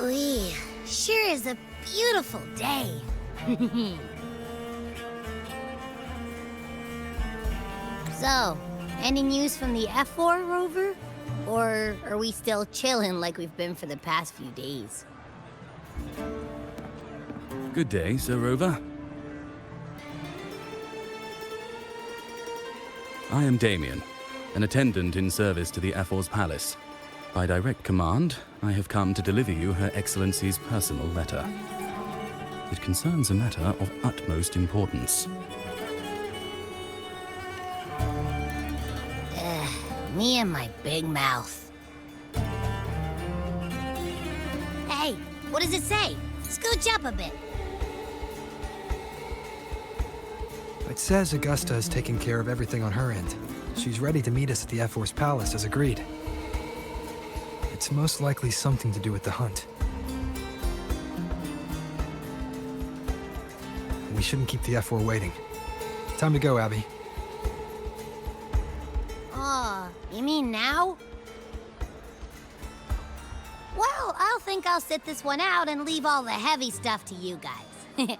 Ooh, sure is a beautiful day. So, any news from the F4 rover? Or are we still chilling like we've been for the past few days? Good day, Sir Rover. I am Damien, an attendant in service to the F4's palace. By direct command, I have come to deliver you Her Excellency's personal letter. It concerns a matter of utmost importance. Me and my big mouth. Hey, what does it say? Scooch up a bit. It says Augusta has taken care of everything on her end. She's ready to meet us at the F4's palace as agreed. It's most likely something to do with the hunt. We shouldn't keep the F4 waiting. Time to go, Abby. You mean now? Well, I'll think I'll sit this one out and leave all the heavy stuff to you guys.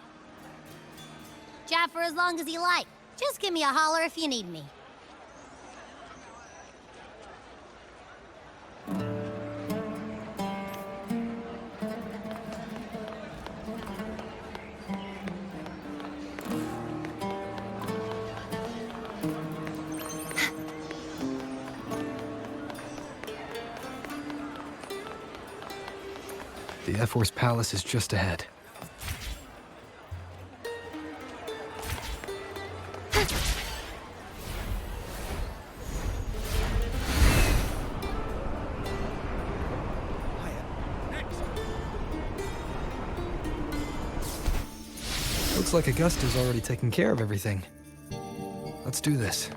Chat for as long as you like. Just give me a holler if you need me. The F4's palace is just ahead. Looks like Augusta's already taken care of everything. Let's do this.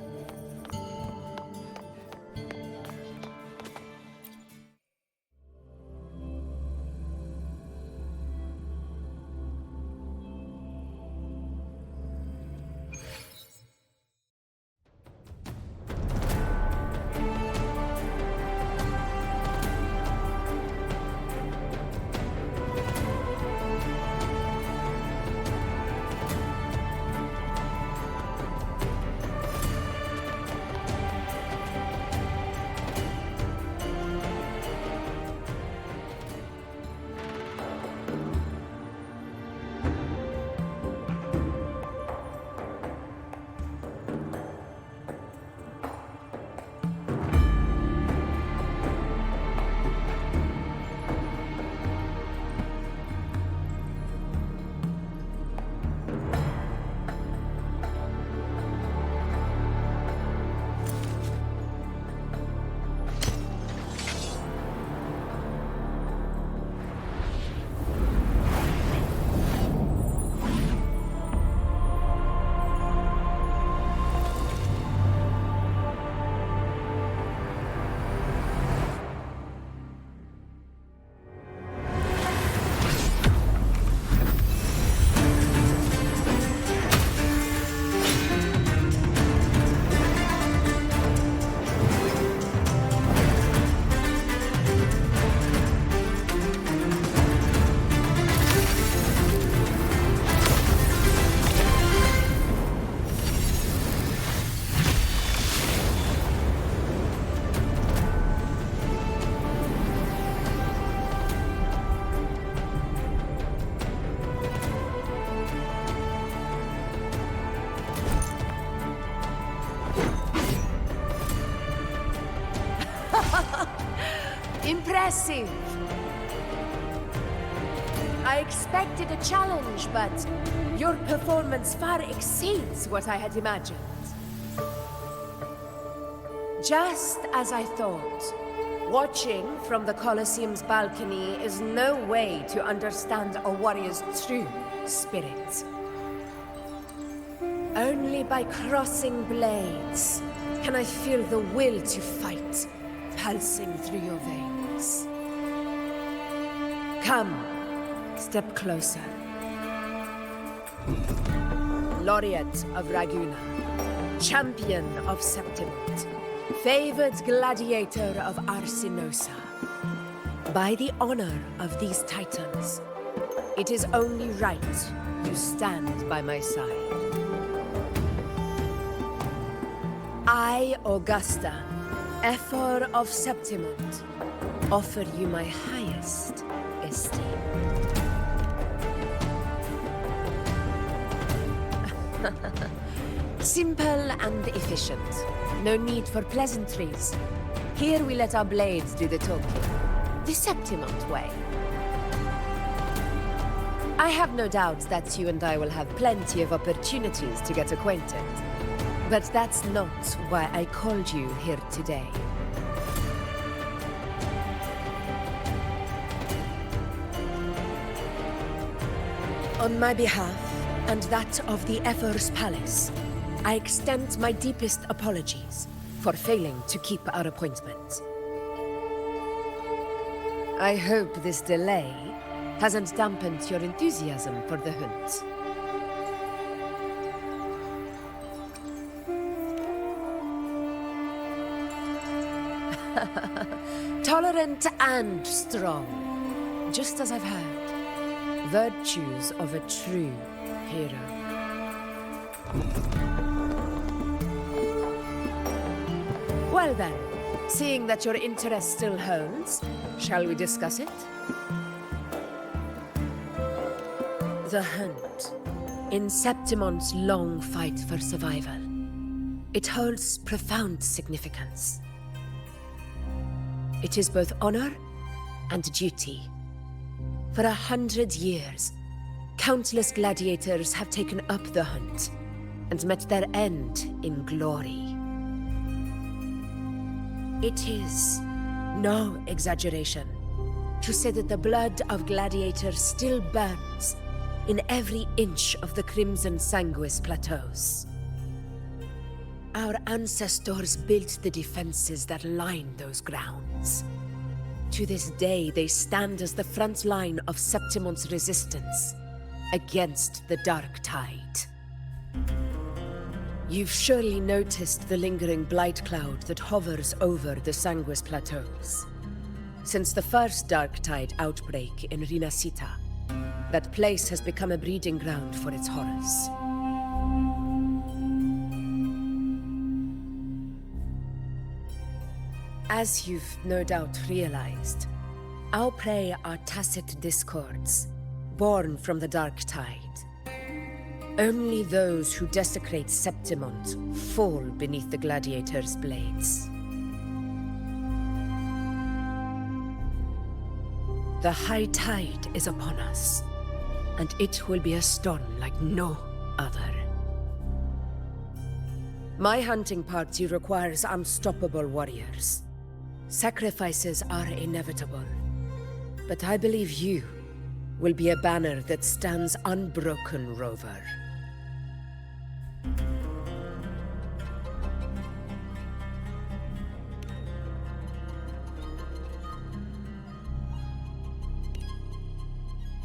Impressive. I expected a challenge, but your performance far exceeds what I had imagined. Just as I thought, watching from the Colosseum's balcony is no way to understand a warrior's true spirit. Only by crossing blades can I feel the will to fight pulsing through your veins. Come, step closer. Laureate of Raguna, champion of Septimont, favored gladiator of Arsinosa. By the honor of these titans, it is only right you stand by my side. I, Augusta, Ephor of Septimont, offer you my highest esteem. Simple and efficient. No need for pleasantries. Here we let our blades do the talking. The Septimont way. I have no doubt that you and I will have plenty of opportunities to get acquainted. But that's not why I called you here today. On my behalf, and that of the Ephor's Palace, I extend my deepest apologies for failing to keep our appointment. I hope this delay hasn't dampened your enthusiasm for the hunt. Tolerant and strong, just as I've heard. Virtues of a true hero. Well then, seeing that your interest still holds, shall we discuss it? The hunt. In Septimont's long fight for survival, it holds profound significance. It is both honor and duty. For 100 years, countless gladiators have taken up the hunt and met their end in glory. It is no exaggeration to say that the blood of gladiators still burns in every inch of the Crimson Sanguis plateaus. Our ancestors built the defenses that line those grounds. To this day, they stand as the front line of Septimont's resistance against the Dark Tide. You've surely noticed the lingering blight cloud that hovers over the Sanguis plateaus. Since the first Dark Tide outbreak in Rinasciata, that place has become a breeding ground for its horrors. As you've no doubt realized, our prey are tacit discords, born from the Dark Tide. Only those who desecrate Septimont fall beneath the gladiators' blades. The high tide is upon us, and it will be a storm like no other. My hunting party requires unstoppable warriors. Sacrifices are inevitable, but I believe you will be a banner that stands unbroken, Rover.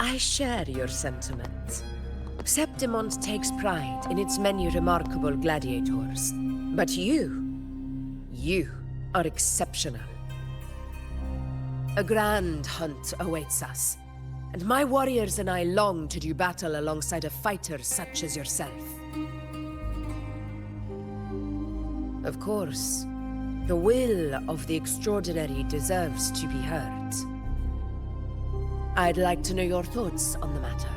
I share your sentiment. Septimont takes pride in its many remarkable gladiators, but you are exceptional. A grand hunt awaits us, and my warriors and I long to do battle alongside a fighter such as yourself. Of course, the will of the extraordinary deserves to be heard. I'd like to know your thoughts on the matter.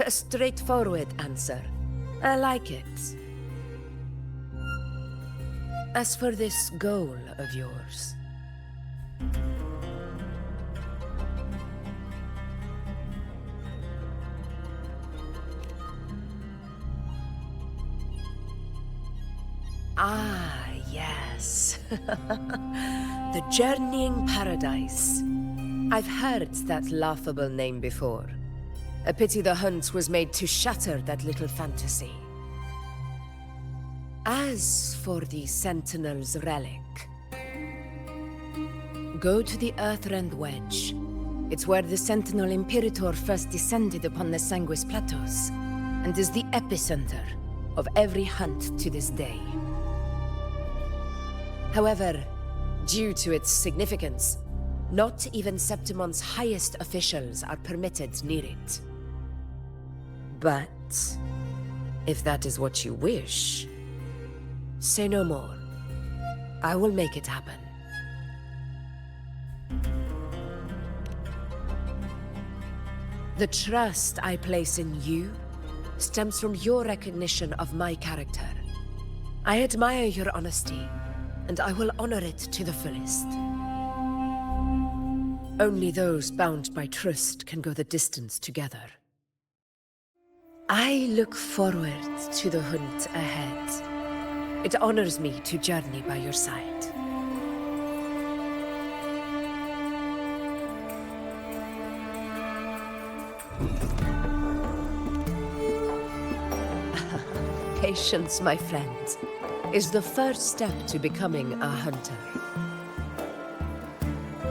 A straightforward answer. I like it. As for this goal of yours... Ah, yes. The Journeying Paradise. I've heard that laughable name before. A pity the hunt was made to shatter that little fantasy. As for the Sentinel's relic, go to the Earthrend Wedge. It's where the Sentinel Imperator first descended upon the Sanguis Plateaus. and is the epicenter of every hunt to this day. However, due to its significance, not even Septimon's highest officials are permitted near it. But if that is what you wish, say no more. I will make it happen. The trust I place in you stems from your recognition of my character. I admire your honesty, and I will honor it to the fullest. Only those bound by trust can go the distance together. I look forward to the hunt ahead. It honors me to journey by your side. Patience, my friend, is the first step to becoming a hunter.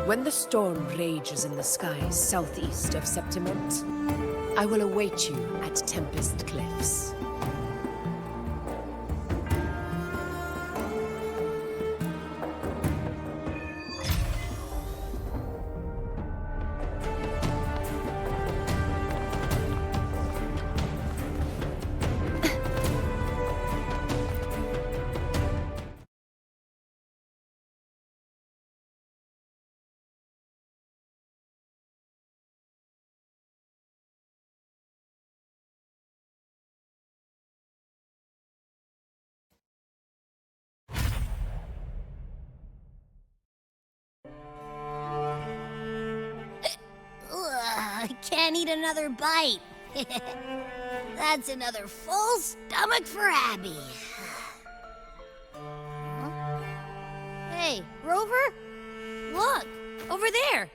When the storm rages in the skies southeast of Septimont, I will await you at Tempest Cliffs. I can't eat another bite. That's another full stomach for Abby. Huh? Hey, Rover? Look, over there.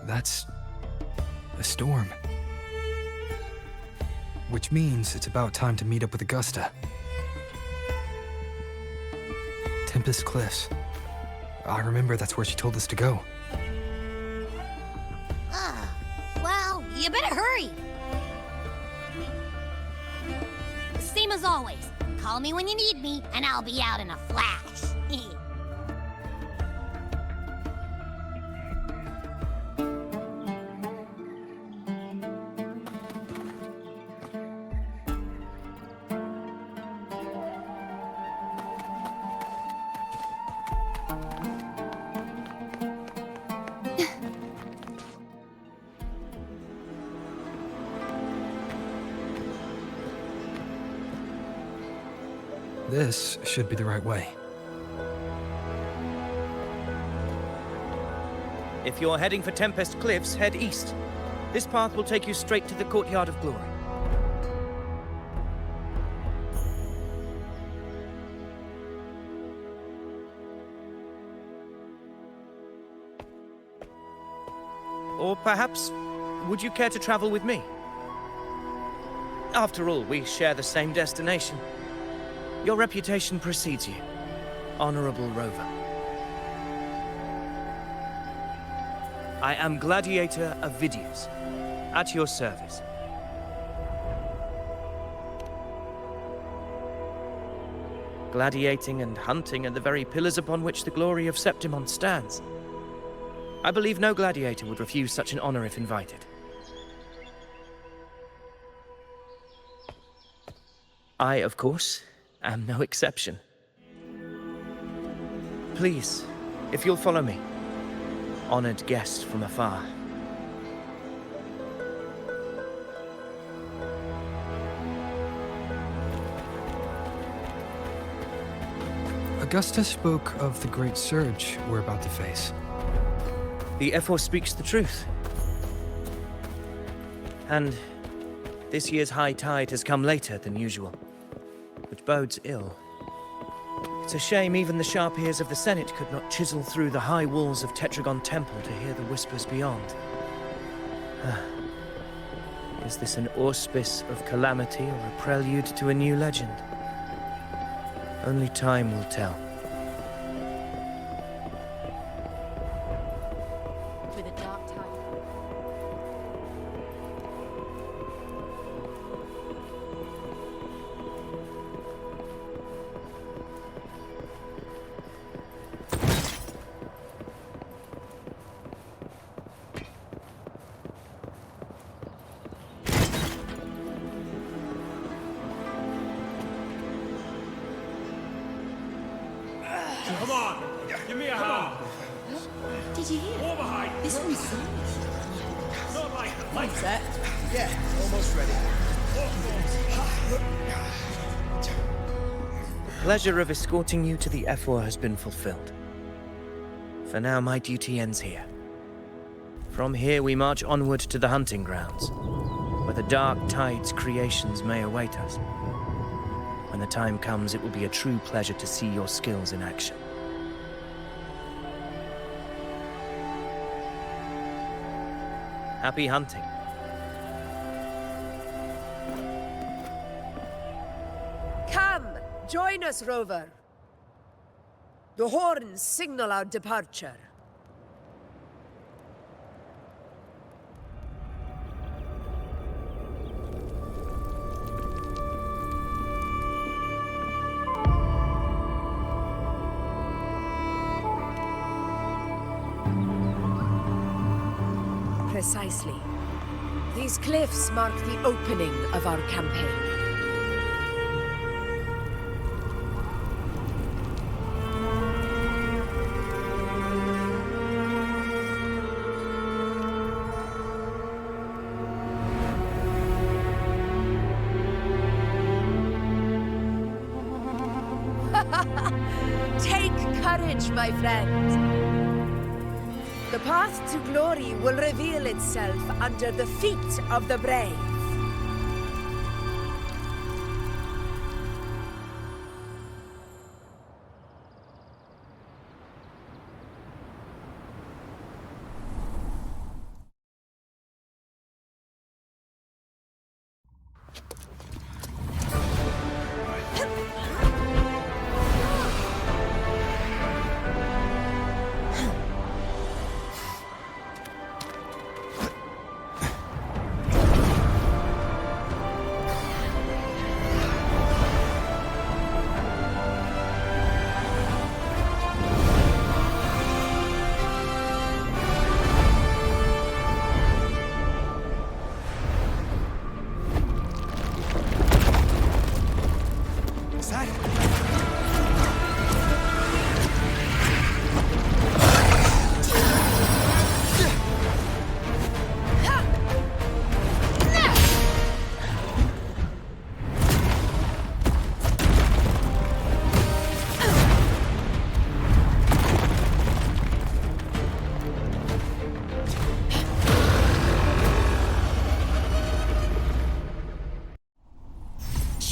That's a storm. Which means it's about time to meet up with Augusta. Tempest Cliffs. I remember that's where she told us to go. Well, you better hurry. Same as always. Call me when you need me, and I'll be out in a flash. This should be the right way. If you're heading for Tempest Cliffs, head east. This path will take you straight to the Courtyard of Glory. Or perhaps, would you care to travel with me? After all, we share the same destination. Your reputation precedes you, Honorable Rover. I am Gladiator of Vidius, at your service. Gladiating and hunting are the very pillars upon which the glory of Septimon stands. I believe no gladiator would refuse such an honor if invited. I, of course, am no exception. Please, if you'll follow me, honored guest from afar. Augusta spoke of the great surge we're about to face. The Ephor speaks the truth. And this year's high tide has come later than usual, which bodes ill. It's a shame even the sharp ears of the Senate could not chisel through the high walls of Tetragon Temple to hear the whispers beyond. Is this an auspice of calamity or a prelude to a new legend? Only time will tell. With a dark tide. Set? Yeah, almost ready. The pleasure of escorting you to the F4 has been fulfilled. For now, my duty ends here. From here, we march onward to the hunting grounds, where the Dark Tide's creations may await us. When the time comes, it will be a true pleasure to see your skills in action. Happy hunting. Come, join us, Rover. The horns signal our departure. Precisely. These cliffs mark the opening of our campaign. Take courage, my friend. The path to glory will reveal itself under the feet of the brave.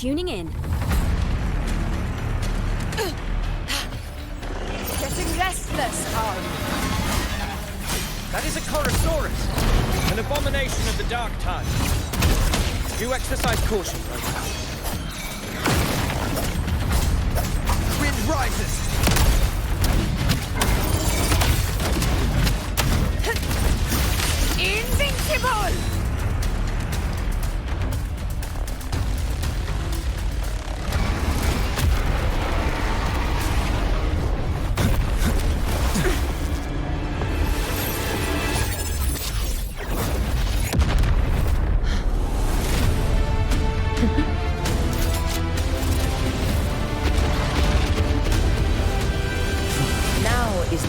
Tuning in. Getting restless, are you? That is a Chorosaurus, an abomination of the Dark Tide. Do exercise caution, Rover. Wind rises! Invincible!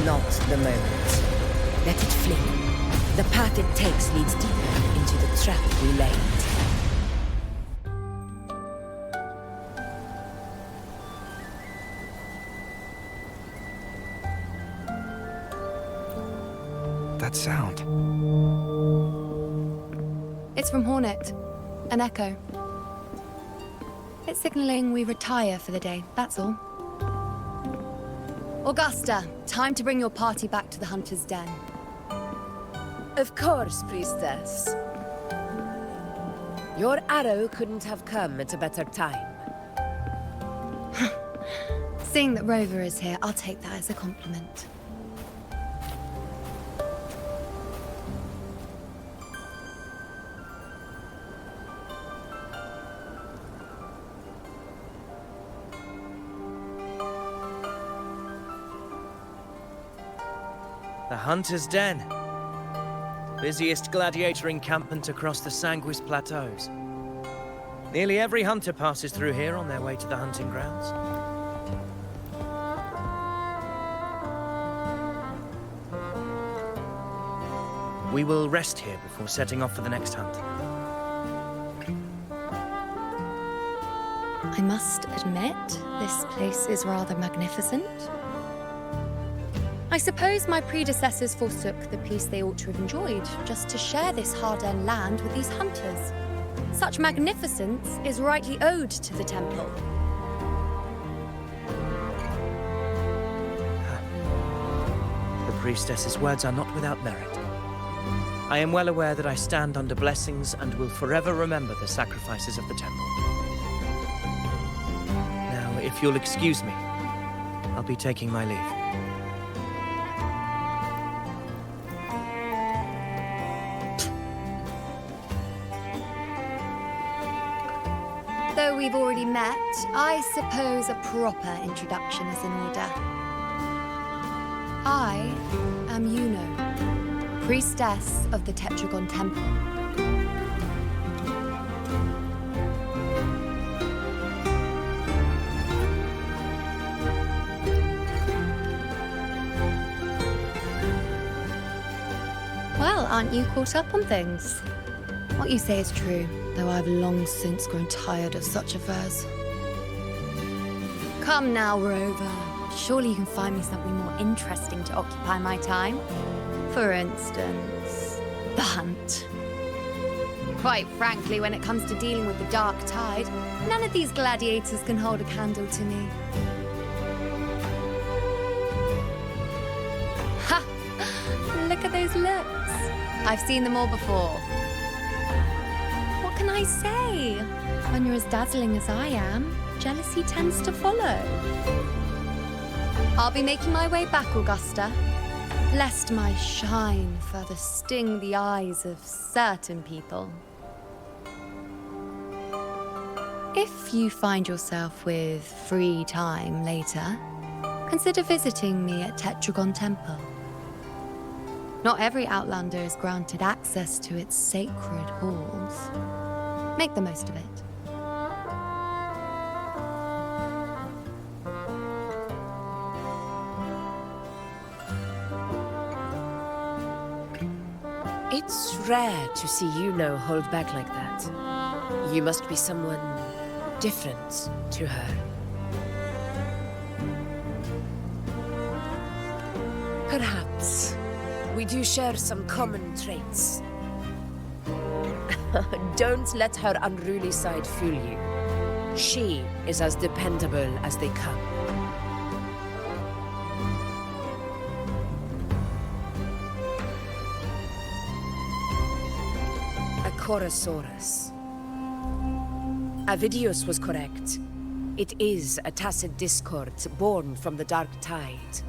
Not the moment. Let it fling. The path it takes leads deeper into the trap we laid. That sound. It's from Hornet. An echo. It's signaling we retire for the day, that's all. Augusta, time to bring your party back to the Hunter's Den. Of course, priestess. Your arrow couldn't have come at a better time. Seeing that Rover is here, I'll take that as a compliment. The Hunter's Den. The busiest gladiator encampment across the Sanguis Plateaus. Nearly every hunter passes through here on their way to the hunting grounds. We will rest here before setting off for the next hunt. I must admit, this place is rather magnificent. I suppose my predecessors forsook the peace they ought to have enjoyed, just to share this hard-earned land with these hunters. Such magnificence is rightly owed to the temple. The priestess's words are not without merit. I am well aware that I stand under blessings and will forever remember the sacrifices of the temple. Now, if you'll excuse me, I'll be taking my leave. Though we've already met, I suppose a proper introduction is in order. I am Yuno, priestess of the Tetragon Temple. Well, aren't you caught up on things? What you say is true, though I've long since grown tired of such affairs. Come now, Rover. Surely you can find me something more interesting to occupy my time. For instance, the hunt. Quite frankly, when it comes to dealing with the Dark Tide, none of these gladiators can hold a candle to me. Ha! Look at those looks. I've seen them all before. What can I say? When you're as dazzling as I am, jealousy tends to follow. I'll be making my way back, Augusta, lest my shine further sting the eyes of certain people. If you find yourself with free time later, consider visiting me at Tetragon Temple. Not every Outlander is granted access to its sacred halls. Make the most of it. It's rare to see Yuno hold back like that. You must be someone different to her. Perhaps we do share some common traits. Don't let her unruly side fool you. She is as dependable as they come. A Chorosaurus. Avidius was correct. It is a tacit discord born from the Dark Tide.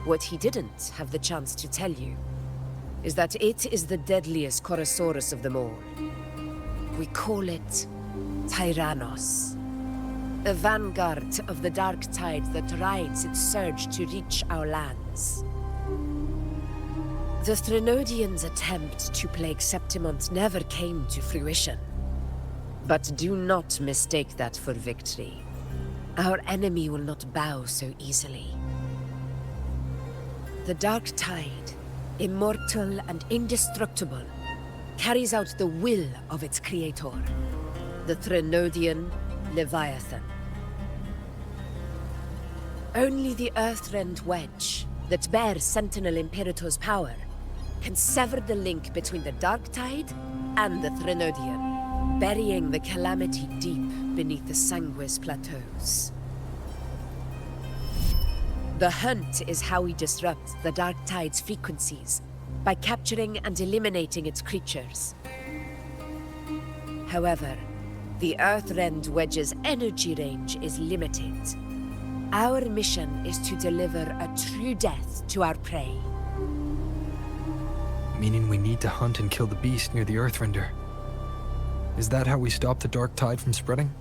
What he didn't have the chance to tell you is that it is the deadliest Chorosaurus of them all. We call it Tyrannos. A vanguard of the Dark Tide that rides its surge to reach our lands. The Threnodians' attempt to plague Septimont never came to fruition. But do not mistake that for victory. Our enemy will not bow so easily. The Dark Tide, immortal and indestructible, carries out the will of its creator, the Threnodian Leviathan. Only the Earthrend Wedge, that bears Sentinel Imperator's power, can sever the link between the Dark Tide and the Threnodian, burying the calamity deep beneath the Sanguis plateaus. The hunt is how we disrupt the Dark Tide's frequencies, by capturing and eliminating its creatures. However, the Earthrend Wedge's energy range is limited. Our mission is to deliver a true death to our prey. Meaning we need to hunt and kill the beast near the Earthrender. Is that how we stop the Dark Tide from spreading?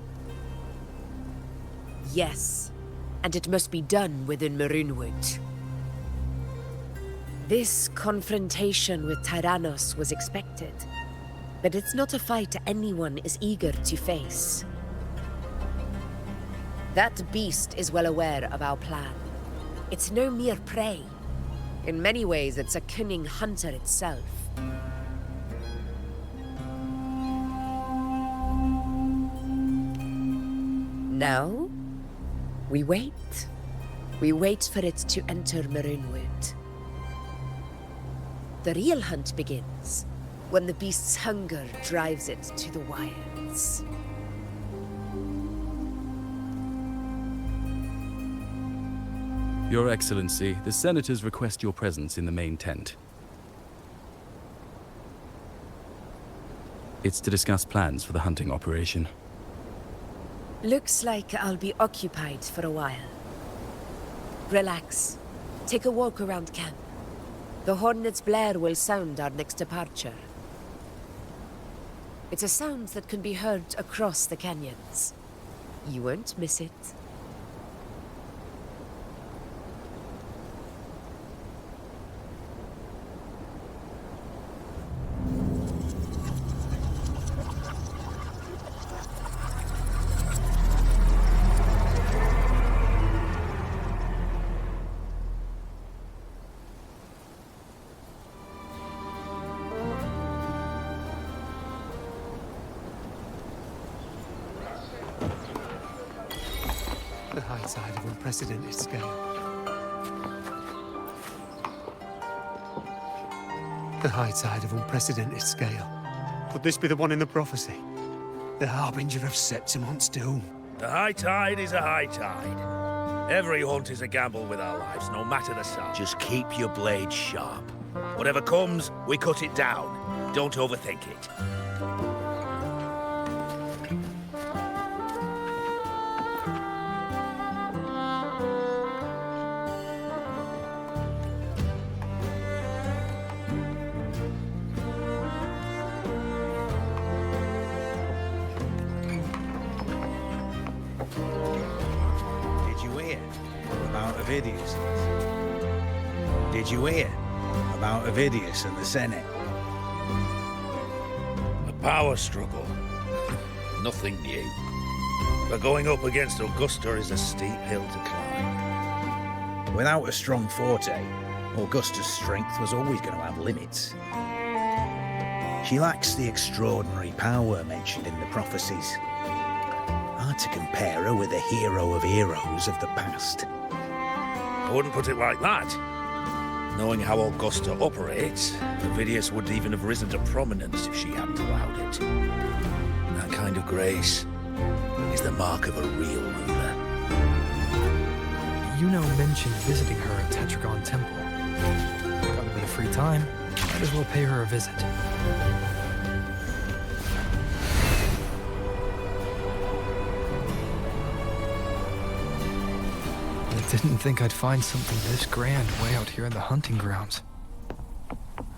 Yes, and it must be done within Maroonwood. This confrontation with Tyrannos was expected, but it's not a fight anyone is eager to face. That beast is well aware of our plan. It's no mere prey. In many ways, it's a cunning hunter itself. Now, we wait. We wait for it to enter Maroonwood. The real hunt begins when the beast's hunger drives it to the wilds. Your Excellency, the senators request your presence in the main tent. It's to discuss plans for the hunting operation. Looks like I'll be occupied for a while. Relax. Take a walk around camp. The hornet's blare will sound our next departure. It's a sound that can be heard across the canyons. You won't miss it. The high tide of unprecedented scale. The high tide of unprecedented scale. Could this be the one in the prophecy? The harbinger of Septimont's doom. The high tide is a high tide. Every hunt is a gamble with our lives, no matter the size. Just keep your blade sharp. Whatever comes, we cut it down. Don't overthink it. Did you hear about Avidius and the Senate? A power struggle. Nothing new. But going up against Augusta is a steep hill to climb. Without a strong forte, Augusta's strength was always going to have limits. She lacks the extraordinary power mentioned in the prophecies. Hard to compare her with a hero of heroes of the past. I wouldn't put it like that. Knowing how Augusta operates, Avidius wouldn't even have risen to prominence if she hadn't allowed it. That kind of grace is the mark of a real ruler. Yuno mentioned visiting her at Tetragon Temple. Got a bit of free time, might as well pay her a visit. I didn't think I'd find something this grand way out here in the hunting grounds.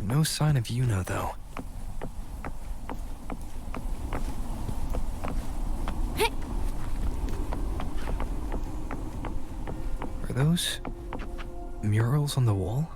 No sign of Yuno, though. Are those murals on the wall?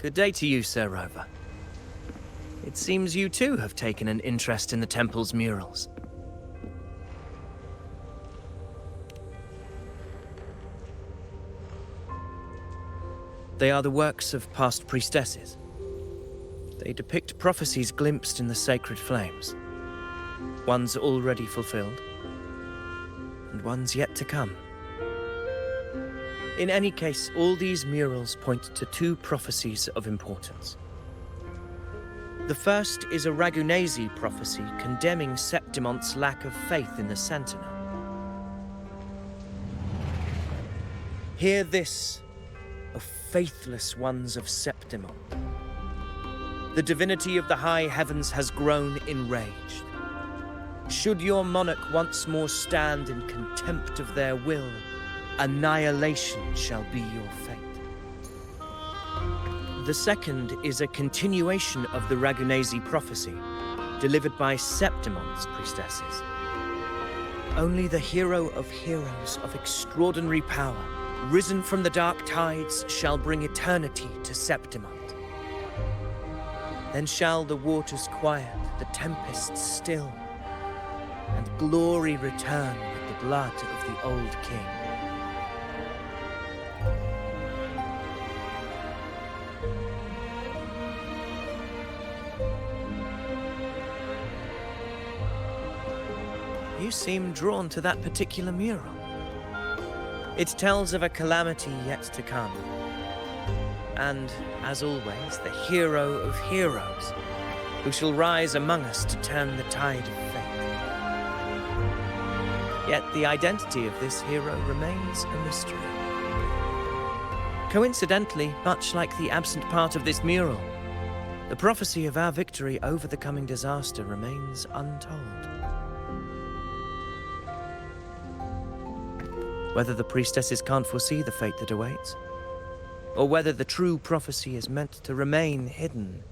Good day to you, Sir Rover. It seems you too have taken an interest in the temple's murals. They are the works of past priestesses. They depict prophecies glimpsed in the sacred flames. Ones already fulfilled, and ones yet to come. In any case, all these murals point to two prophecies of importance. The first is a Ragunesi prophecy condemning Septimonte's lack of faith in the Sentinel. Hear this, O faithless ones of Septimont. The divinity of the high heavens has grown enraged. Should your monarch once more stand in contempt of their will, annihilation shall be your fate. The second is a continuation of the Ragunesi prophecy, delivered by Septimonte's priestesses. Only the hero of heroes of extraordinary power, risen from the dark tides, shall bring eternity to Septimont. Then shall the waters quiet, the tempests still, and glory return with the blood of the old king. You seem drawn to that particular mural. It tells of a calamity yet to come. And, as always, the hero of heroes, who shall rise among us to turn the tide of fate. Yet the identity of this hero remains a mystery. Coincidentally, much like the absent part of this mural, the prophecy of our victory over the coming disaster remains untold. Whether the priestesses can't foresee the fate that awaits, or whether the true prophecy is meant to remain hidden,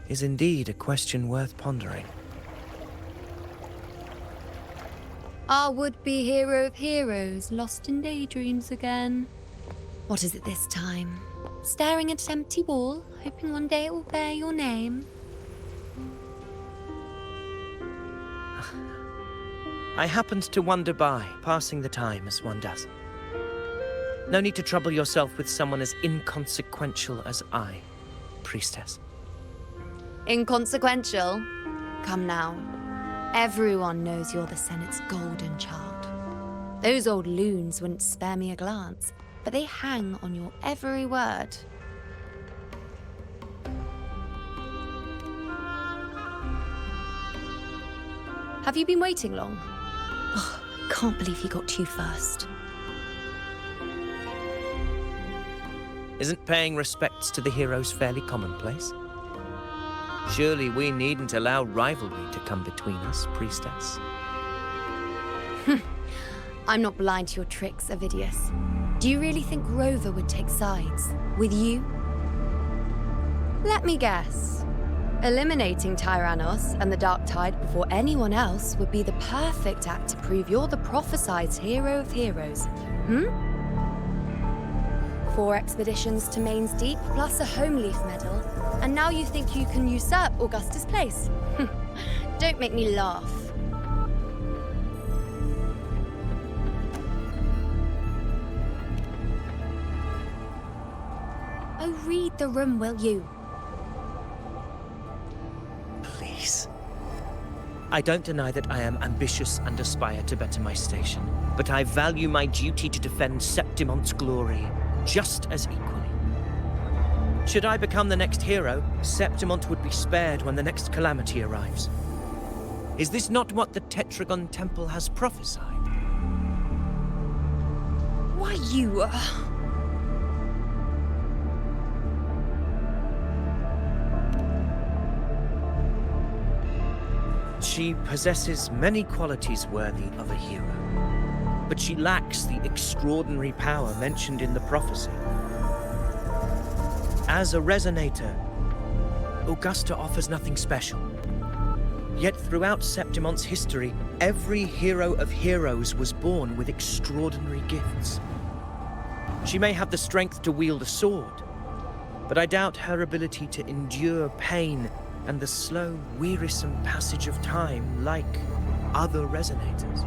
is indeed a question worth pondering. Our would-be hero of heroes, lost in daydreams again. What is it this time? Staring at an empty wall, hoping one day it will bear your name? I happened to wander by, passing the time as one does. No need to trouble yourself with someone as inconsequential as I, priestess. Inconsequential? Come now. Everyone knows you're the Senate's golden child. Those old loons wouldn't spare me a glance, but they hang on your every word. Have you been waiting long? Oh, can't believe he got to you first. Isn't paying respects to the heroes fairly commonplace? Surely we needn't allow rivalry to come between us, priestess. I'm not blind to your tricks, Avidius. Do you really think Rover would take sides with you? Let me guess. Eliminating Tyrannos and the Dark Tide before anyone else would be the perfect act to prove you're the prophesied hero of heroes. 4 expeditions to Main's Deep, plus a Home Leaf medal, and now you think you can usurp Augustus' place? Don't make me laugh. Oh, read the room, will you? Please. I don't deny that I am ambitious and aspire to better my station, but I value my duty to defend Septimonte's glory just as equally. Should I become the next hero, Septimonte would be spared when the next calamity arrives. Is this not what the Tetragon Temple has prophesied? Why, you... She possesses many qualities worthy of a hero, but she lacks the extraordinary power mentioned in the prophecy. As a resonator, Augusta offers nothing special. Yet throughout Septimonte's history, every hero of heroes was born with extraordinary gifts. She may have the strength to wield a sword, but I doubt her ability to endure pain and the slow, wearisome passage of time like other resonators.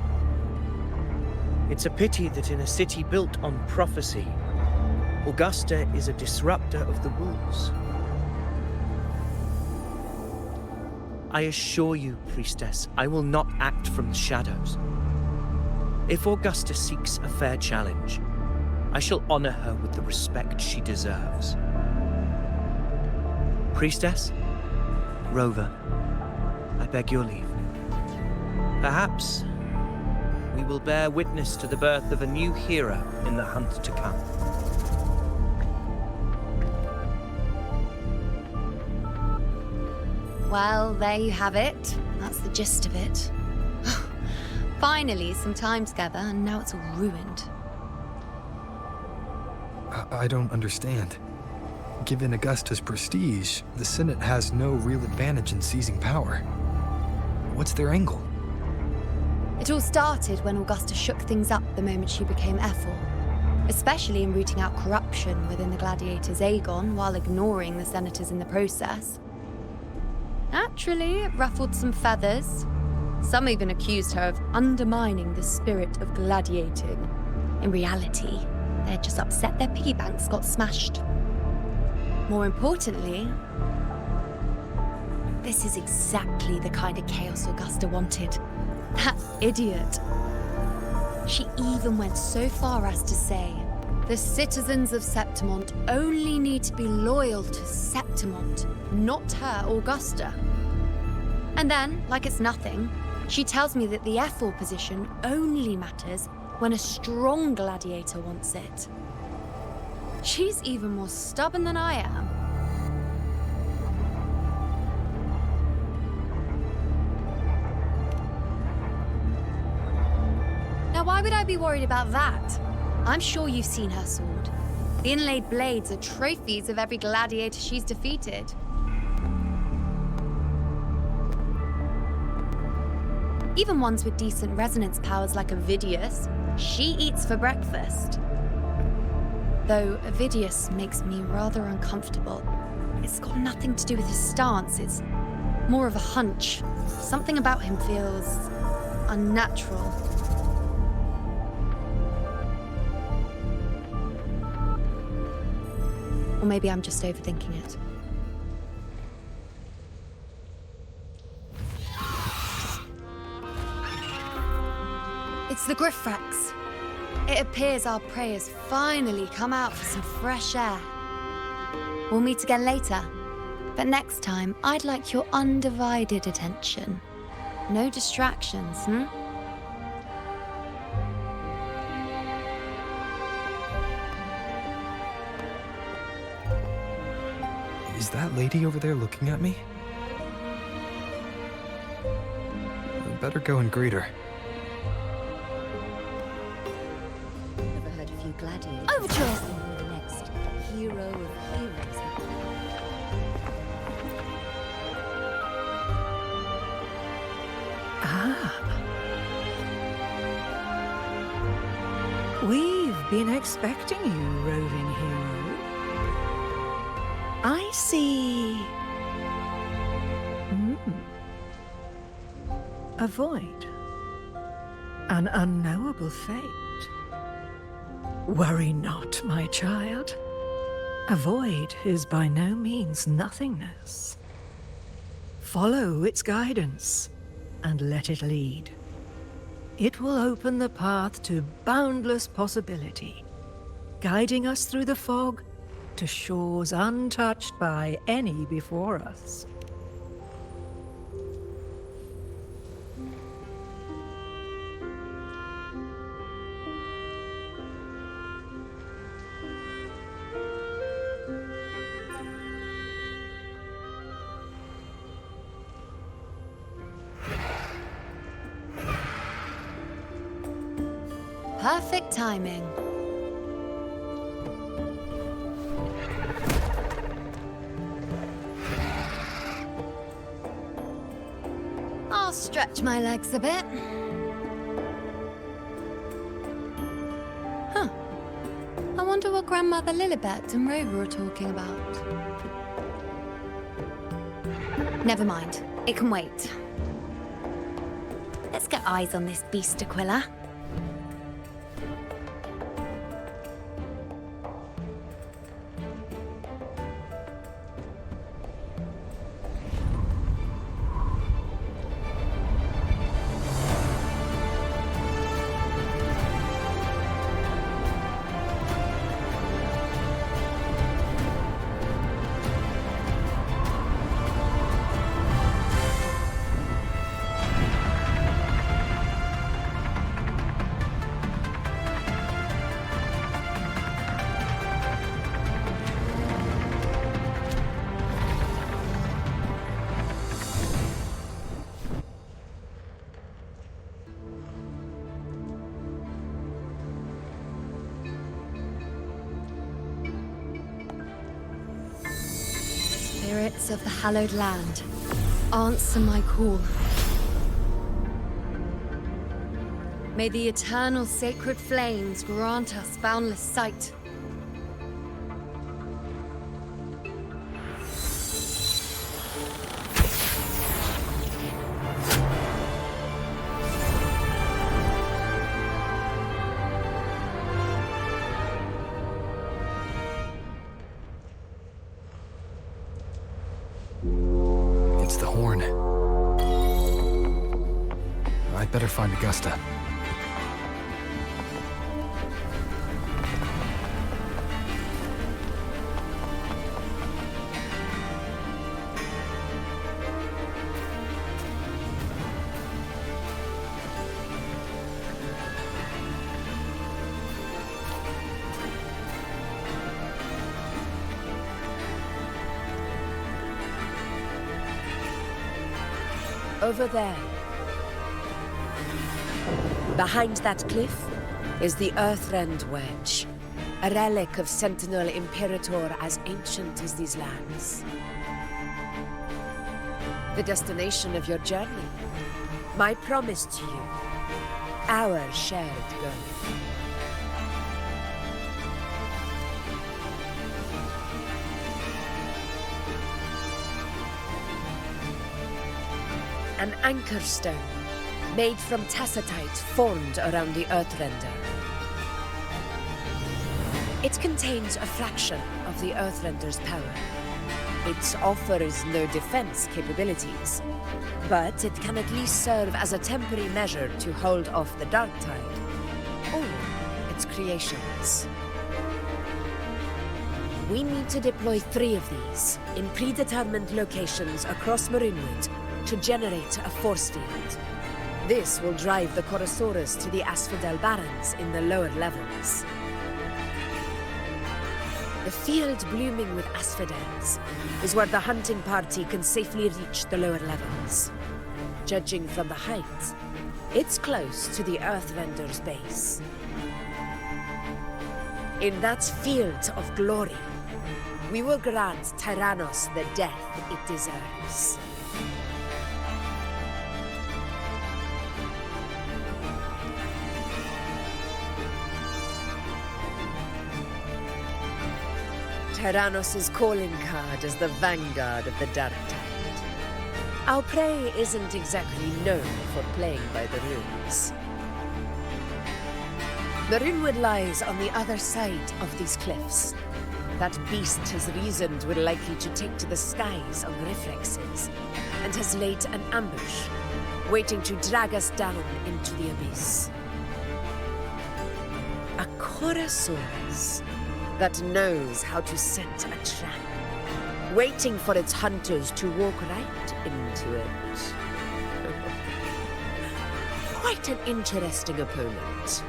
It's a pity that in a city built on prophecy, Augusta is a disruptor of the rules. I assure you, Priestess, I will not act from the shadows. If Augusta seeks a fair challenge, I shall honor her with the respect she deserves. Priestess, Rover, I beg your leave. Perhaps we will bear witness to the birth of a new hero in the hunt to come. Well, there you have it. That's the gist of it. Finally, some time together, and now it's all ruined. I don't understand. Given Augusta's prestige, the Senate has no real advantage in seizing power. What's their angle? It all started when Augusta shook things up the moment she became Ethel, especially in rooting out corruption within the gladiators' Aegon while ignoring the senators in the process. Naturally, it ruffled some feathers. Some even accused her of undermining the spirit of gladiating. In reality, they're just upset their piggy banks got smashed. More importantly, this is exactly the kind of chaos Augusta wanted. That idiot. She even went so far as to say, the citizens of Septimont only need to be loyal to Septimont, not her, Augusta. And then, like it's nothing, she tells me that the Ethel position only matters when a strong gladiator wants it. She's even more stubborn than I am. Now, why would I be worried about that? I'm sure you've seen her sword. The inlaid blades are trophies of every gladiator she's defeated. Even ones with decent resonance powers like Avidius, she eats for breakfast. Though Avidius makes me rather uncomfortable. It's got nothing to do with his stance, it's more of a hunch. Something about him feels unnatural. Or maybe I'm just overthinking it. It's the Griffrex. It appears our prey has finally come out for some fresh air. We'll meet again later, but next time I'd like your undivided attention. No distractions, Is that lady over there looking at me? I better go and greet her. Overheard a few gladiators. Overture! The next hero of heroes. We've been expecting you, roving hero. I see... A void. An unknowable fate. Worry not, my child. A void is by no means nothingness. Follow its guidance, and let it lead. It will open the path to boundless possibility, guiding us through the fog to shores untouched by any before us. Perfect timing. I'll stretch my legs a bit. I wonder wonder what Grandmother Lilibet and Rover are talking about. Never mind. It can wait. Let's get eyes on this beast, Aquila. Spirits of the hallowed land, answer my call. May the eternal sacred flames grant us boundless sight. It's the horn. I'd better find Augusta. Over there. Behind that cliff is the Earthrend Wedge, a relic of Sentinel Imperator as ancient as these lands. The destination of your journey, my promise to you, our shared goal. An anchor stone, made from tacitite formed around the Earthrender. It contains a fraction of the Earthrender's power. It offers no defense capabilities, but it can at least serve as a temporary measure to hold off the dark tide, or its creations. We need to deploy 3 of these in predetermined locations across Marinwood to generate a force field. This will drive the Chorosaurus to the Asphodel Barrens in the lower levels. The field blooming with asphodels is where the hunting party can safely reach the lower levels. Judging from the height, it's close to the Earthrender's base. In that field of glory, we will grant Tyrannos the death it deserves. Tyrannos' calling card is the vanguard of the Dark Tide. Our prey isn't exactly known for playing by the rules. Marinwood lies on the other side of these cliffs. That beast has reasoned we're likely to take to the skies on reflexes, and has laid an ambush, waiting to drag us down into the abyss. A Chorosaurus that knows how to set a trap, waiting for its hunters to walk right into it. Quite an interesting opponent.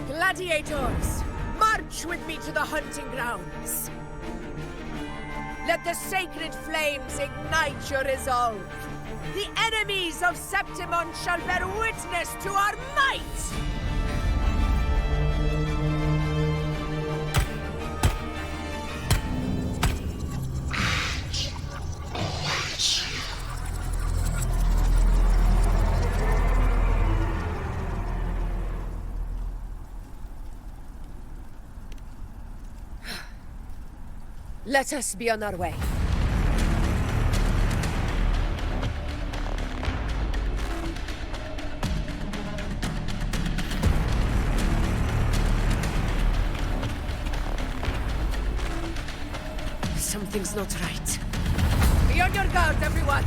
Gladiators, march with me to the hunting grounds. Let the sacred flames ignite your resolve. The enemies of Septimon shall bear witness to our might! Let us be on our way. Something's not right. Be on your guard, everyone!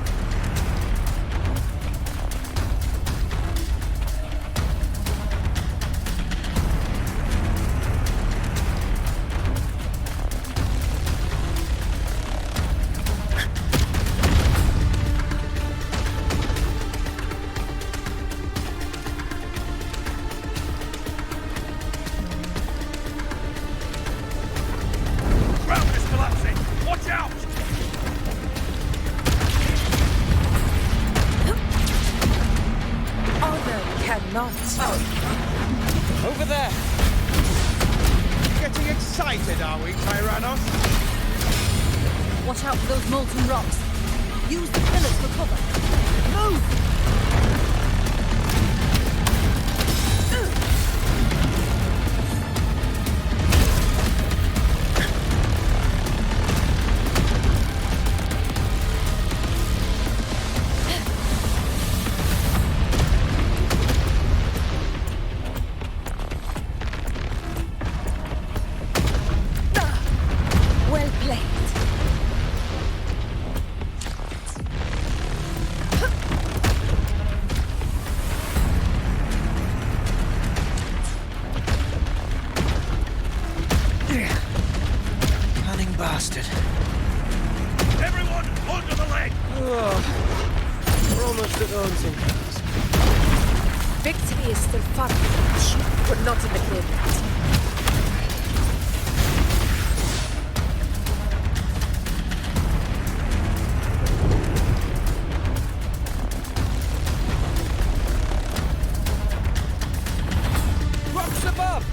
Over there! Getting excited, are we, Tyrannos? Watch out for those molten rocks. Use the pillars for cover. Move! Bastard. Everyone, under the leg! Oh, we're almost at Ownsing. Victory is still far from reach, but not in the clear yet. Rocks above!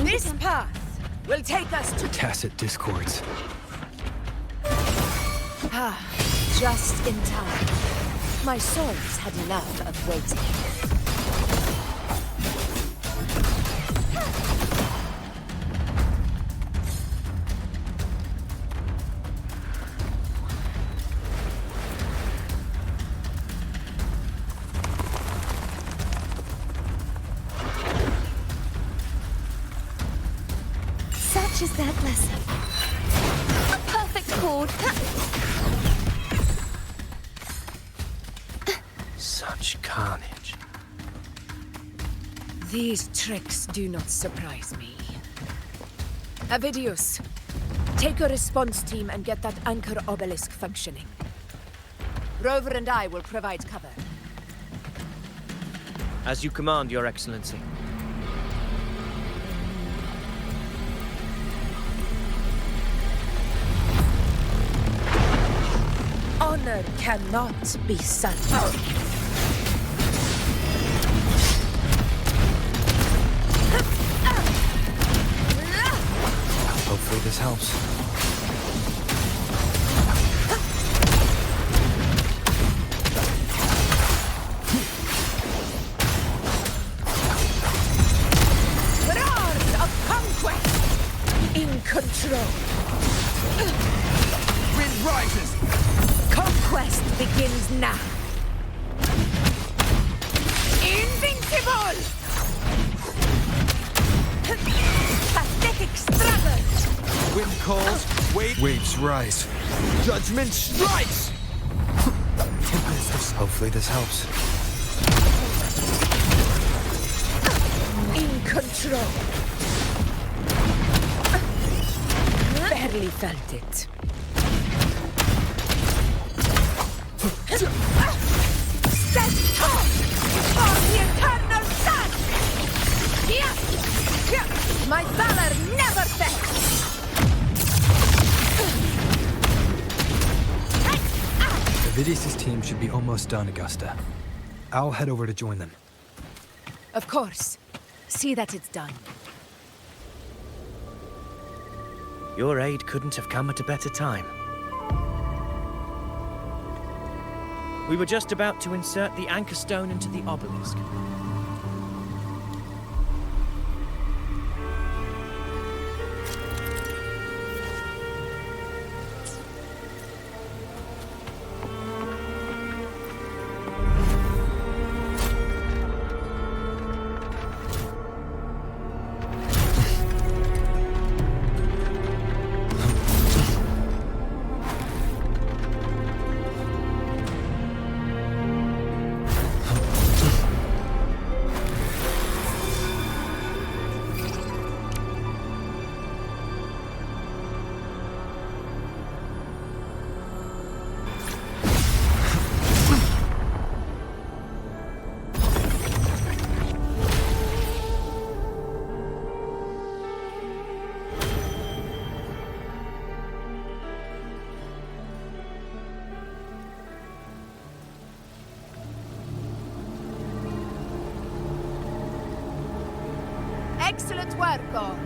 This path will take us to Tacit discords. just in time. My souls had enough of waiting. Such is their blessing. A perfect chord. Such carnage. These tricks do not surprise me. Avidius, take a response team and get that anchor obelisk functioning. Rover and I will provide cover. As you command, Your Excellency. Honor cannot be sunk. Hopefully this helps. Roars of conquest! In control. Wind rises! Conquest begins now. Invincible! Pathetic struggles! Wind calls, Waves rise. judgment strikes! Hopefully this helps. In control. Barely felt it. Stand tall for the eternal sun! My valor never fails! Avidius' team should be almost done, Augusta. I'll head over to join them. Of course. See that it's done. Your aid couldn't have come at a better time. We were just about to insert the anchor stone into the obelisk. Excellent work, God.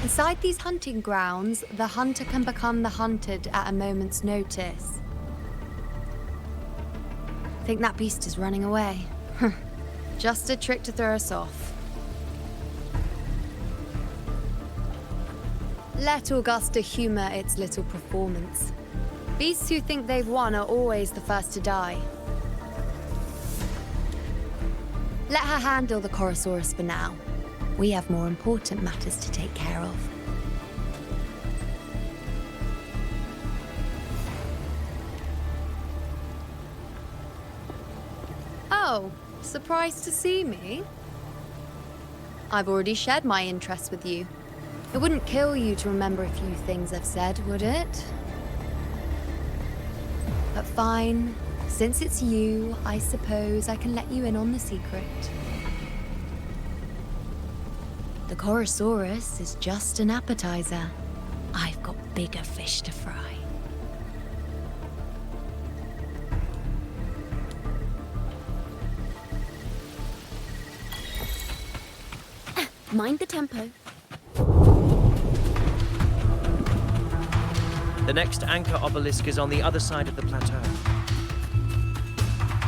Inside these hunting grounds, the hunter can become the hunted at a moment's notice. Think that beast is running away? Just a trick to throw us off. Let Augusta humor its little performance. Beasts who think they've won are always the first to die. Let her handle the Chorosaurus for now. We have more important matters to take care of. Oh, surprised to see me? I've already shared my interest with you. It wouldn't kill you to remember a few things I've said, would it? But fine. Since it's you, I suppose I can let you in on the secret. The Chorosaurus is just an appetizer. I've got bigger fish to fry. Mind the tempo. The next anchor obelisk is on the other side of the plateau.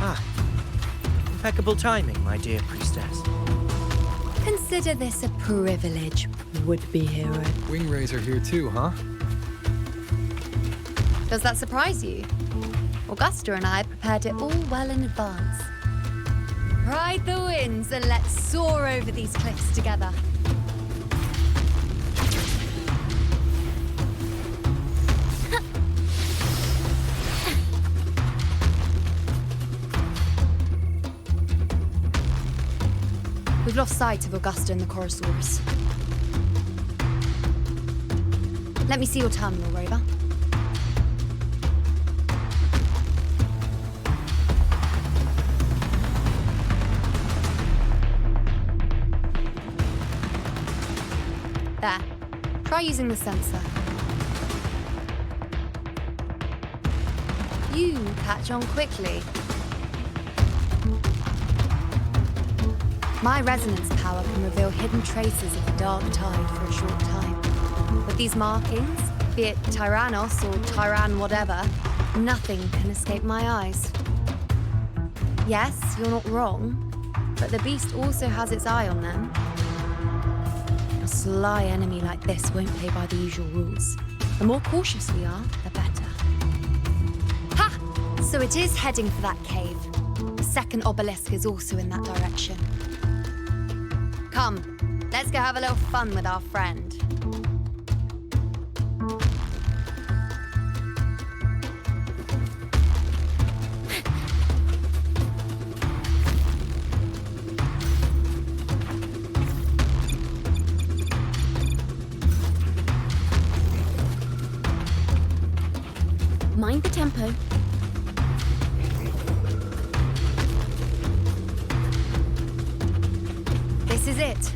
Ah, impeccable timing, my dear priestess. Consider this a privilege, would-be hero. Wingrazor here too, huh? Does that surprise you? Augusta and I prepared it all well in advance. Ride the winds and let's soar over these cliffs together. We've lost sight of Augusta and the Chorosaurus. Let me see your terminal, Rover. There. Try using the sensor. You catch on quickly. My resonance power can reveal hidden traces of the dark tide for a short time. With these markings, be it Tyrannos or Tyran whatever, nothing can escape my eyes. Yes, you're not wrong, but the beast also has its eye on them. A sly enemy like this won't play by the usual rules. The more cautious we are, the better. Ha! So it is heading for that cave. The second obelisk is also in that direction. Come, Let's go have a little fun with our friend. Mind the tempo. This is it.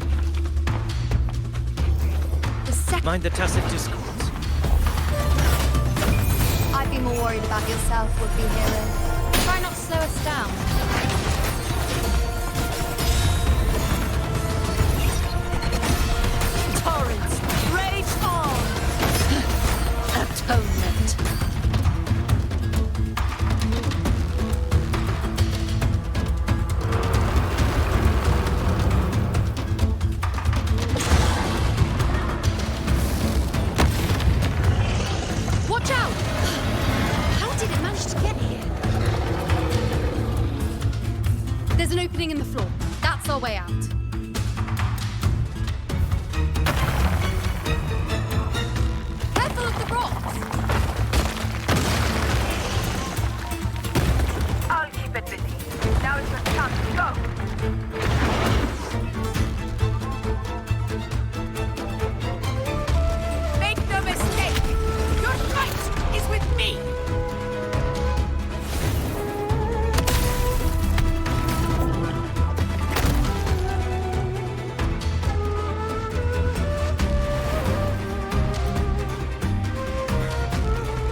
Mind the tacit discords. I'd be more worried about yourself, would-be hero. Try not to slow us down. Torrents, rage on! Atonement. Watch out! How did it manage to get here? There's an opening in the floor. That's our way out. Careful of the rocks! I'll keep it busy. Now is your chance to go. Make no mistake. Your fight is with me.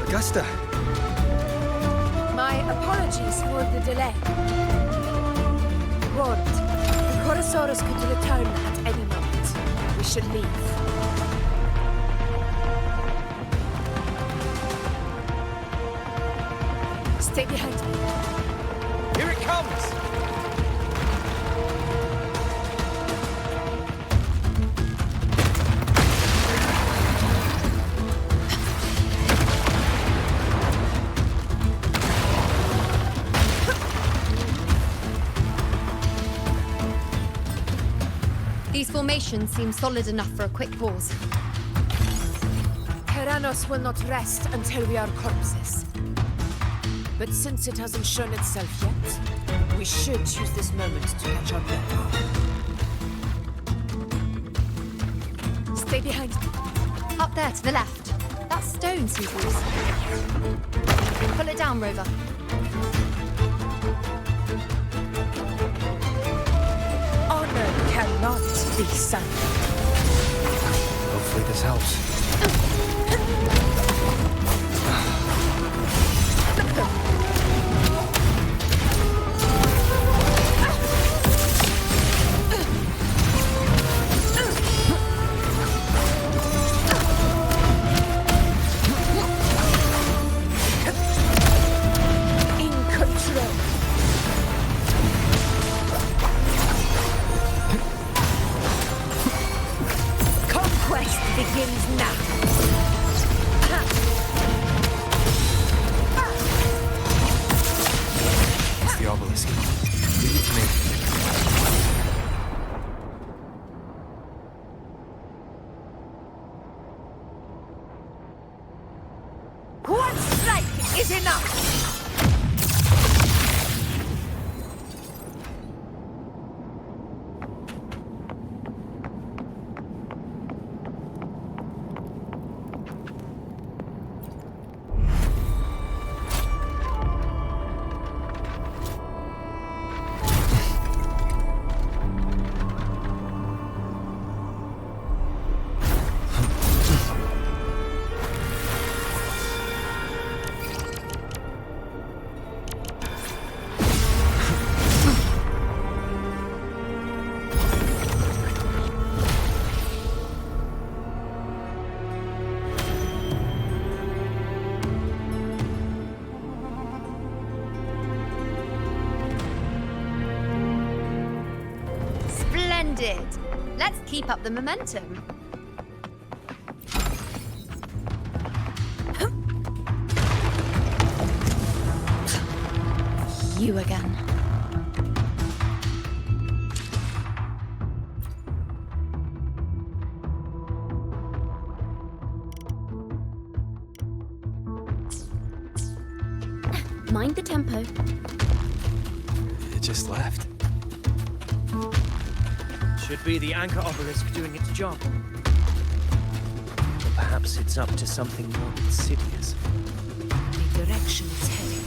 Augusta! My apologies for the delay. Warned, the Chorosaurus could return at any moment. We should leave. Stay behind me. Here it comes! These formations seem solid enough for a quick pause. Tyrannos will not rest until we are corpses. But since it hasn't shown itself yet, we should use this moment to catch our breath. Stay behind me. Up there to the left. That stone seems loose. Pull it down, Rover. Honor cannot be sunk. Hopefully this helps. In control. Conquest begins now. It's the obelisk. Leave it to me. One strike is enough. Splendid. Let's keep up the momentum. You again. Mind the tempo. It just left. Should be the anchor obelisk doing its job. Or perhaps it's up to something more insidious. The direction it's heading.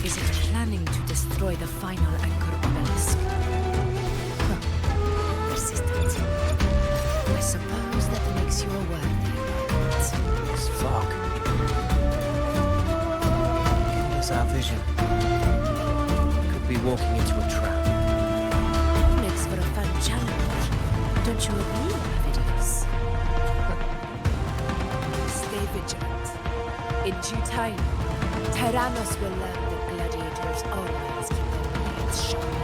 Is it planning to destroy the final anchor obelisk? Persistent. I suppose that makes you a worthy opponent. This fog. Here's our vision. Could be walking into a trap. Makes for a fun challenge. Don't you agree, Avidius? Stay vigilant. In due time, Tyrannos will learn that gladiators always keep their blades sharpened.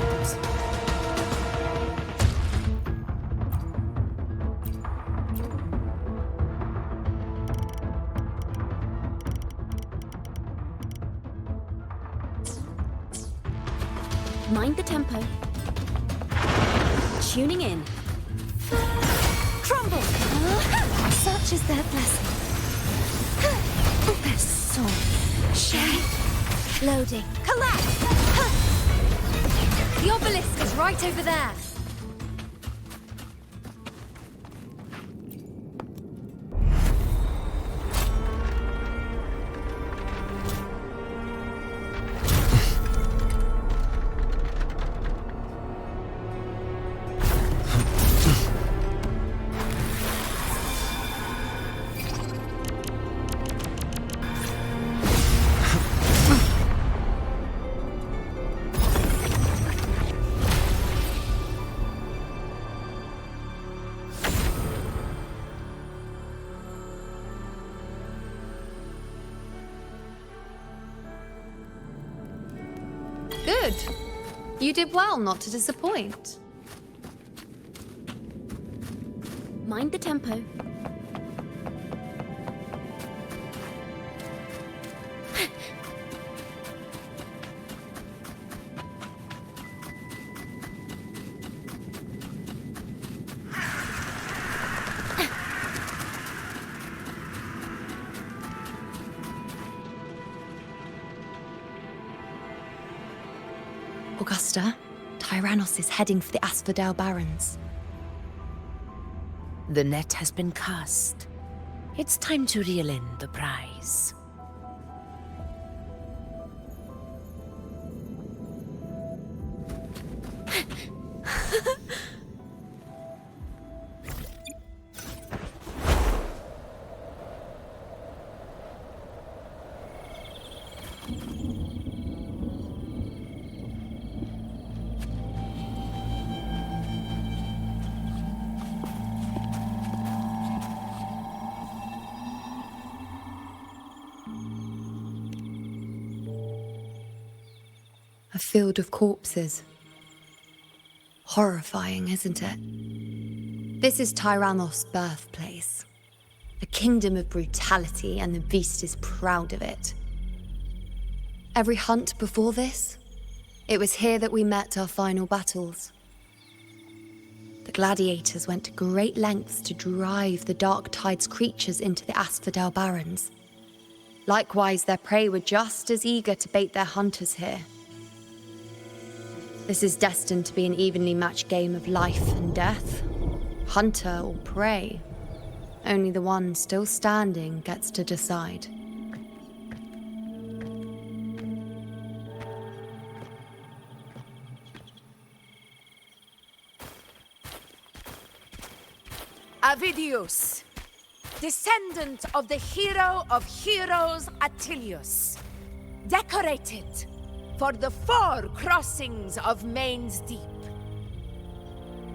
Mind the tempo. Tuning in. Crumble! Such is their blessing. Their soul. Shame. Loading. Collapse! The obelisk is right over there. Good. You did well not to disappoint. Mind the tempo. Augusta, Tyrannos is heading for the Asphodel Barrens. The net has been cast. It's time to reel in the prize. A field of corpses. Horrifying, isn't it? This is Tyrannos' birthplace. A kingdom of brutality, and the beast is proud of it. Every hunt before this, it was here that we met our final battles. The gladiators went to great lengths to drive the Dark Tide's creatures into the Asphodel Barrens. Likewise, their prey were just as eager to bait their hunters here. This is destined to be an evenly matched game of life and death. Hunter or prey. Only the one still standing gets to decide. Avidius, descendant of the hero of heroes Attilius, decorated for the 4 crossings of Main's Deep.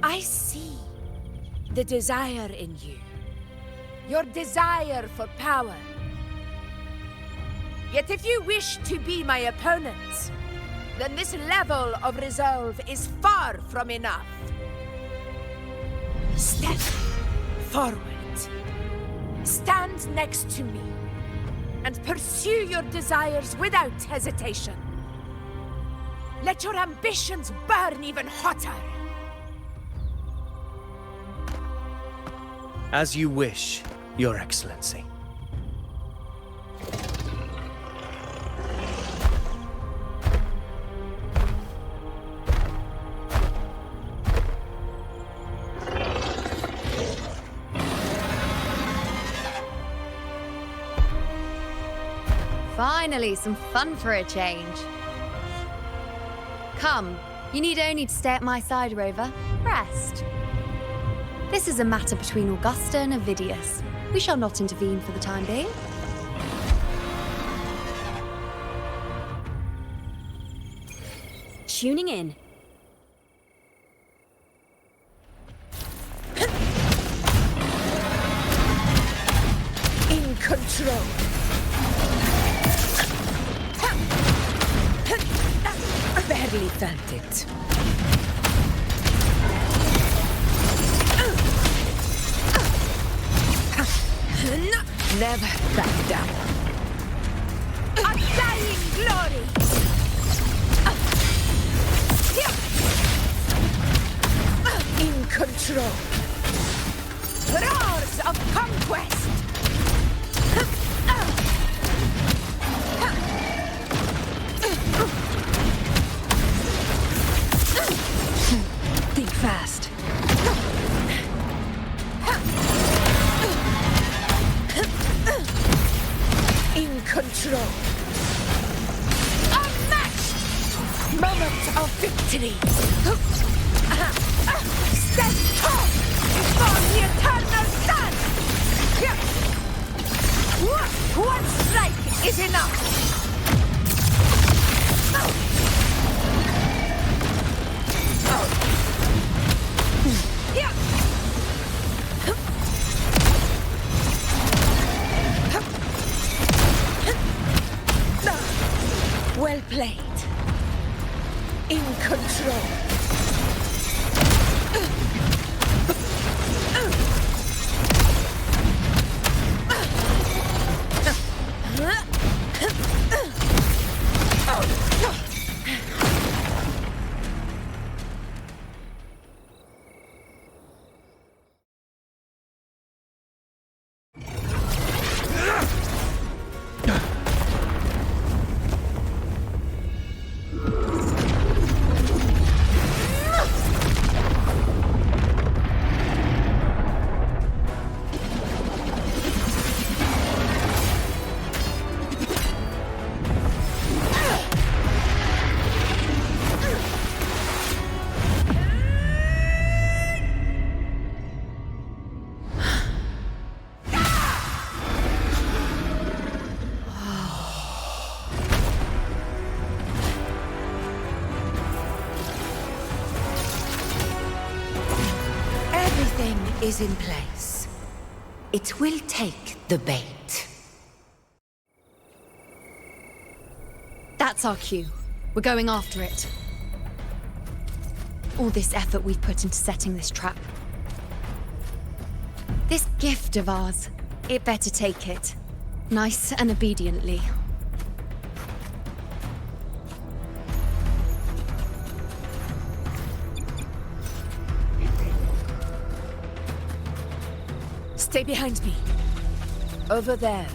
I see the desire in you, your desire for power. Yet if you wish to be my opponent, then this level of resolve is far from enough. Step forward. Stand next to me and pursue your desires without hesitation. Let your ambitions burn even hotter. As you wish, Your Excellency. Finally, some fun for a change. Come, you need only to stay at my side, Rover. Rest. This is a matter between Augusta and Avidius. We shall not intervene for the time being. Tuning in. In control. Barely felt it. Never back down. Undying glory! In control. Roars of conquest! Think fast. In control. Unmatched! Moment of victory. Stand tall before the eternal sun! One strike is enough! Well played. In control. Is in place. It will take the bait. That's our cue. We're going after it. All this effort we've put into setting this trap. This gift of ours, it better take it. Nice and obediently. Stay behind me. Over there.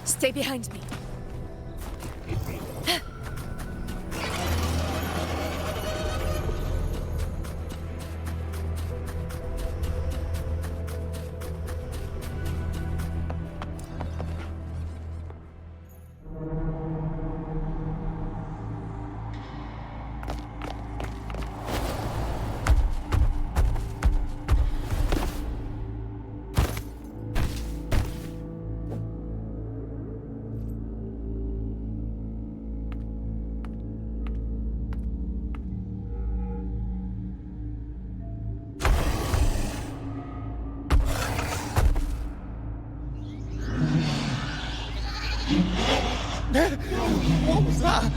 Stay behind me. What was that?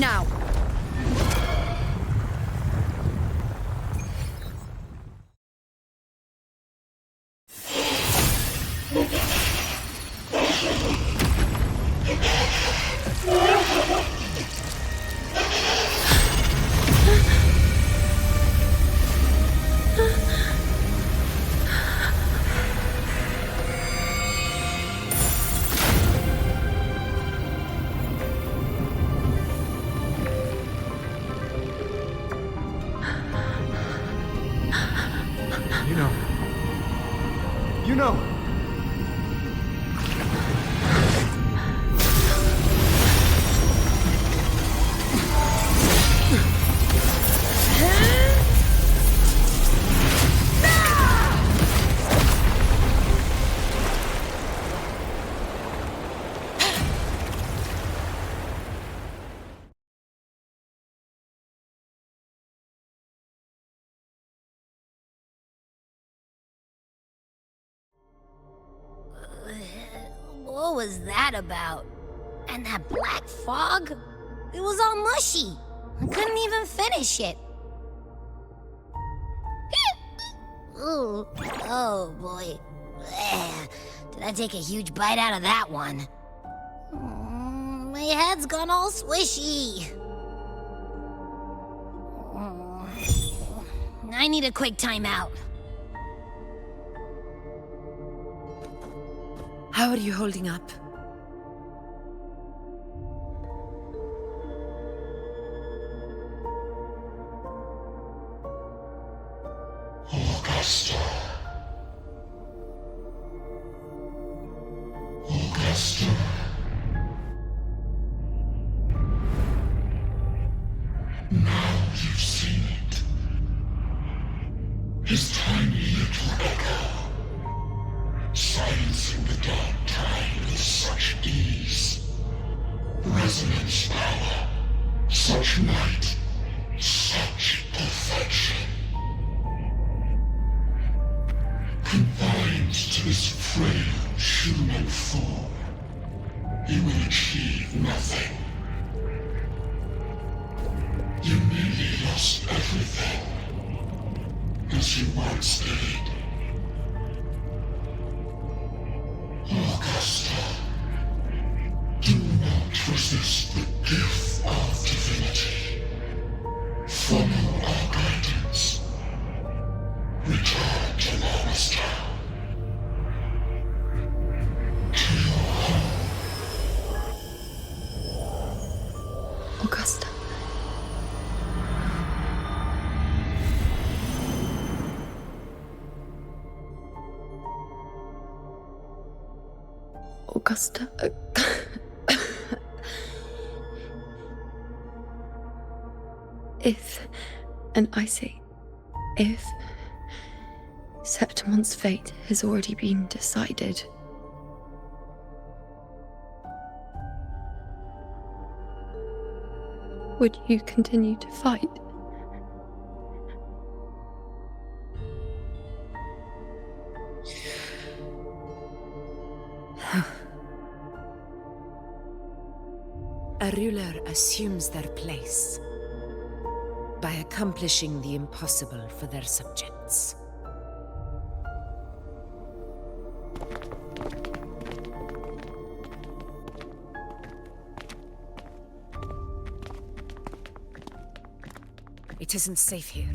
now. You know. What was that about? And that black fog? It was all mushy. I couldn't even finish it. Ooh, oh boy. Did I take a huge bite out of that one? My head's gone all swishy. I need a quick timeout. How are you holding up? Augusta. Augusta. Now you've seen it. His tiny little echo, silencing the dark tide with such ease. Resonance power, such might, such perfection. Confined to this frail human form, you will achieve nothing. You nearly lost everything, as you once did. Augusta, do not resist the gift of divinity. Follow our guidance. Return to Lannister. To your home. Augusta. Augusta. If, and I say, if Septimon's fate has already been decided, would you continue to fight? A ruler assumes their place by accomplishing the impossible for their subjects. It isn't safe here.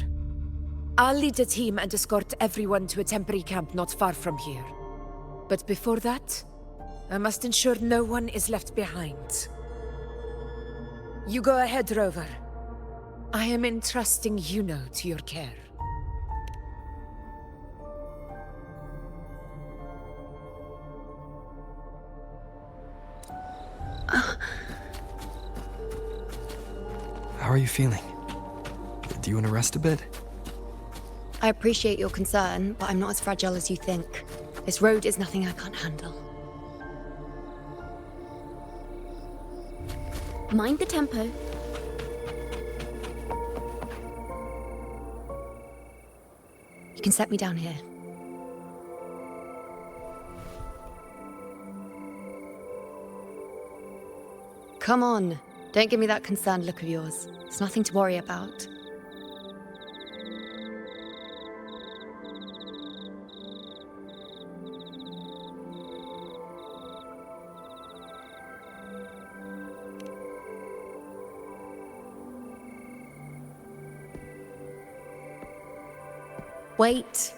I'll lead a team and escort everyone to a temporary camp not far from here. But before that, I must ensure no one is left behind. You go ahead, Rover. I am entrusting Yuno to your care. How are you feeling? Do you want to rest a bit? I appreciate your concern, but I'm not as fragile as you think. This road is nothing I can't handle. Mind the tempo. You can set me down here. Come on. Don't give me that concerned look of yours. It's nothing to worry about. Wait.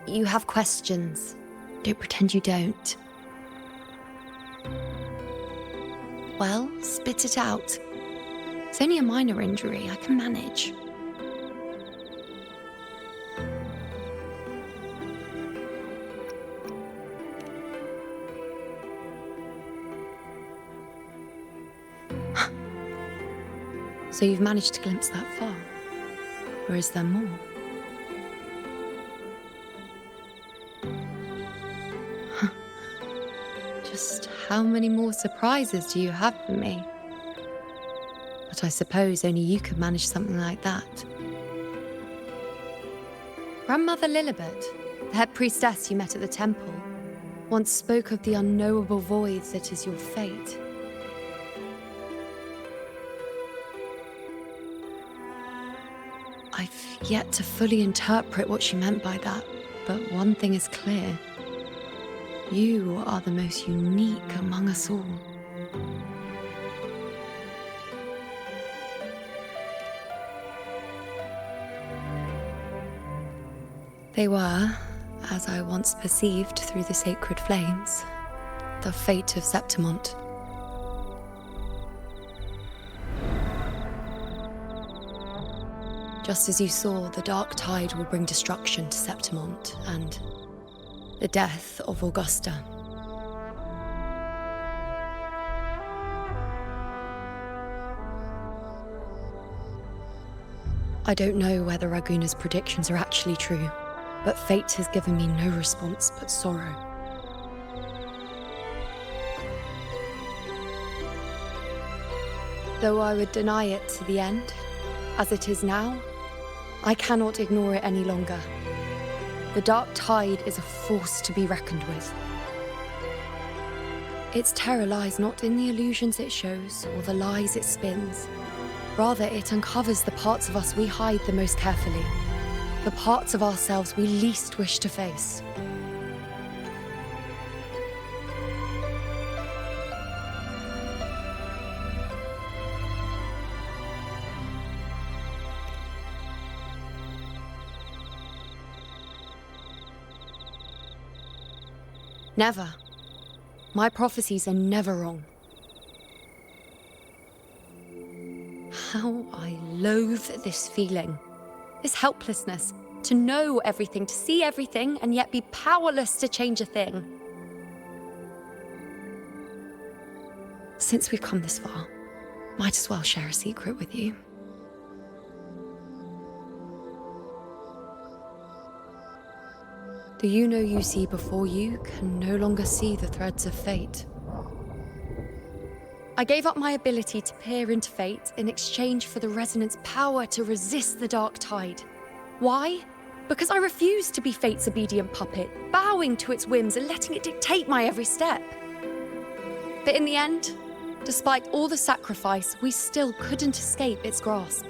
You have questions. Don't pretend you don't. Well, spit it out. It's only a minor injury. I can manage. So you've managed to glimpse that far? Or is there more? Just how many more surprises do you have for me? But I suppose only you could manage something like that. Grandmother Lilibet, the head priestess you met at the temple, once spoke of the unknowable void that is your fate. I've yet to fully interpret what she meant by that, but one thing is clear. You are the most unique among us all. They were, as I once perceived through the sacred flames, the fate of Septimont. Just as you saw, the dark tide will bring destruction to Septimont and the death of Augusta. I don't know whether Raguna's predictions are actually true, but fate has given me no response but sorrow. Though I would deny it to the end, as it is now, I cannot ignore it any longer. The dark tide is a force to be reckoned with. Its terror lies not in the illusions it shows or the lies it spins. Rather, it uncovers the parts of us we hide the most carefully, the parts of ourselves we least wish to face. Never. My prophecies are never wrong. How I loathe this feeling, this helplessness, to know everything, to see everything, and yet be powerless to change a thing. Since we've come this far, might as well share a secret with you. The you see before you can no longer see the threads of fate. I gave up my ability to peer into fate in exchange for the resonance power to resist the dark tide. Why? Because I refused to be fate's obedient puppet, bowing to its whims and letting it dictate my every step. But in the end, despite all the sacrifice, we still couldn't escape its grasp.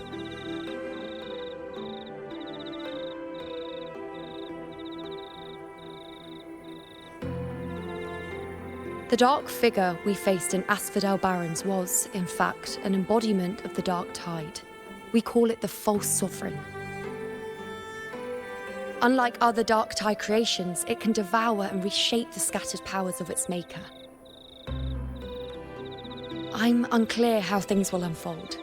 The dark figure we faced in Asphodel Barrens was, in fact, an embodiment of the dark tide. We call it the false sovereign. Unlike other dark tide creations, it can devour and reshape the scattered powers of its maker. I'm unclear how things will unfold.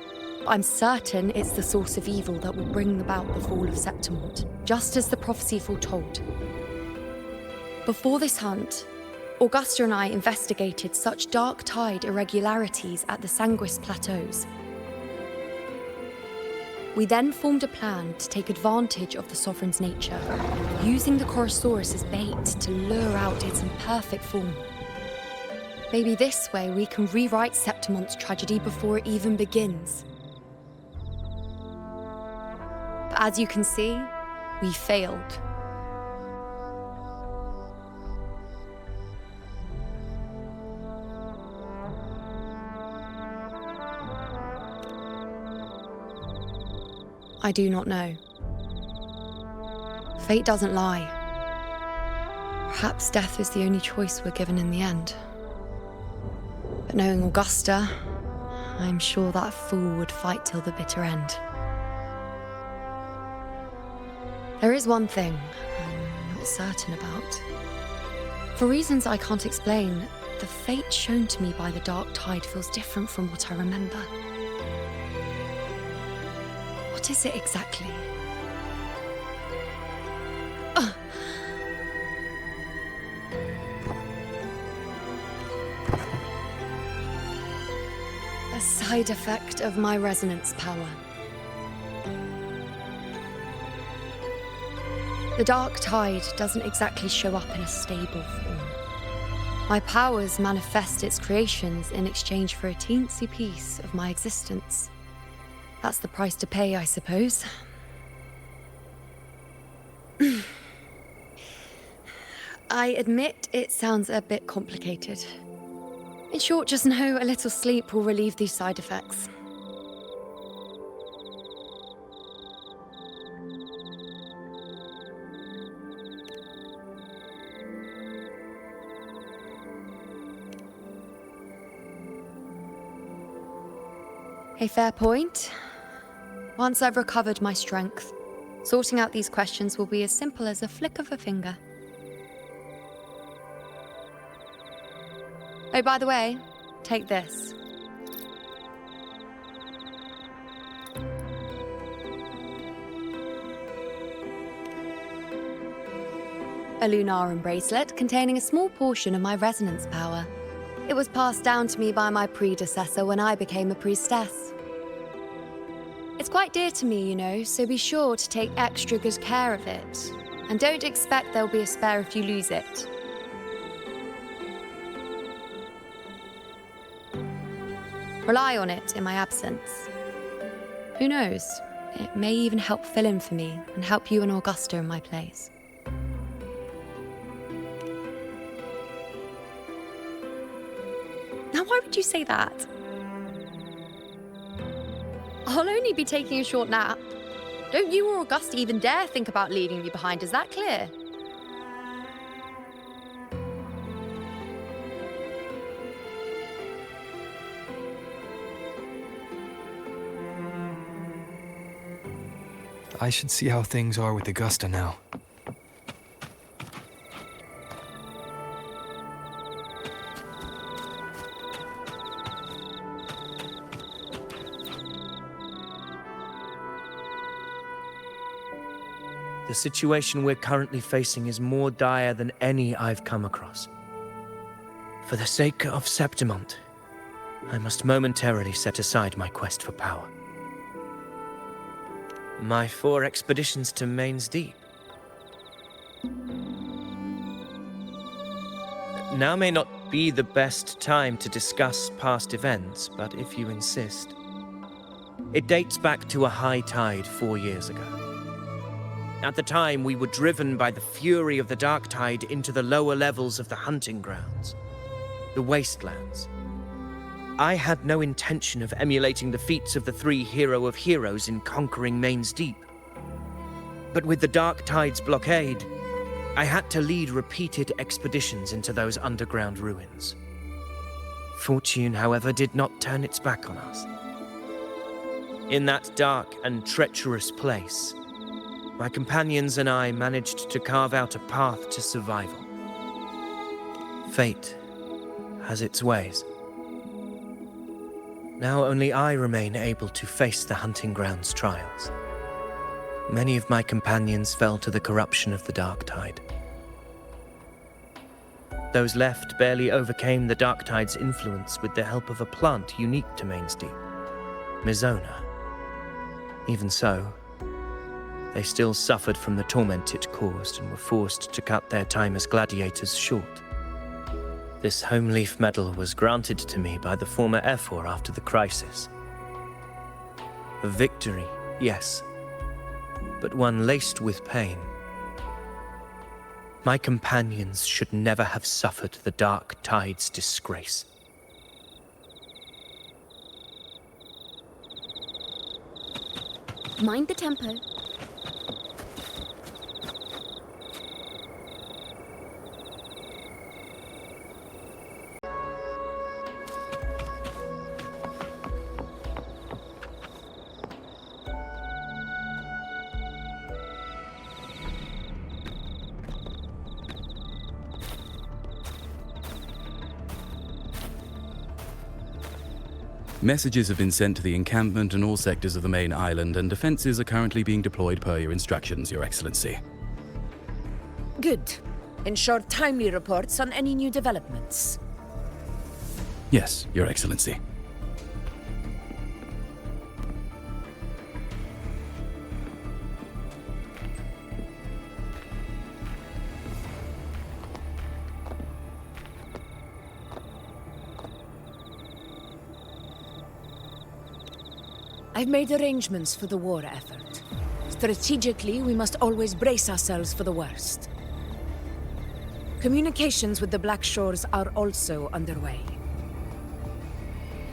I'm certain it's the source of evil that will bring about the fall of Septimont, just as the prophecy foretold. Before this hunt, Augusta and I investigated such dark tide irregularities at the Sanguis Plateaus. We then formed a plan to take advantage of the Sovereign's nature, using the Chorosaurus as bait to lure out its imperfect form. Maybe this way we can rewrite Septimont's tragedy before it even begins. But as you can see, we failed. I do not know. Fate doesn't lie. Perhaps death is the only choice we're given in the end. But knowing Augusta, I'm sure that fool would fight till the bitter end. There is one thing I'm not certain about. For reasons I can't explain, the fate shown to me by the Dark Tide feels different from what I remember. What is it exactly? A side effect of my resonance power. The Dark Tide doesn't exactly show up in a stable form. My powers manifest its creations in exchange for a teensy piece of my existence. That's the price to pay, I suppose. I admit it sounds a bit complicated. In short, just know a little sleep will relieve these side effects. A fair point. Once I've recovered my strength, sorting out these questions will be as simple as a flick of a finger. Oh, by the way, take this. A Lunarum bracelet containing a small portion of my resonance power. It was passed down to me by my predecessor when I became a priestess. It's quite dear to me, you know, so be sure to take extra good care of it. And don't expect there'll be a spare if you lose it. Rely on it in my absence. Who knows? It may even help fill in for me and help you and Augusta in my place. Now, why would you say that? I'll only be taking a short nap. Don't you or Augusta even dare think about leaving me behind, is that clear? I should see how things are with Augusta now. The situation we're currently facing is more dire than any I've come across. For the sake of Septimont, I must momentarily set aside my quest for power. My 4 expeditions to Main's Deep. Now may not be the best time to discuss past events, but if you insist. It dates back to a high tide 4 years ago. At the time, we were driven by the fury of the Dark Tide into the lower levels of the hunting grounds, the wastelands. I had no intention of emulating the feats of the 3 hero of heroes in conquering Main's Deep. But with the Dark Tide's blockade, I had to lead repeated expeditions into those underground ruins. Fortune, however, did not turn its back on us. In that dark and treacherous place, my companions and I managed to carve out a path to survival. Fate has its ways. Now only I remain able to face the hunting grounds trials. Many of my companions fell to the corruption of the Dark Tide. Those left barely overcame the Dark Tide's influence with the help of a plant unique to Main's Deep, Mizona. Even so, they still suffered from the torment it caused and were forced to cut their time as gladiators short. This home leaf medal was granted to me by the former Ephor after the crisis. A victory, yes, but one laced with pain. My companions should never have suffered the Dark Tide's disgrace. Mind the tempo. Messages have been sent to the encampment and all sectors of the main island, and defenses are currently being deployed per your instructions, Your Excellency. Good. Ensure timely reports on any new developments. Yes, Your Excellency. I've made arrangements for the war effort. Strategically, we must always brace ourselves for the worst. Communications with the Black Shores are also underway.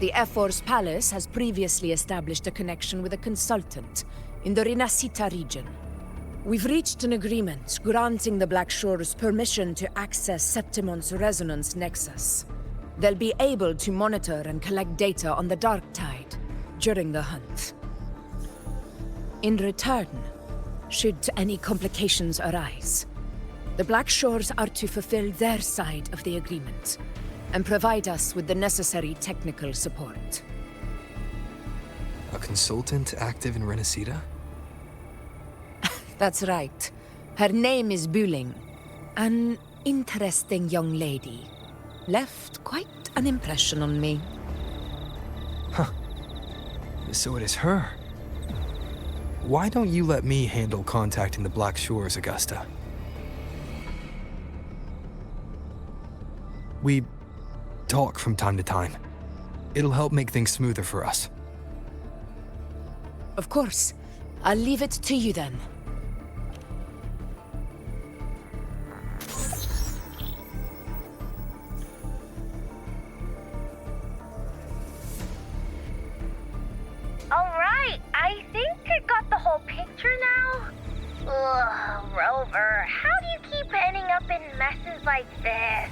The For's Palace has previously established a connection with a consultant in the Rinasciata region. We've reached an agreement granting the Black Shores permission to access Septimon's resonance nexus. They'll be able to monitor and collect data on the Dark Tide during the hunt. In return, should any complications arise, the Black Shores are to fulfill their side of the agreement and provide us with the necessary technical support. A consultant active in Rinasciata? That's right. Her name is Wuthering. An interesting young lady. Left quite an impression on me. Huh. So it is her. Why don't you let me handle contacting the Black Shores, Augusta? We talk from time to time. It'll help make things smoother for us. Of course. I'll leave it to you then. Alright, I think I got the whole picture now. Ugh, Rover, how do you keep ending up in messes like this?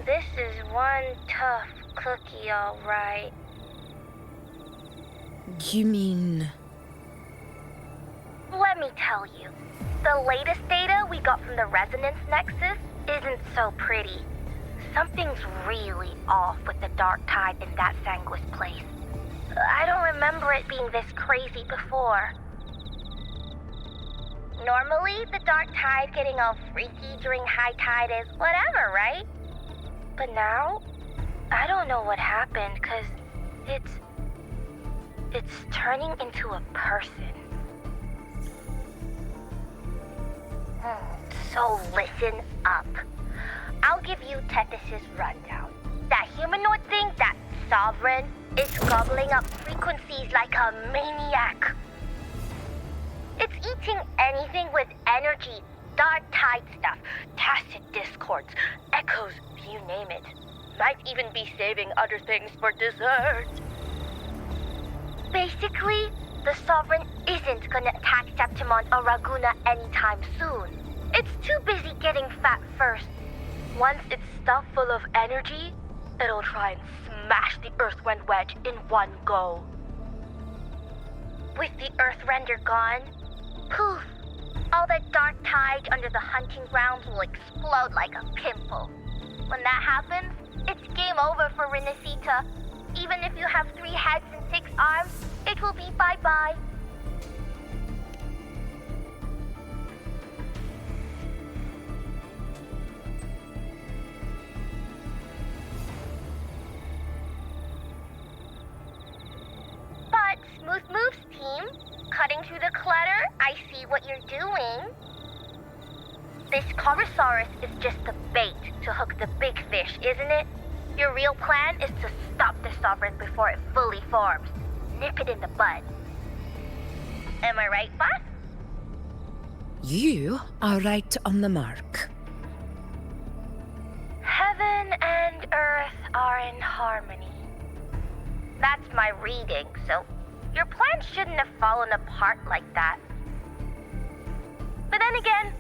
This is one tough cookie, alright. You mean... Let me tell you, the latest data we got from the Resonance Nexus isn't so pretty. Something's really off with the Dark Tide in that Sanguis place. I don't remember it being this crazy before. Normally, the Dark Tide getting all freaky during high tide is whatever, right? But now, I don't know what happened, 'cause it's turning into a person. So listen up. I'll give you Tethys' rundown. That humanoid thing, that Sovereign, is gobbling up frequencies like a maniac. It's eating anything with energy, Dark Tide stuff, tacit discords, echoes, you name it. Might even be saving other things for dessert. Basically, the Sovereign isn't gonna attack Septimon or Raguna anytime soon. It's too busy getting fat first. Once it's stuffed full of energy, it'll try and smash the Earthwind Wedge in one go. With the Earthrender gone, poof, all that Dark Tide under the hunting grounds will explode like a pimple. When that happens, it's game over for Rinasciata. Even if you have 3 heads and 6 arms, it will be bye-bye. But Smooth Moves team, cutting through the clutter, I see what you're doing. This Corosaurus is just the bait to hook the big fish, isn't it? Your real plan is to stop the Sovereign before it fully forms. Nip it in the bud. Am I right, boss? You are right on the mark. Heaven and Earth are in harmony. That's my reading, so Your plan shouldn't have fallen apart like that. But then again,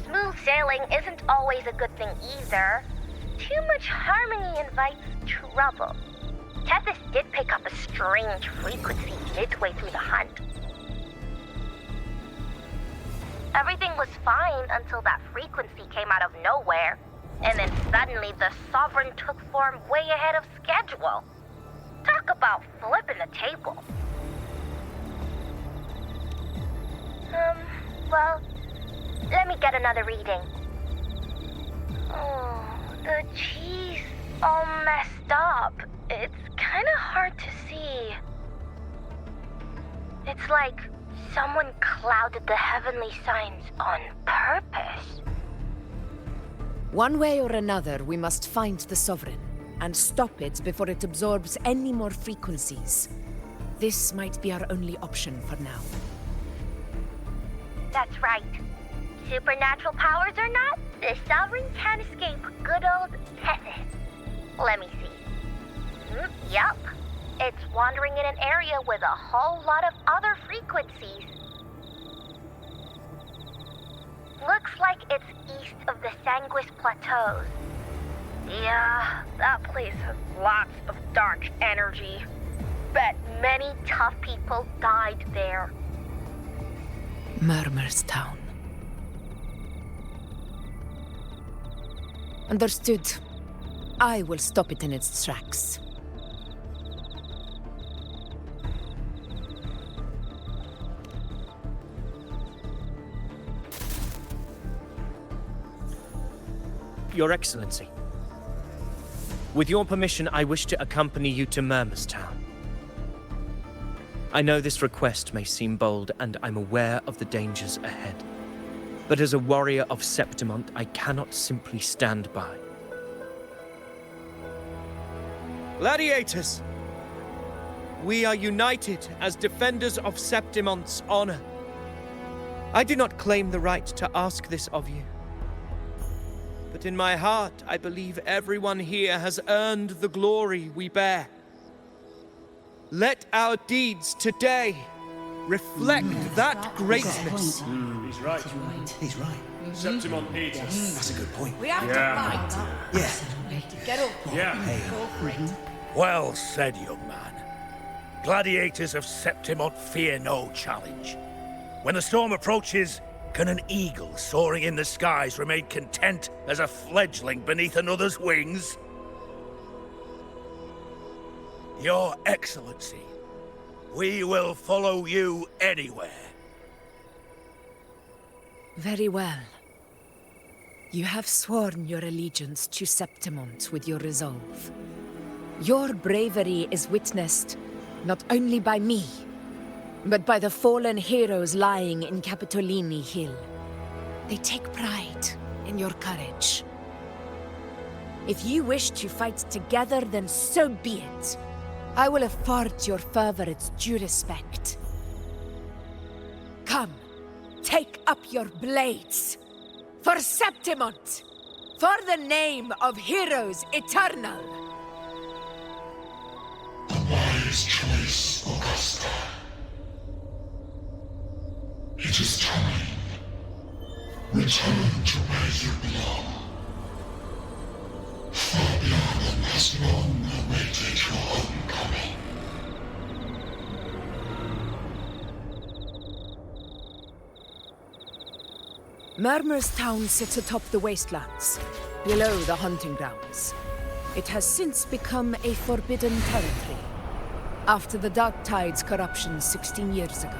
smooth sailing isn't always a good thing either. Too much harmony invites trouble. Tethys did pick up a strange frequency midway through the hunt. Everything was fine until that frequency came out of nowhere. And then suddenly the Sovereign took form way ahead of schedule. Talk about flipping the table. Well, let me get another reading. Oh, the cheese all messed up. It's kind of hard to see. It's like someone clouded the heavenly signs on purpose. One way or another, we must find the Sovereign and stop it before it absorbs any more frequencies. This might be our only option for now. That's right. Supernatural powers or not, the Sovereign can't escape good old Tethys. Let me see. Yup. It's wandering in an area with a whole lot of other frequencies. Looks like it's east of the Sanguis Plateaus. Yeah, that place has lots of dark energy. Bet many tough people died there. Murmur's Town. Understood. I will stop it in its tracks. Your Excellency. With your permission, I wish to accompany you to Murmur's Town. I know this request may seem bold, and I'm aware of the dangers ahead. But as a warrior of Septimont, I cannot simply stand by. Gladiators! We are united as defenders of Septimont's honor. I do not claim the right to ask this of you. But in my heart, I believe everyone here has earned the glory we bear. Let our deeds today reflect that greatness. He's right. He's right. Septimont needs us. That's a good point. We have to fight. Yeah. Get up. Yeah. Go for it. Well said, young man. Gladiators of Septimont fear no challenge. When the storm approaches, can an eagle soaring in the skies remain content as a fledgling beneath another's wings? Your Excellency, we will follow you anywhere. Very well. You have sworn your allegiance to Septimont with your resolve. Your bravery is witnessed not only by me, but by the fallen heroes lying in Capitolini Hill. They take pride in your courage. If you wish to fight together, then so be it. I will afford your fervor its due respect. Come, take up your blades. For Septimont! For the name of heroes eternal! A wise choice, Augusta. It is time. Return to where you belong. Fabiana has long awaited your homecoming. Murmur's Town sits atop the wastelands, below the hunting grounds. It has since become a forbidden territory, after the Dark Tide's corruption 16 years ago.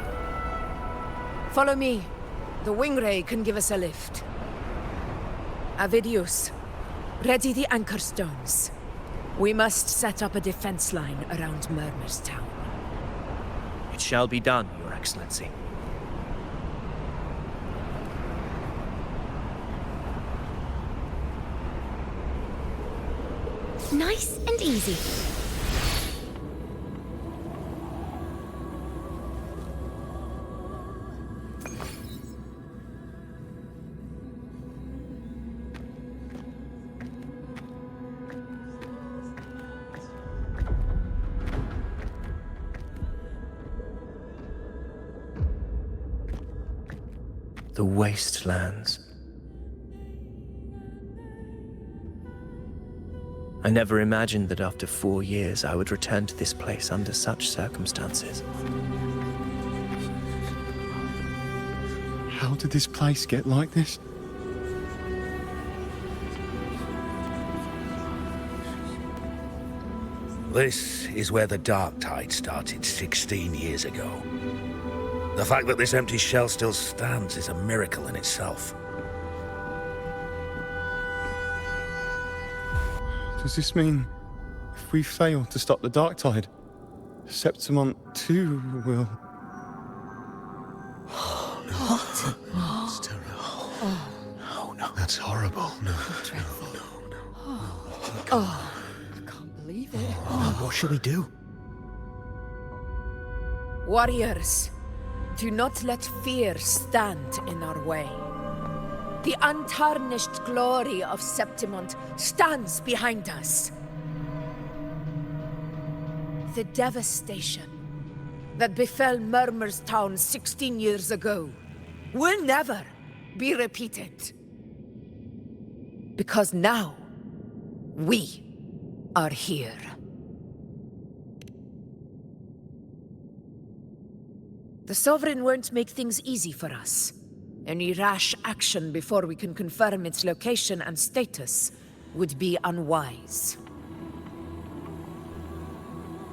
Follow me. The Wingray can give us a lift. Avidius, ready the anchor stones. We must set up a defense line around Murmur's Town. It shall be done, Your Excellency. Nice and easy. the wastelands. I never imagined that after 4 years I would return to this place under such circumstances. How did this place get like this? This is where the Dark Tide started 16 years ago. The fact that this empty shell still stands is a miracle in itself. Does this mean if we fail to stop the Dark Tide, Septimont too will... What? It's terrible. Oh, no. That's horrible. No. Oh, I can't believe it. What should we do? Warriors, do not let fear stand in our way. The untarnished glory of Septimont stands behind us. The devastation that befell Murmur's town 16 years ago will never be repeated. Because now, we are here. The Sovereign won't make things easy for us. Any rash action before we can confirm its location and status would be unwise.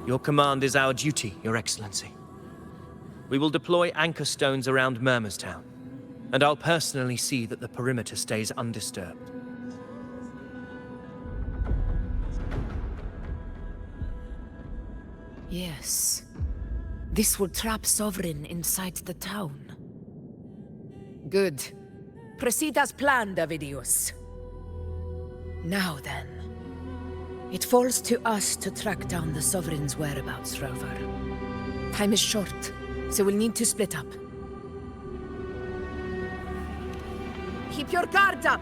Your command is our duty, Your Excellency. We will deploy anchor stones around Murmur's town, and I'll personally see that the perimeter stays undisturbed. Yes. This will trap Sovereign inside the town. Good. Proceed as planned, Avidius. Now then. It falls to us to track down the Sovereign's whereabouts, Rover. Time is short, so we'll need to split up. Keep your guard up!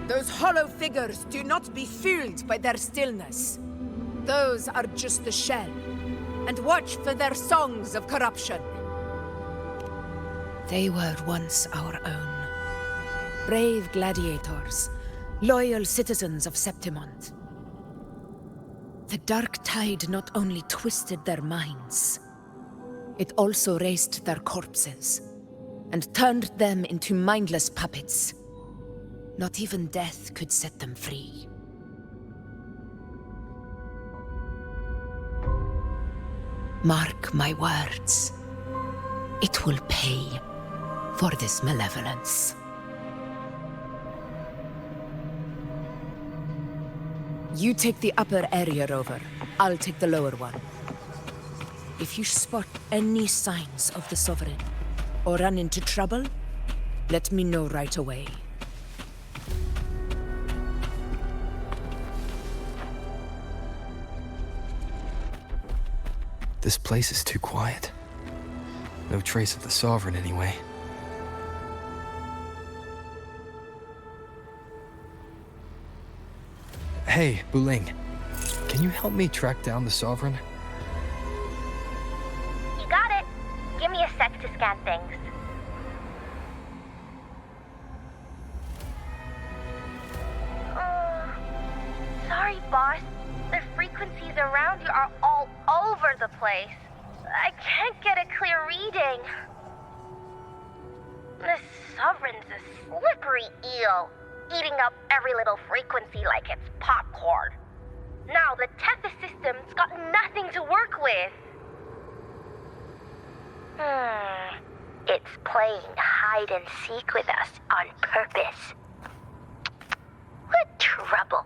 Those hollow figures do not be fooled by their stillness. Those are just the shell. And watch for their songs of corruption. They were once our own. Brave gladiators, loyal citizens of Septimont. The Dark Tide not only twisted their minds, it also raised their corpses and turned them into mindless puppets. Not even death could set them free. Mark my words. It will pay for this malevolence. You take the upper area, Rover. I'll take the lower one. If you spot any signs of the Sovereign, or run into trouble, let me know right away. This place is too quiet. No trace of the Sovereign, anyway. Hey, Wuthering. Can you help me track down the Sovereign? You got it. Give me a sec to scan things. Sorry, boss. The frequencies around you are all over the place. I can't get a clear reading. The Sovereign's a slippery eel, eating up every little frequency like it's popcorn. Now the Tethys system's got nothing to work with. It's playing hide and seek with us on purpose. What trouble.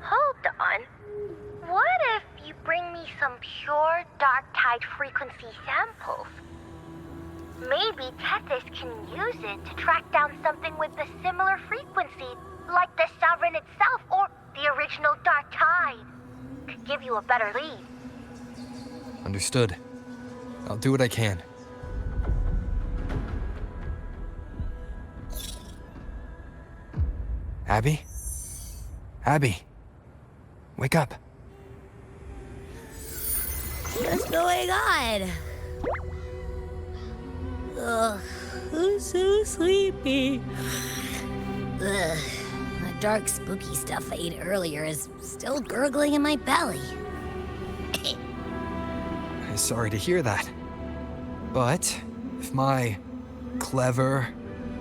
Hold on. What if you bring me some pure Dark Tide frequency samples? Maybe Tethys can use it to track down something with a similar frequency, like the Sovereign itself or the original Dark Tide. Could give you a better lead. Understood. I'll do what I can. Abby? Abby? Wake up. What's going on? Ugh, I'm so sleepy. Ugh, the dark, spooky stuff I ate earlier is still gurgling in my belly. I'm sorry to hear that. But if my clever,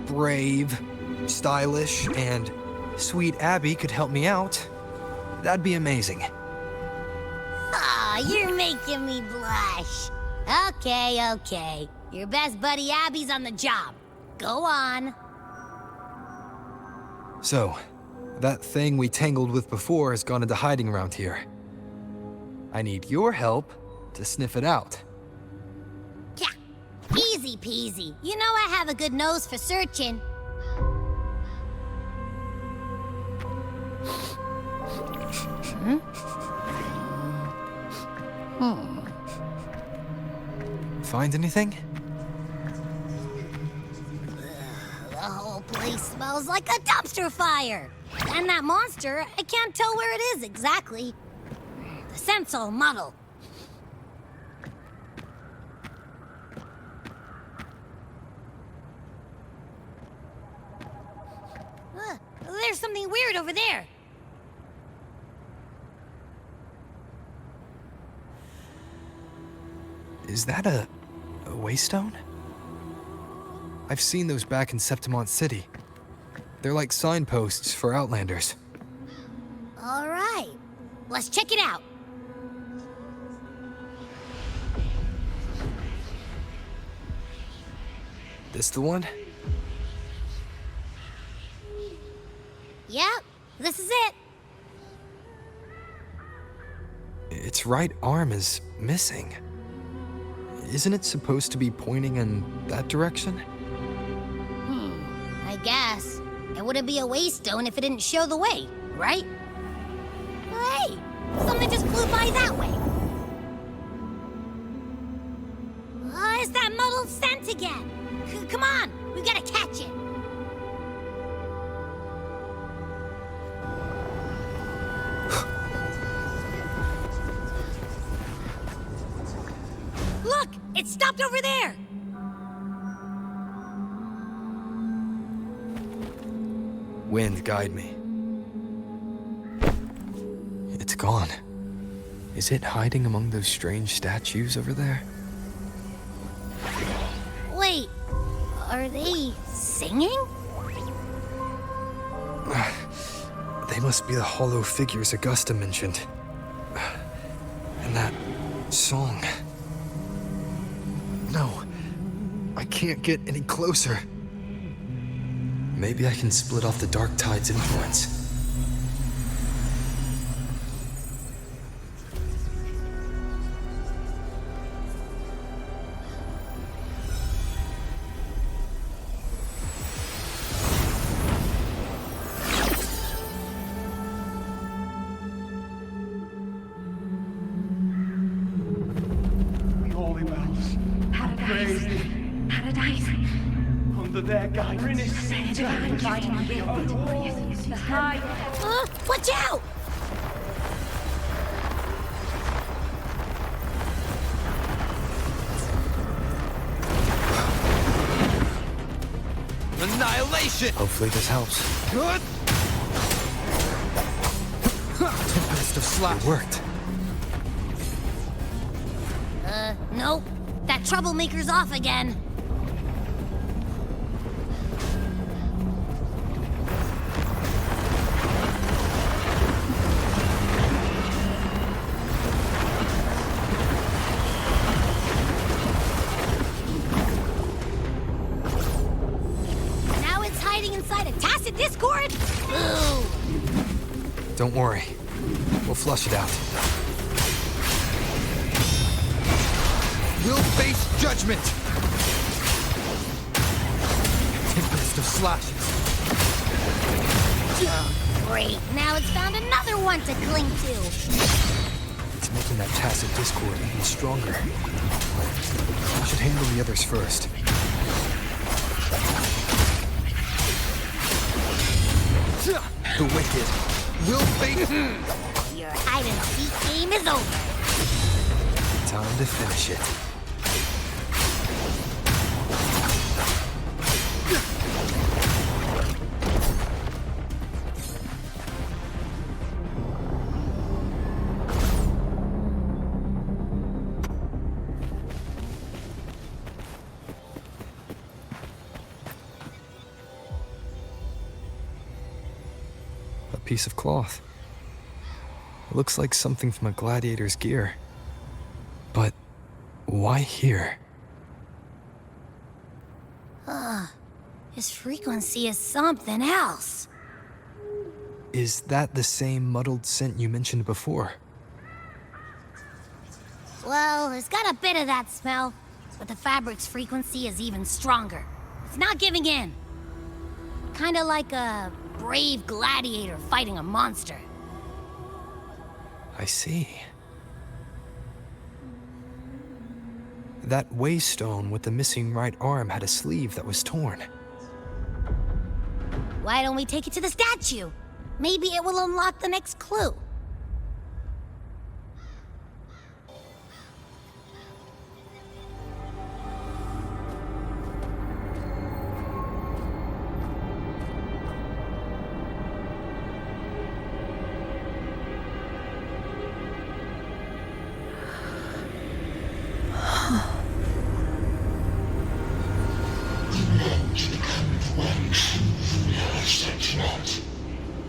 brave, stylish, and sweet Abby could help me out, that'd be amazing. Aw, you're making me blush. Okay. Your best buddy Abby's on the job. Go on. So, that thing we tangled with before has gone into hiding around here. I need your help to sniff it out. Yeah, easy peasy. You know I have a good nose for searching. Find anything? The whole place smells like a dumpster fire. And that monster, I can't tell where it is exactly. The scent's all muddled. There's something weird over there. Is that a waystone? I've seen those back in Septimont City. They're like signposts for Outlanders. All right, let's check it out. This the one? Yep, this is it. Its right arm is missing. Isn't it supposed to be pointing in that direction? I guess. It wouldn't be a waystone if it didn't show the way, right? Hey, something just flew by that way. It's that muddled scent again. Come on, we gotta catch it. Look, it stopped over there. Wind, guide me. It's gone. Is it hiding among those strange statues over there? Wait, are they singing? They must be the hollow figures Augusta mentioned. And that song. No, I can't get any closer. Maybe I can split off the Dark Tide's influence. Holy bells. Praise thee. Paradise. Under their guidance. Watch out! Annihilation! Hopefully this helps. Good! Tempest of Slash. It worked. Nope. That troublemaker's off again. Now it's hiding inside a tacit discord? Ooh. Don't worry. We'll flush it out. We'll face judgment! Tempest of Slashes. Oh, great. Now it's found another one to cling to. It's making that tacit discord even stronger. We should handle the others first. The wicked will face... Your hide-and-seek game is over. Time to finish it. A piece of cloth. It looks like something from a gladiator's gear. But why here? His frequency is something else. Is that the same muddled scent you mentioned before? Well, it's got a bit of that smell, but the fabric's frequency is even stronger. It's not giving in. Kinda like a brave gladiator fighting a monster. I see. That waystone with the missing right arm had a sleeve that was torn. Why don't we take it to the statue? Maybe it will unlock the next clue.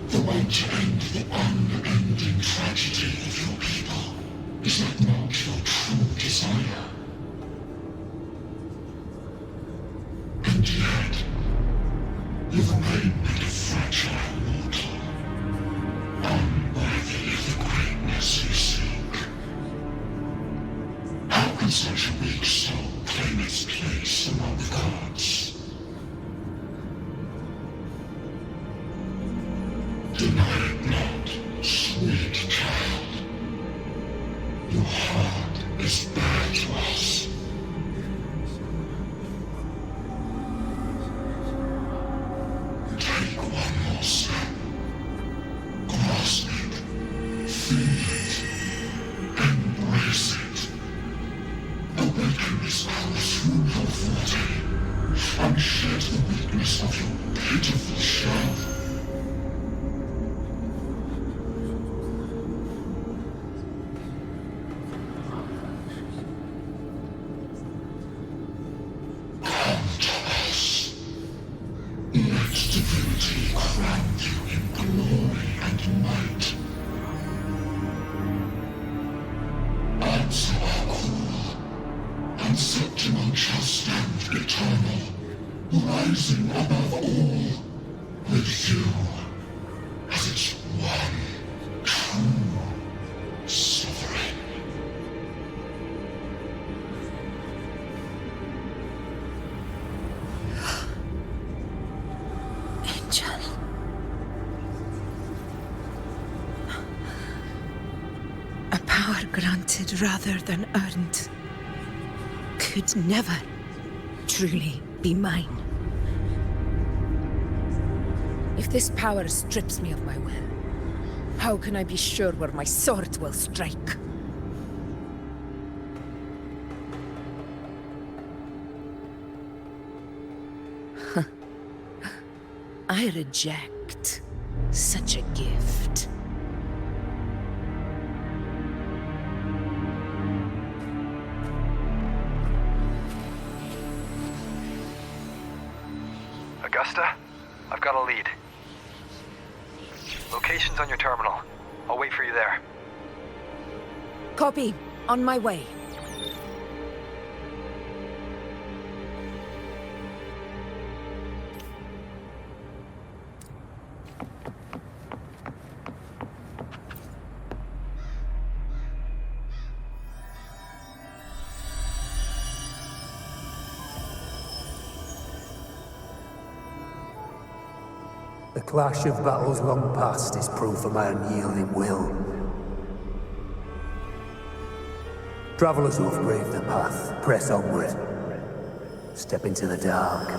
The way to end the unending tragedy of your people. Is that not your true desire? And yet, you remain but a fragile mortal, unworthy of the greatness you seek. How can such a weak soul claim its place among the gods? Deny it not, sweet child. Your heart is bare to us. Take one more step. Grasp it. Feel it. Embrace it. Awaken this power through your forte, and shed the weakness of your pitiful shell. Rising above all, with you as its one true sovereign. Angel. A power granted rather than earned could never truly be mine. If this power strips me of my will, how can I be sure where my sword will strike? I reject such a gift. Augusta, I've got a lead. Location's on your terminal. I'll wait for you there. Copy. On my way. The clash of battles long past is proof of my unyielding will. Travelers who have braved the path, press onward. Step into the dark,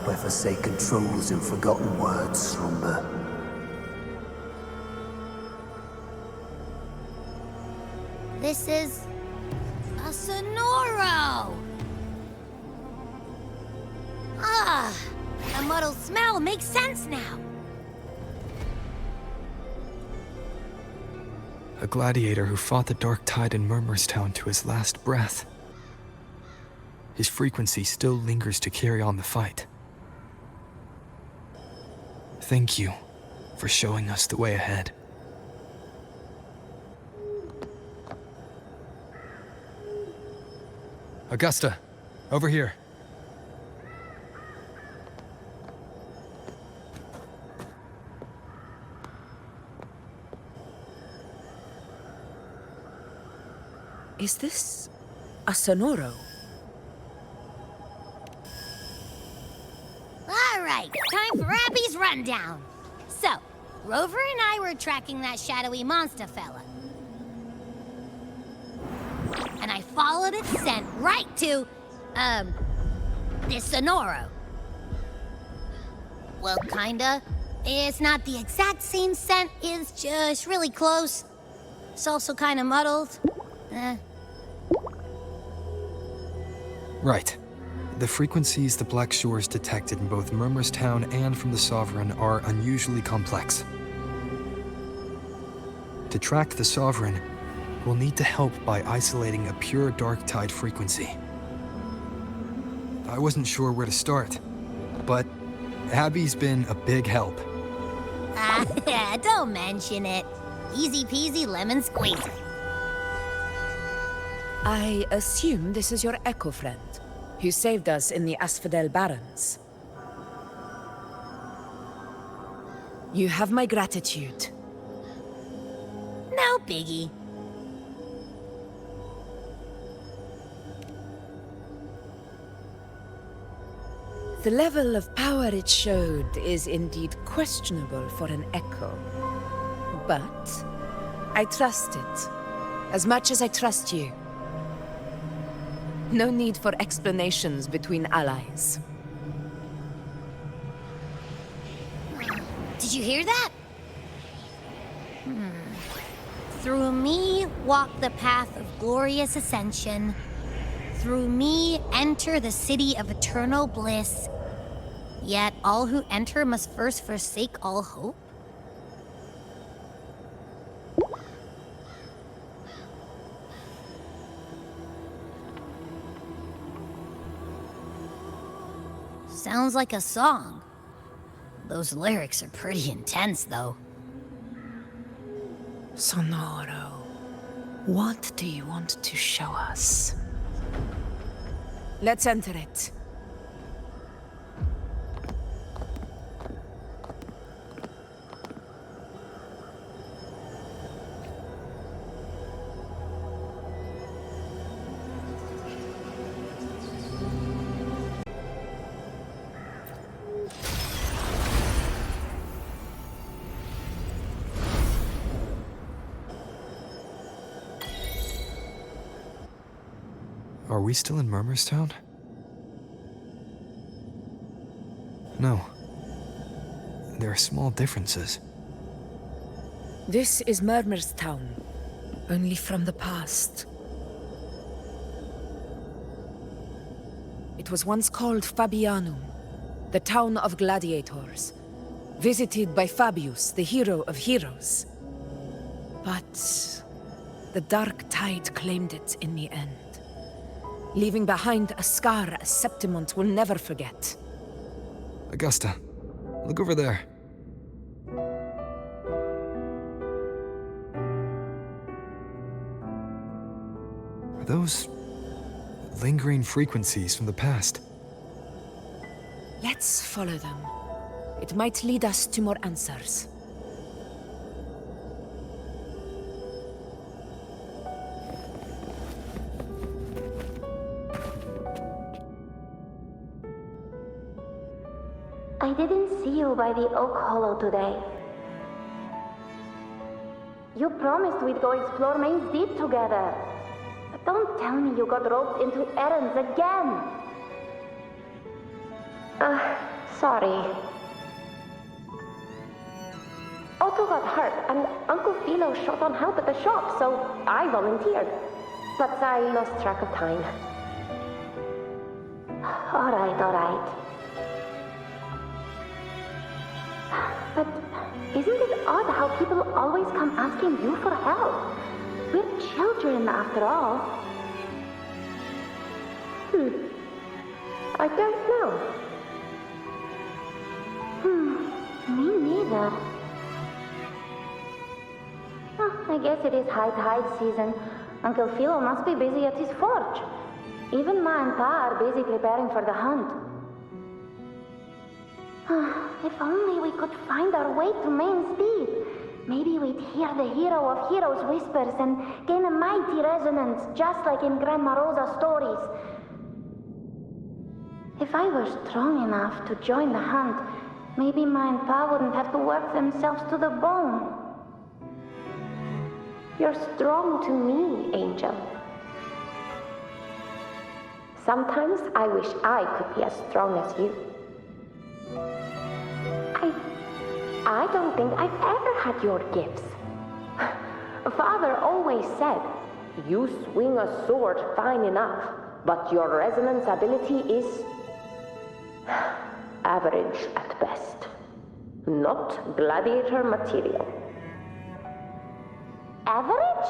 where forsaken truths and forgotten words slumber. This is a That muddled smell makes sense now. A gladiator who fought the dark tide in Murmurstown to his last breath. His frequency still lingers to carry on the fight. Thank you for showing us the way ahead. Augusta, over here. Is this a Sonoro? All right, time for Abby's rundown. So, Rover and I were tracking that shadowy monster fella. And I followed its scent right to, this Sonoro. Well, kinda. It's not the exact same scent, it's just really close. It's also kinda muddled. Right. The frequencies the Black Shores detected in both Murmurstown and from the Sovereign are unusually complex. To track the Sovereign, we'll need to help by isolating a pure dark tide frequency. I wasn't sure where to start, but Abby's been a big help. Don't mention it. Easy peasy lemon squeezy. I assume this is your echo friend, who saved us in the Asphodel Barrens. You have my gratitude. No biggie. The level of power it showed is indeed questionable for an echo. But I trust it, as much as I trust you. No need for explanations between allies. Did you hear that? Through me walk the path of glorious ascension. Through me enter the city of eternal bliss. Yet all who enter must first forsake all hope. Sounds like a song. Those lyrics are pretty intense, though. Sonoro, what do you want to show us? Let's enter it. Are we still in Murmurstown? No. There are small differences. This is Murmurstown, only from the past. It was once called Fabianum, the town of gladiators, visited by Fabius, the hero of heroes. But the dark tide claimed it in the end, leaving behind a scar Septimont will never forget. Augusta, look over there. Are those lingering frequencies from the past? Let's follow them. It might lead us to more answers. I didn't see you by the Oak Hollow today. You promised we'd go explore Main's Deep together. But don't tell me you got roped into errands again. Sorry. Otto got hurt, and Uncle Philo shot on help at the shop, so I volunteered. But I lost track of time. All right. Isn't it odd how people always come asking you for help? We're children, after all. I don't know. Me neither. I guess it is high tide season. Uncle Philo must be busy at his forge. Even Ma and Pa are busy preparing for the hunt. If only we could find our way to Main's Deep. Maybe we'd hear the hero of heroes whispers and gain a mighty resonance, just like in Grandma Rosa's stories. If I were strong enough to join the hunt, maybe Ma and Pa wouldn't have to work themselves to the bone. You're strong to me, Angel. Sometimes I wish I could be as strong as you. I don't think I've ever had your gifts. Father always said, you swing a sword fine enough, but your resonance ability is average at best. Not gladiator material. Average?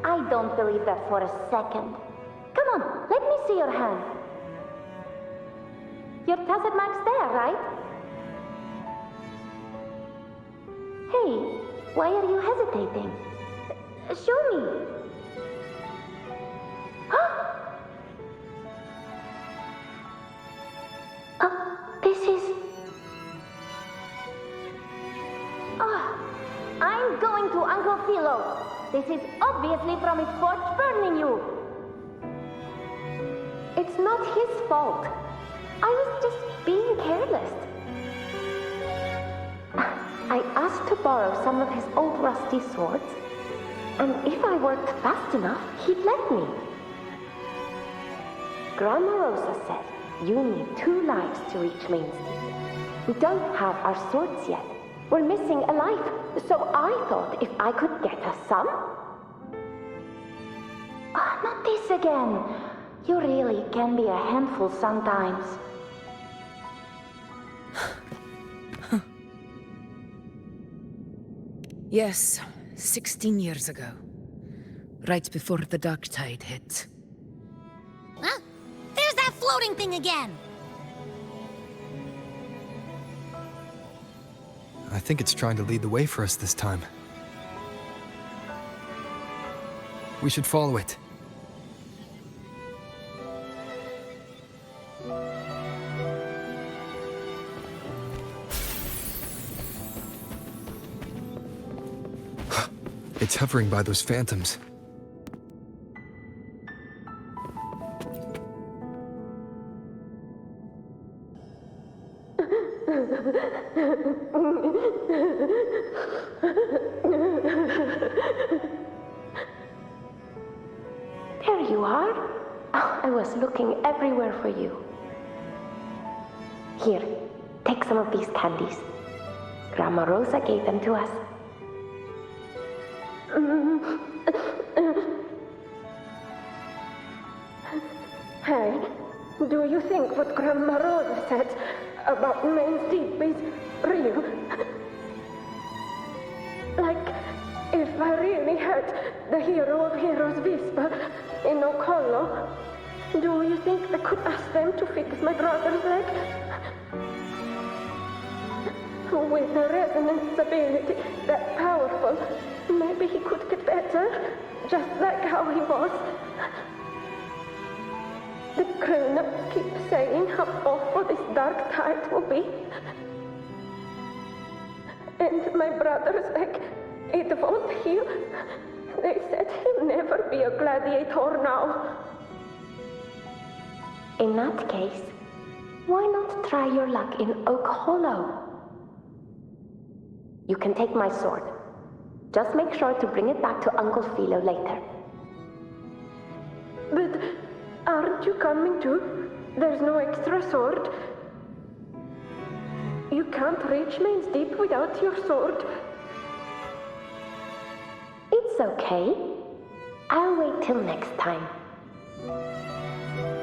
I don't believe that for a second. Come on, let me see your hand. Your tacet mark's there, right? Hey, why are you hesitating? Show me. This is... I'm going to Uncle Philo. This is obviously from his forge burning you. It's not his fault. I was just being careless. I asked to borrow some of his old rusty swords, and if I worked fast enough, he'd let me. Grandma Rosa said you need 2 lives to reach Main's Deep. We don't have our swords yet. We're missing a life, so I thought if I could get us some... Not this again. You really can be a handful sometimes. Yes, 16 years ago. Right before the dark tide hit. Huh? There's that floating thing again! I think it's trying to lead the way for us this time. We should follow it. It's hovering by those phantoms. There you are. I was looking everywhere for you. Here, take some of these candies. Grandma Rosa gave them to us. Hey, do you think what Grandma Rosa said about Main's Deep is real? Like, if I really had the hero of heroes whisper in Okollo, do you think I could ask them to fix my brother's leg? With a resonance ability that powerful, maybe he could get better, just like how he was. The grown-ups keep saying how awful this dark tide will be. And my brother's leg, it won't heal. They said he'll never be a gladiator now. In that case, why not try your luck in Oak Hollow? You can take my sword. Just make sure to bring it back to Uncle Philo later. But aren't you coming too? There's no extra sword. You can't reach Main's Deep without your sword. It's okay. I'll wait till next time.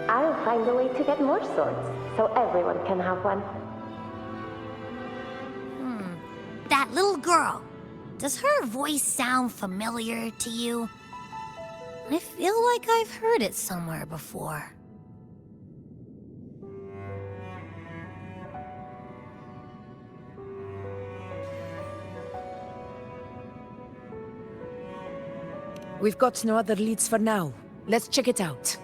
I'll find a way to get more swords, so everyone can have one. That little girl. Does her voice sound familiar to you? I feel like I've heard it somewhere before. We've got no other leads for now. Let's check it out.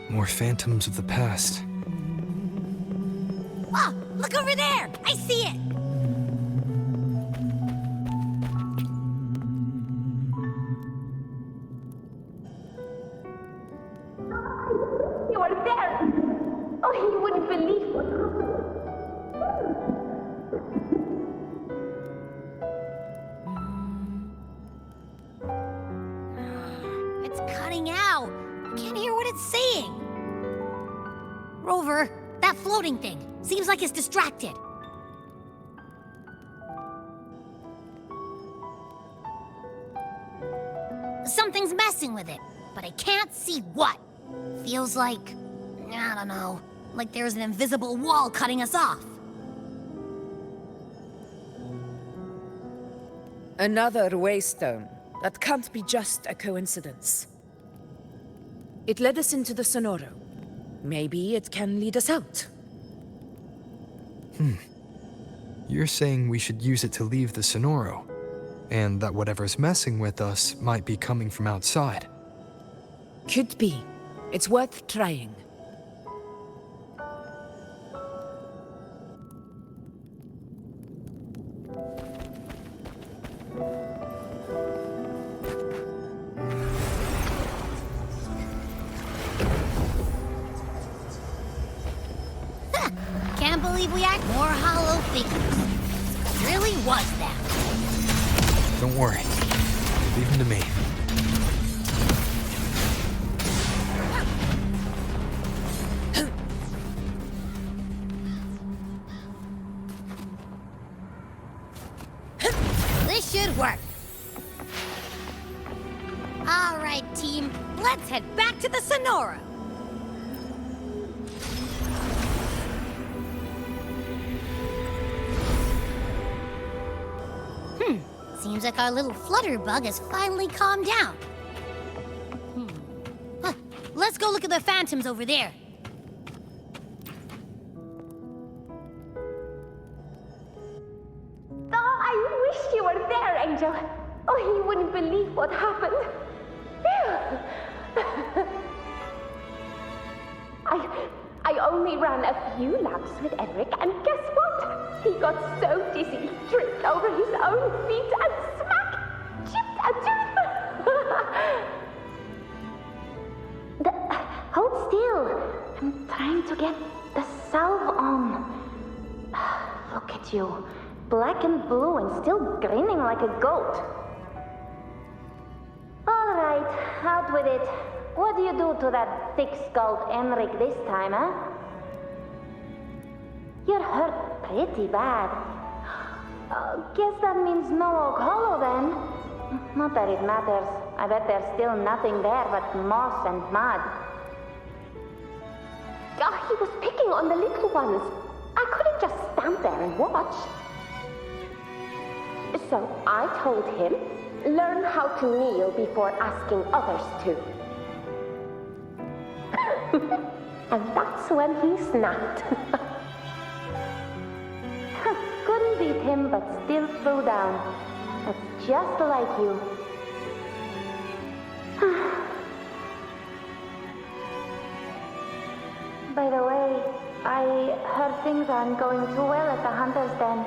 More phantoms of the past. Oh, look over there! I see it! You were there! Oh, you wouldn't believe what happened. It's cutting out. I can't hear what it's saying. Rover, that floating thing. Seems like it's distracted. Something's messing with it, but I can't see what. Feels like, I don't know, like there's an invisible wall cutting us off. Another waystone. That can't be just a coincidence. It led us into the Sonoro. Maybe it can lead us out. You're saying we should use it to leave the Sonoro, and that whatever's messing with us might be coming from outside. Could be. It's worth trying. Can't believe we had more hollow figures. It really was that. Don't worry. Leave them to me. This should work. All right, team. Let's head back to the Sonora. Seems like our little flutterbug has finally calmed down. Huh. Let's go look at the phantoms over there. Oh, I wish you were there, Angel. Oh, you wouldn't believe what happened. I only ran a few laps with Eric, and guess what? He got so dizzy, he tripped over his own feet and smack! Chipped a tooth! Hold still. I'm trying to get the salve on. Look at you. Black and blue and still grinning like a goat. All right, out with it. What do you do to that thick-skulled Enric this time, huh? You're hurt pretty bad. Guess that means no Oak Hollow then. Not that it matters. I bet there's still nothing there but moss and mud. He was picking on the little ones. I couldn't just stand there and watch. So I told him, learn how to kneel before asking others to. And that's when he snapped. Couldn't beat him, but still threw down. That's just like you. By the way, I heard things aren't going too well at the Hunter's Den.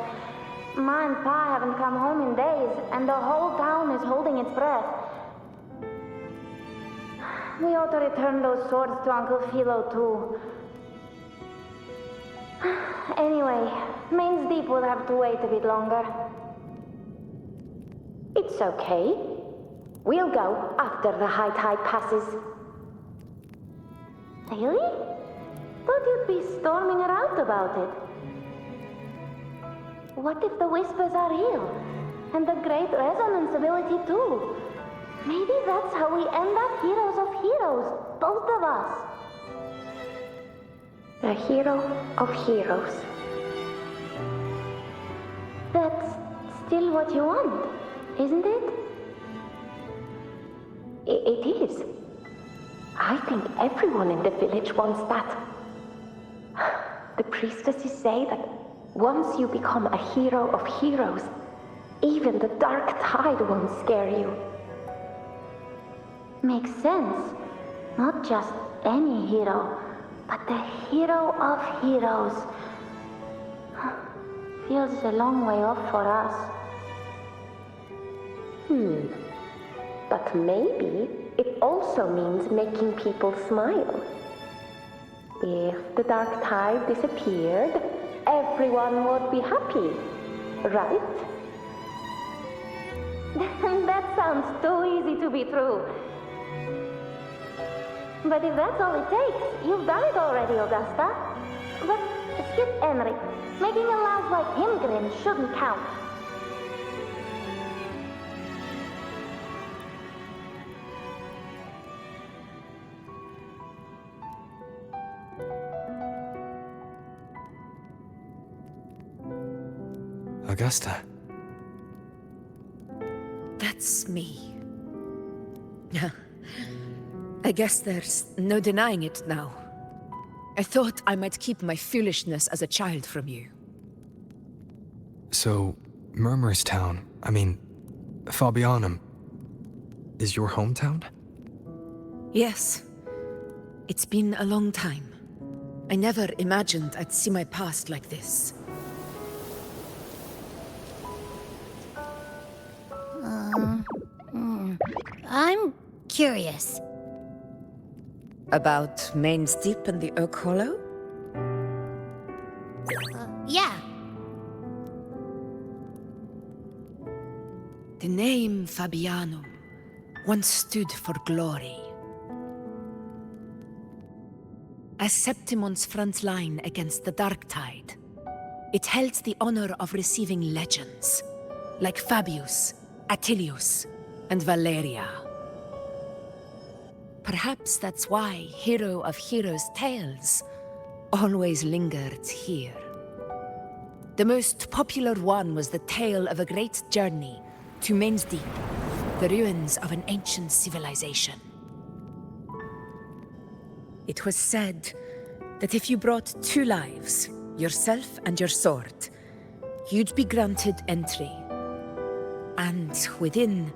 Ma and Pa haven't come home in days, and the whole town is holding its breath. We ought to return those swords to Uncle Philo, too. Anyway, Main's Deep will have to wait a bit longer. It's okay. We'll go after the high tide passes. Really? Thought you'd be storming around about it. What if the whispers are real? And the great resonance ability, too? Maybe that's how we end up heroes of heroes, both of us. A hero of heroes. what you want, isn't it? It is. I think everyone in the village wants that. The priestesses say that once you become a hero of heroes, even the dark tide won't scare you. Makes sense. Not just any hero, but the hero of heroes. Feels a long way off for us. But maybe it also means making people smile. If the dark tide disappeared, everyone would be happy, right? That sounds too easy to be true. But if that's all it takes, you've done it already, Augusta. But skip Enric. Making a laugh like him grin shouldn't count. Augusta. That's me. I guess there's no denying it now. I thought I might keep my foolishness as a child from you. So, Murmurstown, Fabianum, is your hometown? Yes. It's been a long time. I never imagined I'd see my past like this. I'm curious. About Main's Deep and the Oak Hollow? Yeah. The name Fabianum once stood for glory. As Septimon's front line against the Dark Tide, it held the honor of receiving legends, like Fabius, Attilius, and Valeria. Perhaps that's why Hero of Heroes' tales always lingered here. The most popular one was the tale of a great journey to Main's Deep, the ruins of an ancient civilization. It was said that if you brought 2 lives, yourself and your sword, you'd be granted entry. And within,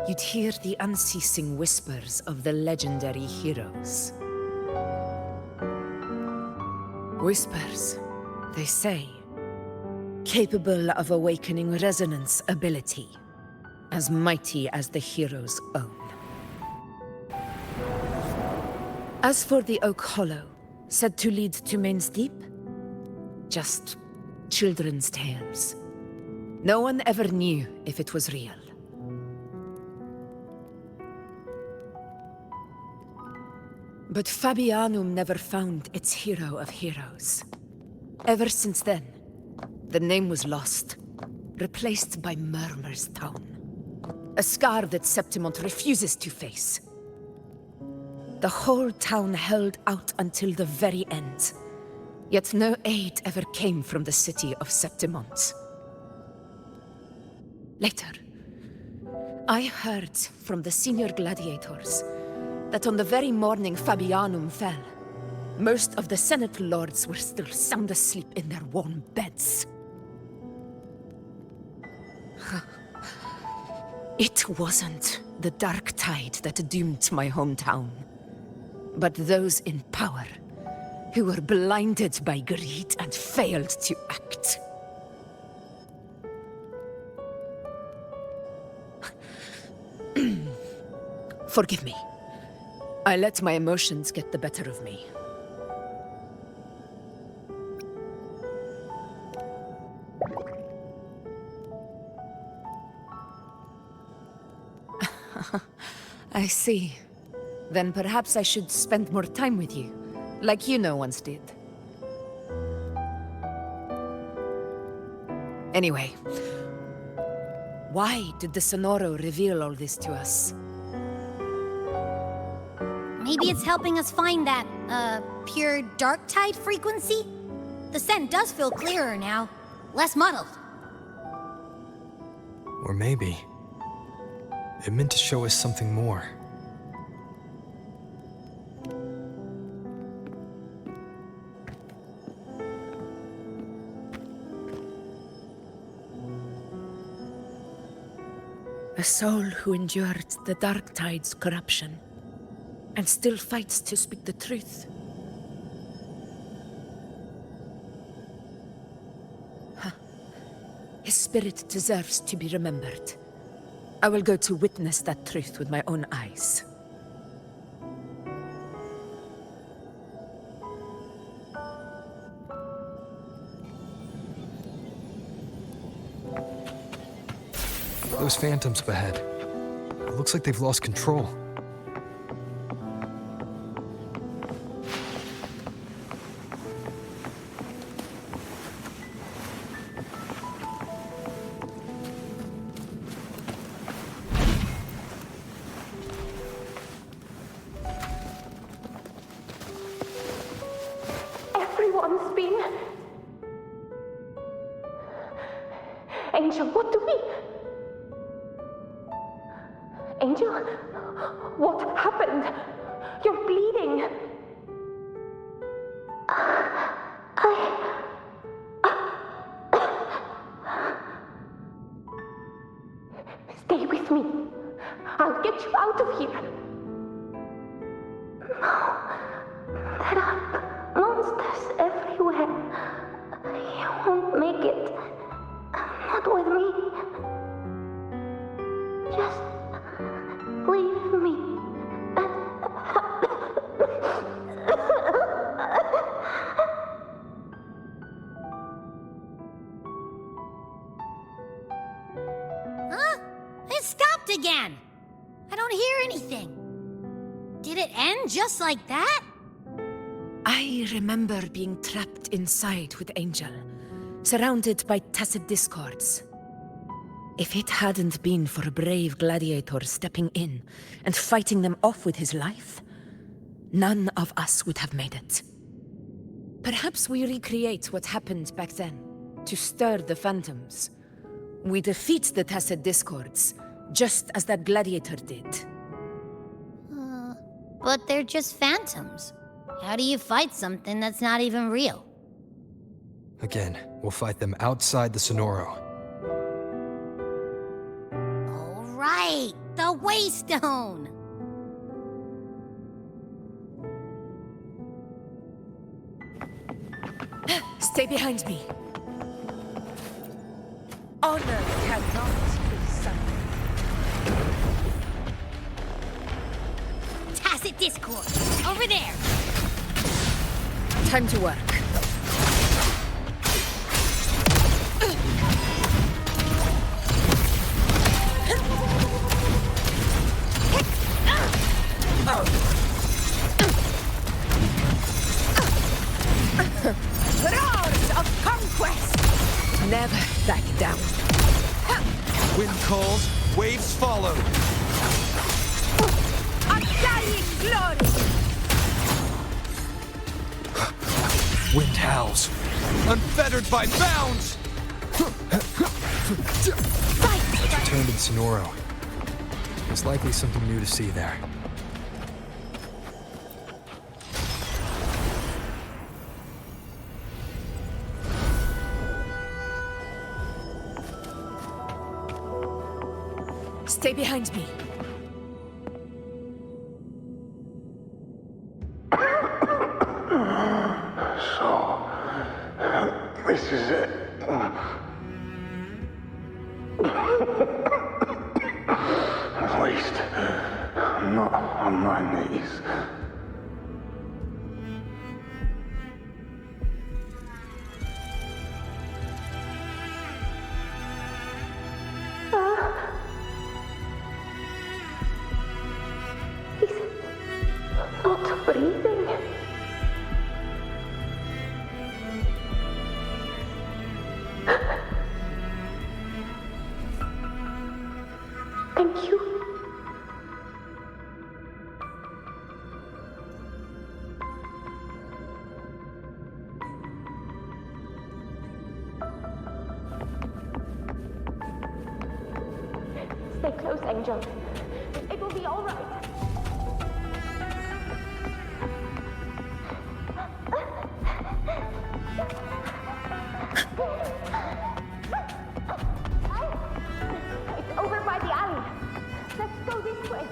you'd hear the unceasing whispers of the legendary heroes. Whispers, they say, capable of awakening resonance ability, as mighty as the hero's own. As for the Oak Hollow, said to lead to Main's Deep, just children's tales. No one ever knew if it was real. But Fabianum never found its hero of heroes. Ever since then, the name was lost, replaced by Murmurstown. A scar that Septimont refuses to face. The whole town held out until the very end, yet no aid ever came from the city of Septimont. Later, I heard from the senior gladiators that on the very morning Fabianum fell, most of the Senate lords were still sound asleep in their warm beds. It wasn't the Dark Tide that doomed my hometown, but those in power who were blinded by greed and failed to act. Forgive me. I let my emotions get the better of me. I see. Then perhaps I should spend more time with you, like you once did. Anyway, why did the Sonoro reveal all this to us? Maybe it's helping us find that, pure dark tide frequency? The scent does feel clearer now, less muddled. Or maybe it meant to show us something more. A soul who endured the Dark Tide's corruption and still fights to speak the truth. His spirit deserves to be remembered. I will go to witness that truth with my own eyes. Those phantoms up ahead. It looks like they've lost control. Everyone's been... Angel, what do we... Angel, what happened? You're bleeding. Stay with me. I'll get you out of here. No, there are monsters everywhere. You won't make it. Not with me. Just leave me. Huh? It stopped again! I don't hear anything. Did it end just like that? I remember being trapped inside with Angel, surrounded by tacit discords. If it hadn't been for a brave gladiator stepping in and fighting them off with his life, none of us would have made it. Perhaps we recreate what happened back then, to stir the phantoms. We defeat the tacit discords, just as that gladiator did. But they're just phantoms. How do you fight something that's not even real? Again, we'll fight them outside the Sonoro. All right, the Waystone! Stay behind me. Honor cannot be summoned. Tacit discord! Over there! Time to work. Roars of conquest! Never back down. Wind calls, waves follow. Undying glory! Wind howls, unfettered by bounds! It's returned in Sonoro. There's likely something new to see there. Stay behind me. So, this is it. At least, I'm not on my knees. Not breathing. Thank you. close, Angel. It will be all right. It's over by the alley. Let's go this way.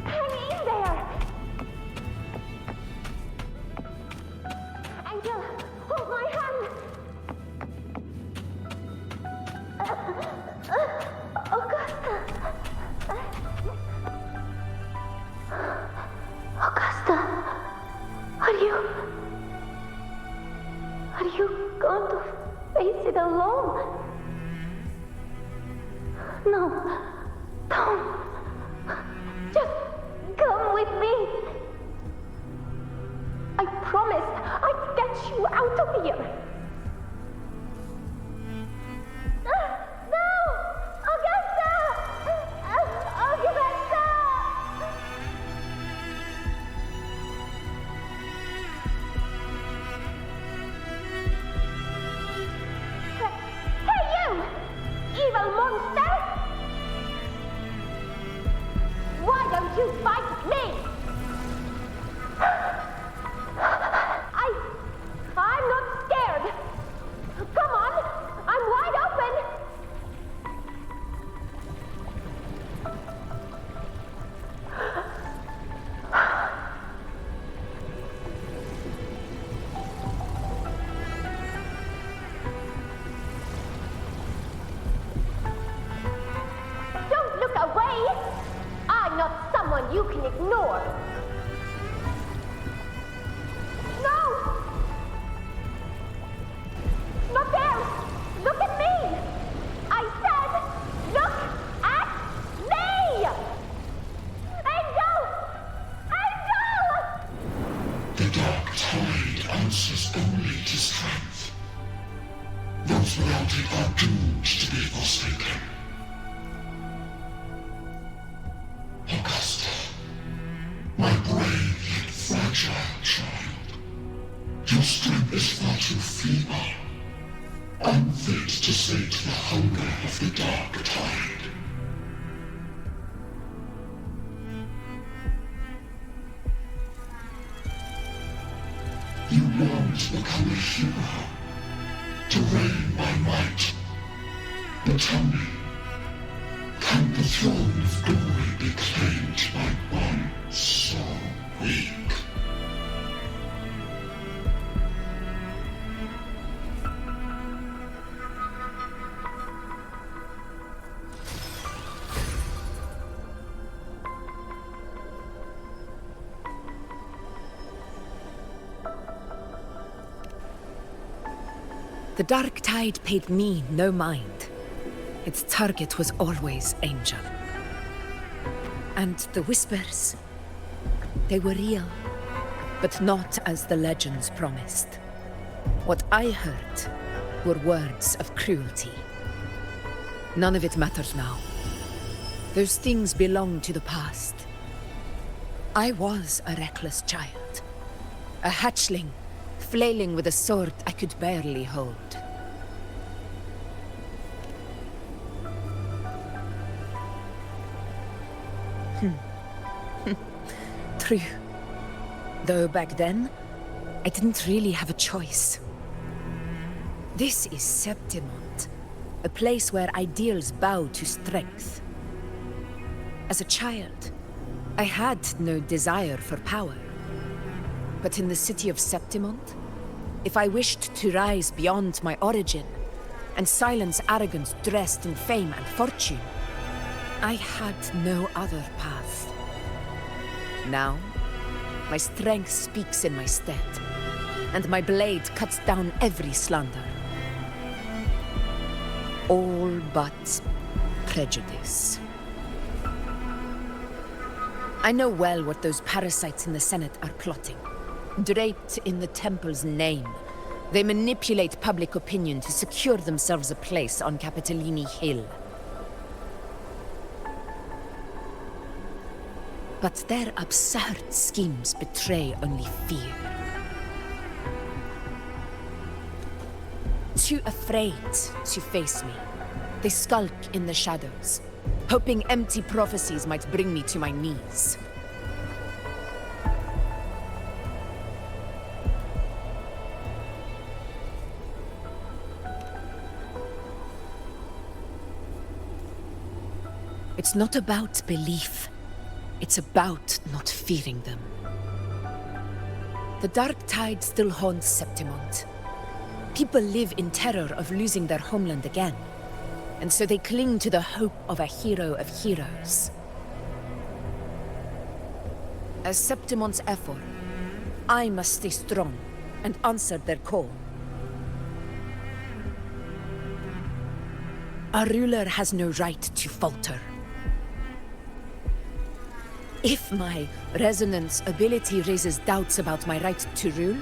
Hang in there. Angel, hold my hand. Augusta, are you going to face it alone? No, don't. Just come with me. I promised I'd get you out of here. No! Augusta! Augusta! Hey, you! Evil monster! Why don't you fight me? I'm not scared. Come on, I'm wide open. Don't look away. I'm not someone you can ignore. No! Not there! Look at me! I said, look at me! Angel! Angel! The dark tide answers only to strength. Those without it are doomed to be forsaken. Augusta, my brave yet fragile child, your strength is far too feeble, unfit to sate the hunger of the dark tide. You long to become a hero, to reign by might. But tell me, can the throne of glory be claimed by one so weak? The dark tide paid me no mind. Its target was always Angel. And the whispers, they were real, but not as the legends promised. What I heard were words of cruelty. None of it matters now. Those things belong to the past. I was a reckless child, a hatchling, flailing with a sword I could barely hold. True. Though back then, I didn't really have a choice. This is Septimont, a place where ideals bow to strength. As a child, I had no desire for power. But in the city of Septimont, if I wished to rise beyond my origin and silence arrogance dressed in fame and fortune, I had no other path. Now, my strength speaks in my stead, and my blade cuts down every slander. All but prejudice. I know well what those parasites in the Senate are plotting. Draped in the Temple's name, they manipulate public opinion to secure themselves a place on Capitolini Hill. But their absurd schemes betray only fear. Too afraid to face me, They skulk in the shadows, hoping empty prophecies might bring me to my knees. It's not about belief. It's about not fearing them. The dark tide still haunts Septimont. People live in terror of losing their homeland again, and so they cling to the hope of a hero of heroes. As Septimont's effort, I must stay strong and answer their call. A ruler has no right to falter. If my resonance ability raises doubts about my right to rule,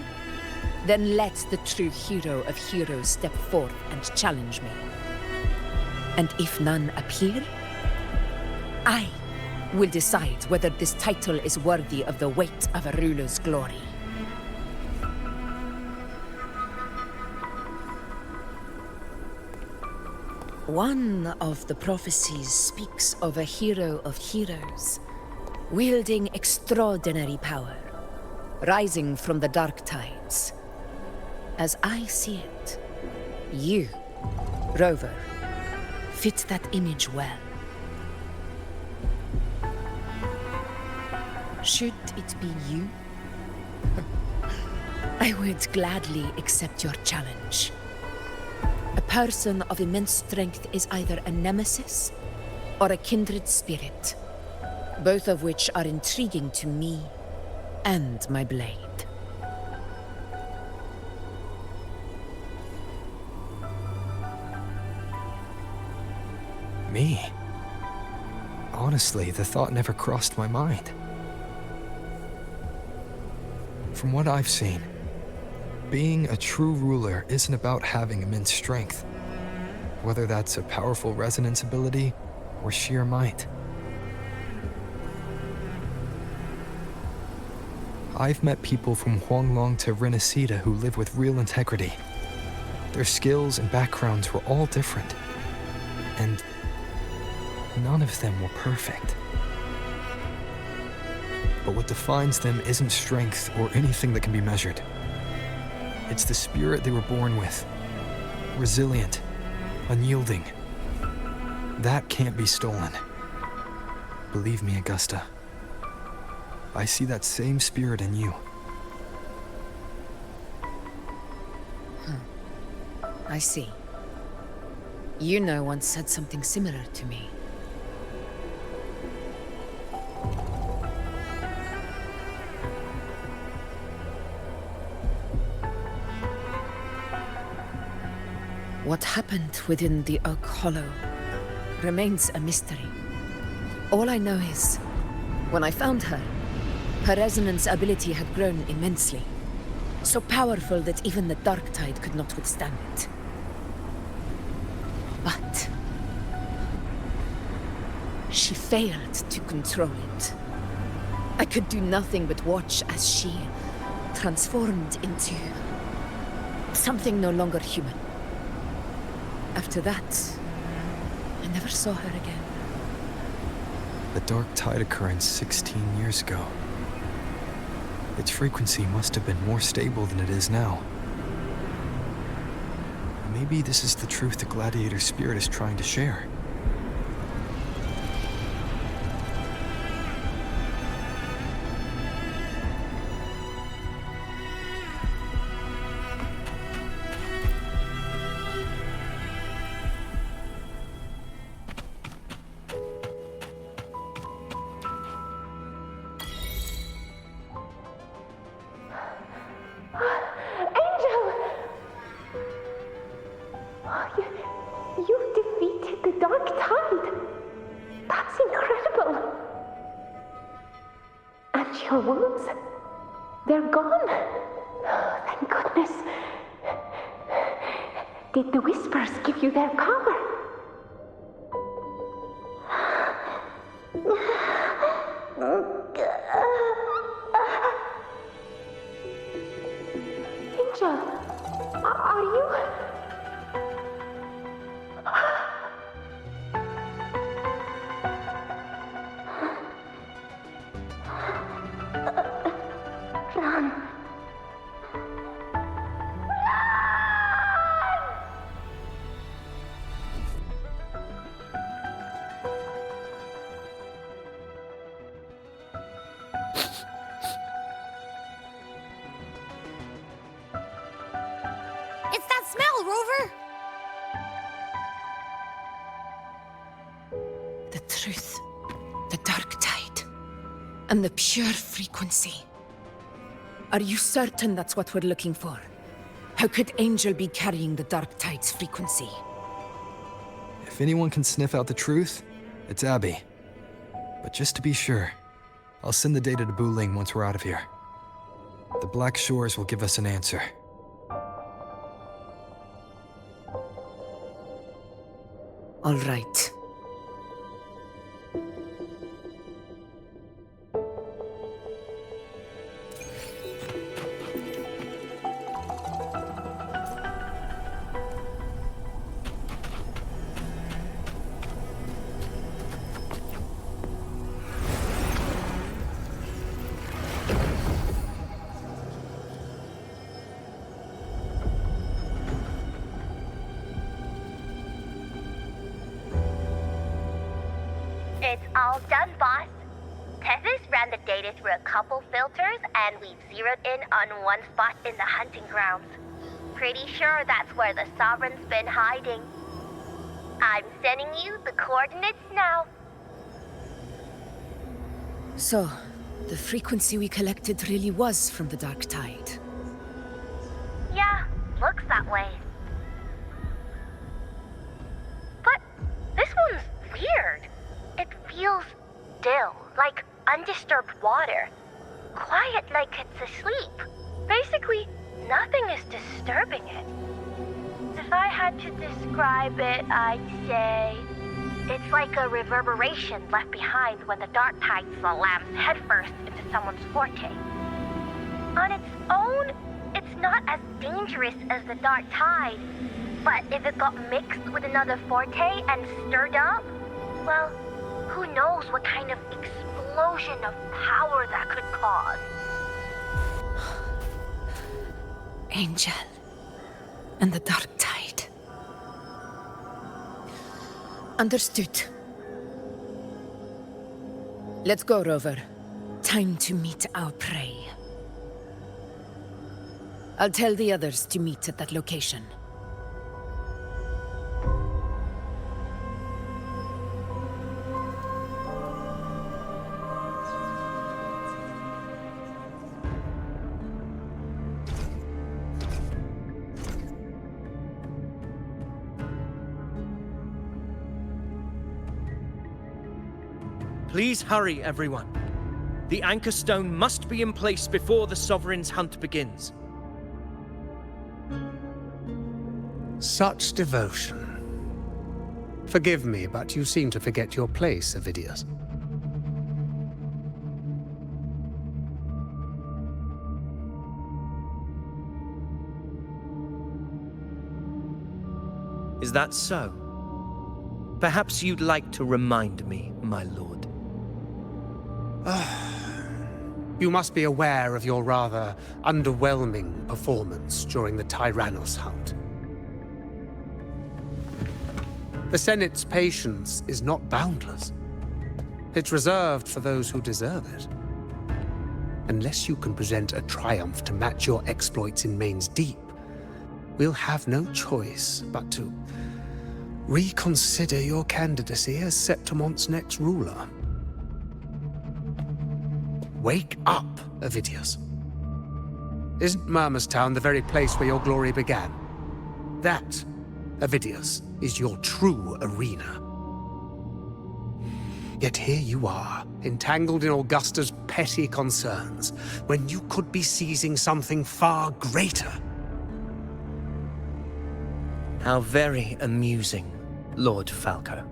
then let the true hero of heroes step forth and challenge me. And if none appear, I will decide whether this title is worthy of the weight of a ruler's glory. One of the prophecies speaks of a hero of heroes, wielding extraordinary power, rising from the dark tides. As I see it, you, Rover, fit that image well. Should it be you, I would gladly accept your challenge. A person of immense strength is either a nemesis or a kindred spirit, both of which are intriguing to me and my blade. Me? Honestly, the thought never crossed my mind. From what I've seen, being a true ruler isn't about having immense strength, whether that's a powerful resonance ability or sheer might. I've met people from Huanglong to Rinasciata who live with real integrity. Their skills and backgrounds were all different, and none of them were perfect. But what defines them isn't strength or anything that can be measured. It's the spirit they were born with. Resilient, unyielding. That can't be stolen. Believe me, Augusta. I see that same spirit in you. I see. Yuno once said something similar to me. What happened within the Oak Hollow remains a mystery. All I know is, when I found her, her resonance ability had grown immensely. So powerful that even the dark tide could not withstand it. But she failed to control it. I could do nothing but watch as she transformed into something no longer human. After that, I never saw her again. The dark tide occurrence 16 years ago. Its frequency must have been more stable than it is now. Maybe this is the truth the gladiator spirit is trying to share. Your wounds? They're gone. Oh, thank goodness. Did the whispers give you their power? Angel, are you... that smell, Rover? The truth, the dark tide, and the pure frequency. Are you certain that's what we're looking for? How could Angel be carrying the dark tide's frequency? If anyone can sniff out the truth, it's Abby. But just to be sure, I'll send the data to Buling once we're out of here. The Black Shores will give us an answer. All right. It's all done, boss. Tethys ran the data through a couple filters, and we've zeroed in on one spot in the hunting grounds. Pretty sure that's where the Sovereign's been hiding. I'm sending you the coordinates now. So, the frequency we collected really was from the dark tide. Yeah, looks that way. But this one's weird. It feels still, like undisturbed water. Quiet like it's asleep. Basically, nothing is disturbing it. If I had to describe it, I'd say it's like a reverberation left behind when the dark tide slams headfirst into someone's forte. On its own, it's not as dangerous as the dark tide, but if it got mixed with another forte and stirred up, well, who knows what kind of explosion of power that could cause. Angel and the dark tide. Understood. Let's go, Rover. Time to meet our prey. I'll tell the others to meet at that location. Please hurry, everyone. The Anchor Stone must be in place before the Sovereign's hunt begins. Such devotion. Forgive me, but you seem to forget your place, Avidius. Is that so? Perhaps you'd like to remind me, my lord. You must be aware of your rather underwhelming performance during the Tyrannos hunt. The Senate's patience is not boundless. It's reserved for those who deserve it. Unless you can present a triumph to match your exploits in Main's Deep, we'll have no choice but to reconsider your candidacy as Septimont's next ruler. Wake up, Avidius. Isn't Murmustown the very place where your glory began? That, Avidius, is your true arena. Yet here you are, entangled in Augusta's petty concerns, when you could be seizing something far greater. How very amusing, Lord Falco.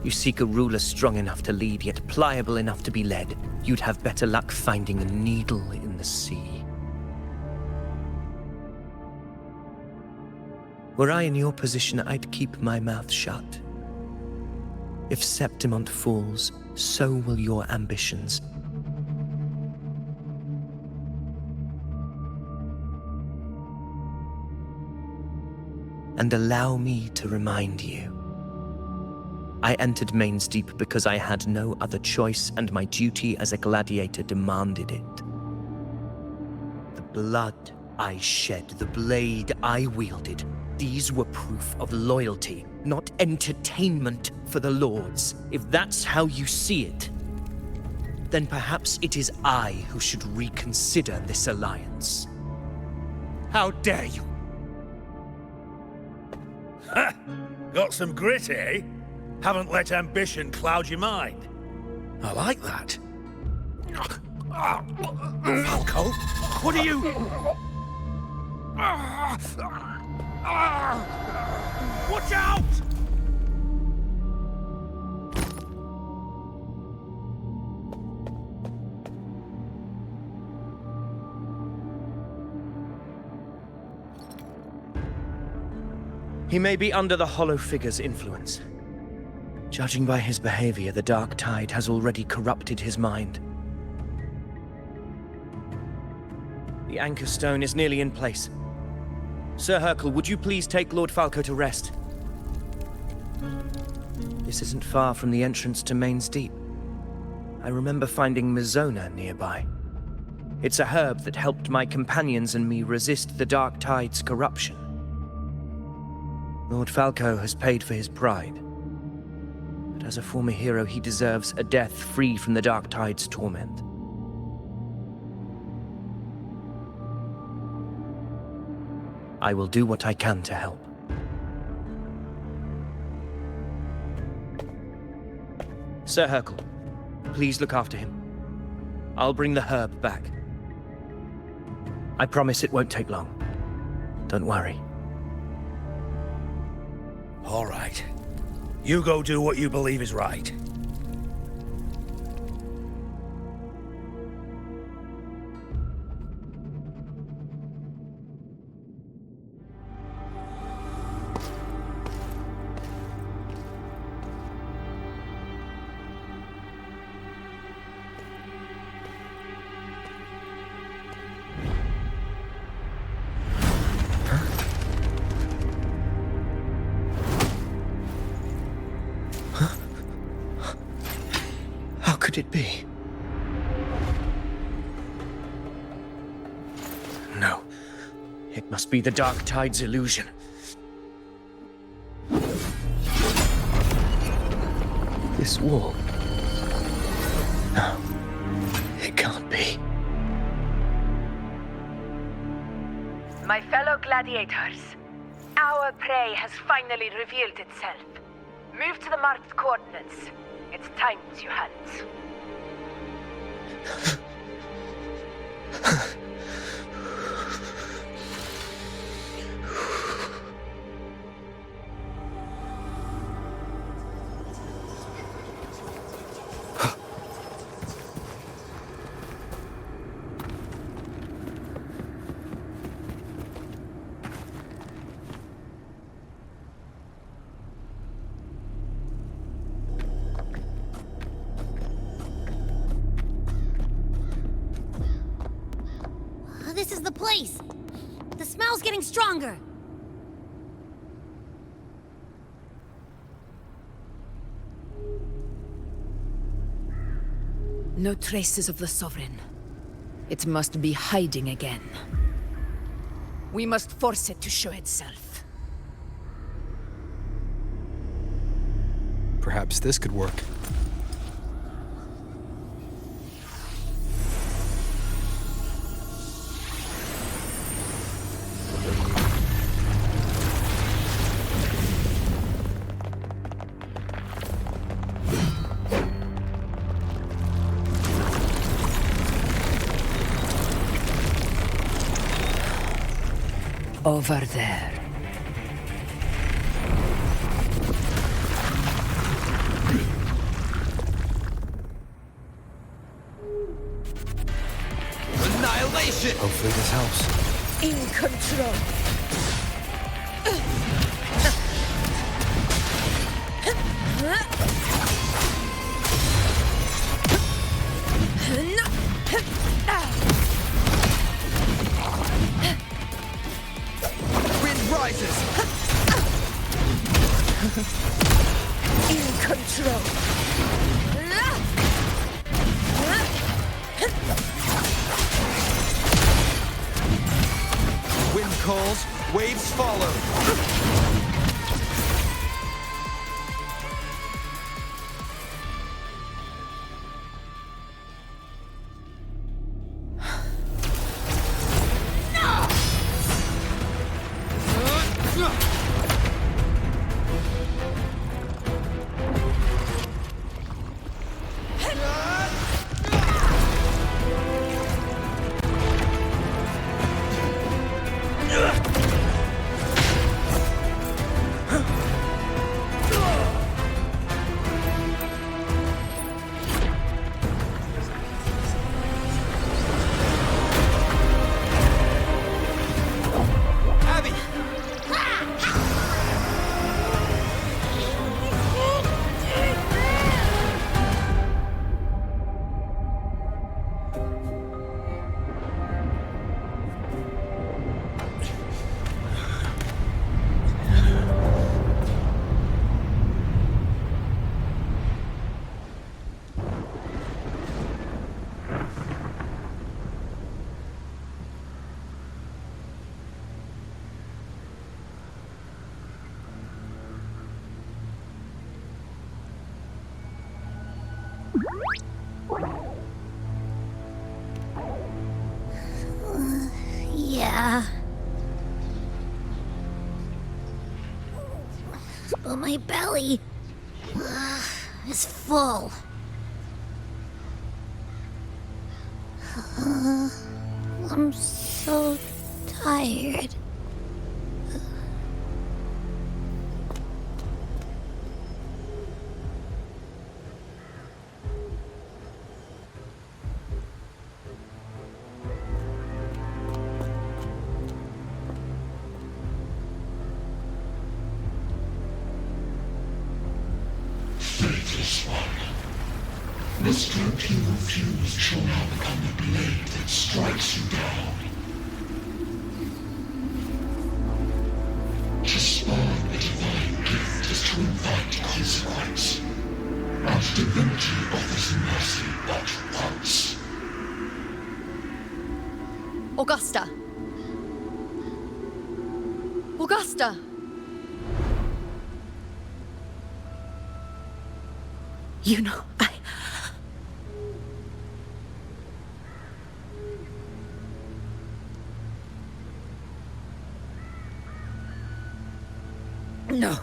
You seek a ruler strong enough to lead, yet pliable enough to be led. You'd have better luck finding a needle in the sea. Were I in your position, I'd keep my mouth shut. If Septimont falls, so will your ambitions. And allow me to remind you. I entered Main's Deep because I had no other choice, and my duty as a gladiator demanded it. The blood I shed the blade I wielded. These were proof of loyalty, not entertainment for the Lords. If that's how you see it, then perhaps it is I who should reconsider this alliance. How dare you! Ha! Got some grit, eh? Haven't let ambition cloud your mind. I like that. Falco, what are you... Watch out! He may be under the Hollow Figure's influence. Judging by his behavior, the Dark Tide has already corrupted his mind. The Anchor Stone is nearly in place. Sir Hercule, would you please take Lord Falco to rest? This isn't far from the entrance to Main's Deep. I remember finding Mizona nearby. It's a herb that helped my companions and me resist the Dark Tide's corruption. Lord Falco has paid for his pride. But as a former hero, he deserves a death free from the Dark Tide's torment. I will do what I can to help. Sir Hercule, please look after him. I'll bring the herb back. I promise it won't take long. Don't worry. All right. You go do what you believe is right. How could it be? No. It must be the Dark Tide's illusion. This wall. No. It can't be. My fellow gladiators, our prey has finally revealed itself. Move to the marked coordinates. It's time to hunt. This is the place! The smell's getting stronger! No traces of the Sovereign. It must be hiding again. We must force it to show itself. Perhaps this could work. Over there. Annihilation! Hopefully this helps. In control. Wind rises! In control. calls, waves follow. Yeah. But my belly is full. I'm so tired. Faithless one, the strength you refuse shall now become the blade that strikes you down. To spawn a divine gift is to invite consequence, and divinity offers mercy but once. Augusta! Augusta! You know, No.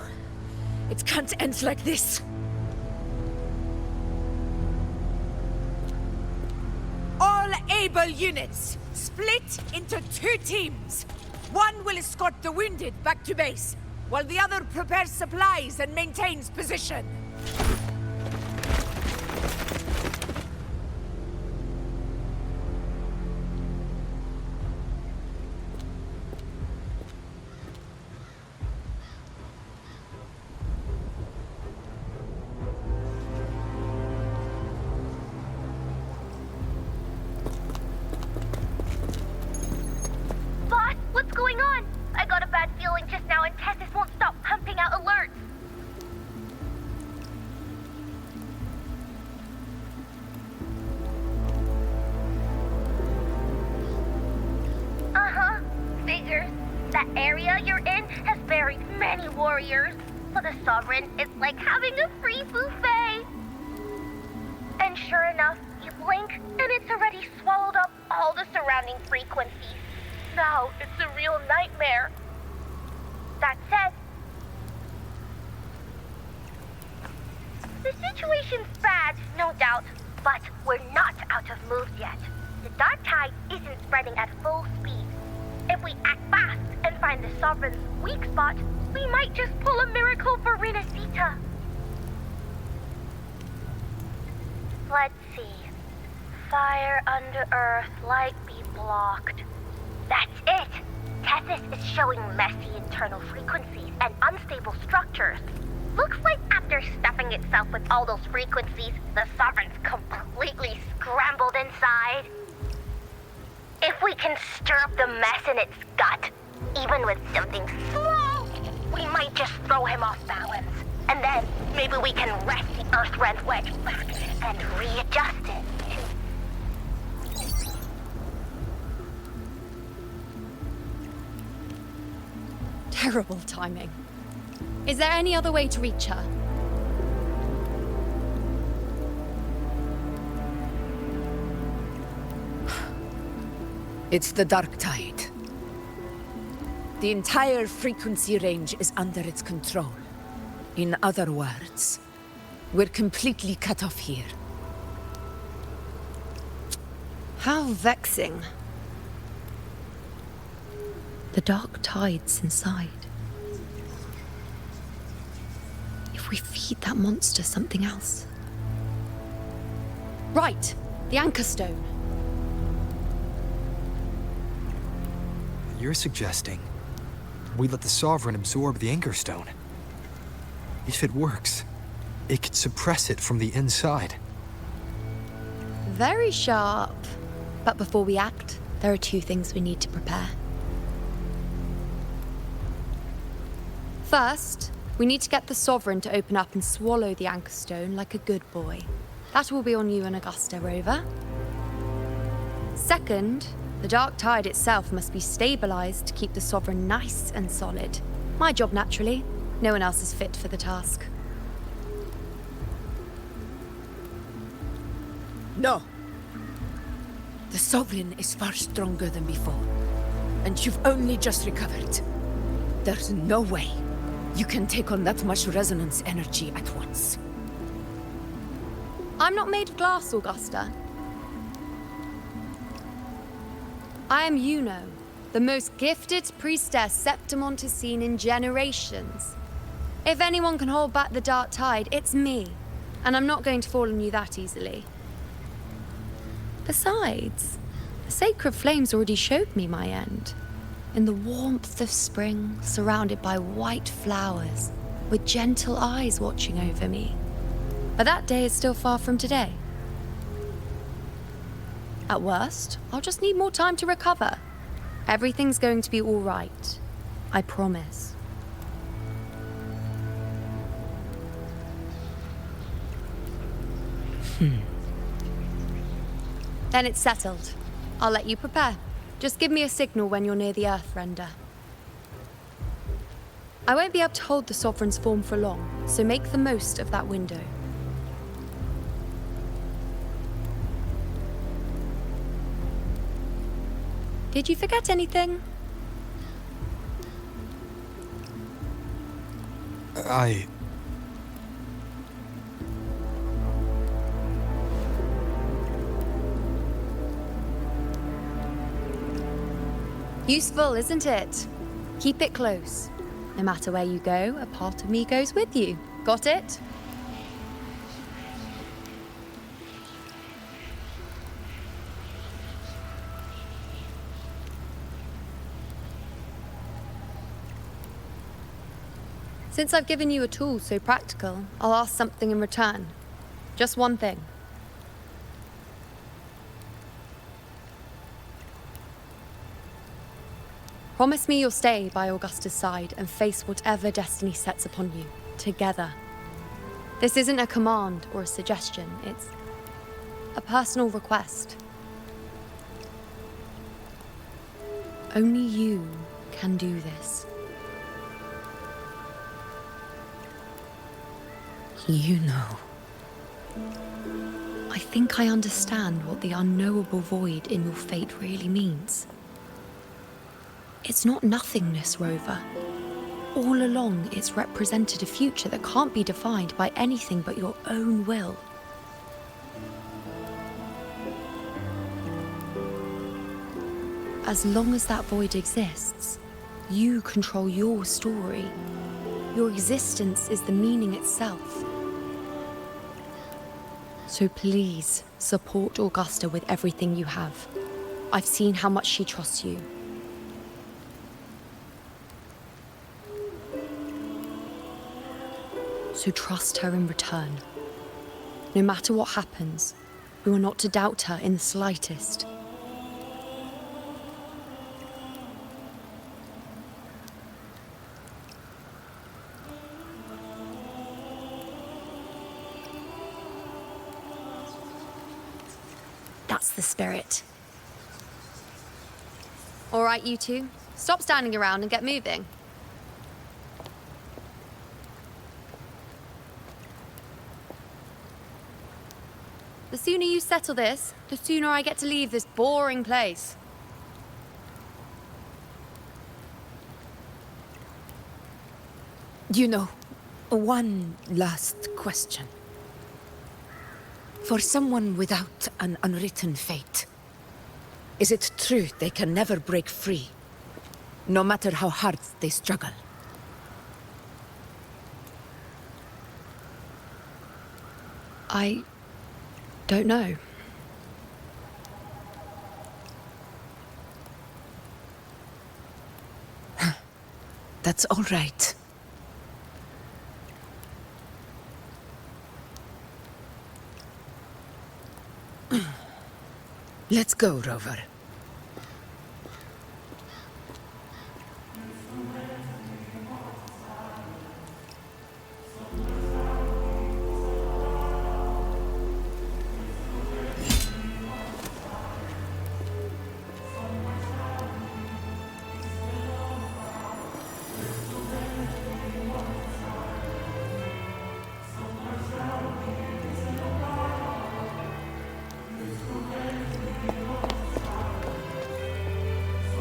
It can't end like this. All able units, split into 2 teams. One will escort the wounded back to base, while the other prepares supplies and maintains position. What's going on? I got a bad feeling just now and Tessus won't stop pumping out alerts. Uh-huh. Figures. That area you're in has buried many warriors. For the Sovereign, it's like having a free buffet. And sure enough, you blink and it's already swallowed up all the surrounding frequencies. Now it's a real nightmare. That said, the situation's bad, no doubt, but we're not out of moves yet. The dark tide isn't spreading at full speed. If we act fast and find the Sovereign's weak spot, we might just pull a miracle for Rinasciata. Let's see. Fire under earth, light be blocked. That's it! Tessus is showing messy internal frequencies and unstable structures. Looks like after stuffing itself with all those frequencies, the Sovereign's completely scrambled inside. If we can stir up the mess in its gut, even with something small, we might just throw him off balance. And then maybe we can wrest the Earthrend wedge back and readjust it. terrible timing. Is there any other way to reach her? It's the Dark Tide. The entire frequency range is under its control. In other words, we're completely cut off here. How vexing. The Dark Tide's inside. If we feed that monster something else. Right, the Anchor Stone. You're suggesting we let the Sovereign absorb the Anchor Stone. If it works, it could suppress it from the inside. Very sharp. But before we act, there are two things we need to prepare. First, we need to get the Sovereign to open up and swallow the Anchor Stone like a good boy. That will be on you and Augusta, Rover. Second, the Dark Tide itself must be stabilized to keep the Sovereign nice and solid. My job, naturally. No one else is fit for the task. No. The Sovereign is far stronger than before. And you've only just recovered. There's no way you can take on that much resonance energy at once. I'm not made of glass, Augusta. I am Yuno, the most gifted priestess Septimont has seen in generations. If anyone can hold back the Dark Tide, it's me. And I'm not going to fall on you that easily. Besides, the sacred flames already showed me my end. In the warmth of spring, surrounded by white flowers, with gentle eyes watching over me. But that day is still far from today. At worst, I'll just need more time to recover. Everything's going to be all right. I promise. Then it's settled. I'll let you prepare. Just give me a signal when you're near the Earthrender. I won't be able to hold the Sovereign's form for long, so make the most of that window. Did you forget anything? Useful, isn't it? Keep it close. No matter where you go, a part of me goes with you. Got it? Since I've given you a tool so practical, I'll ask something in return. Just one thing. Promise me you'll stay by Augusta's side and face whatever destiny sets upon you, together. This isn't a command or a suggestion, it's a personal request. Only you can do this. You know. I think I understand what the unknowable void in your fate really means. It's not nothingness, Rover. All along, it's represented a future that can't be defined by anything but your own will. As long as that void exists, you control your story. Your existence is the meaning itself. So please, support Augusta with everything you have. I've seen how much she trusts you. So trust her in return. No matter what happens, you are not to doubt her in the slightest. That's the spirit. All right, you two. Stop standing around and get moving. The sooner you settle this, the sooner I get to leave this boring place. You know, one last question. For someone without an unwritten fate, is it true they can never break free, no matter how hard they struggle? I don't know. That's all right. Let's go, Rover.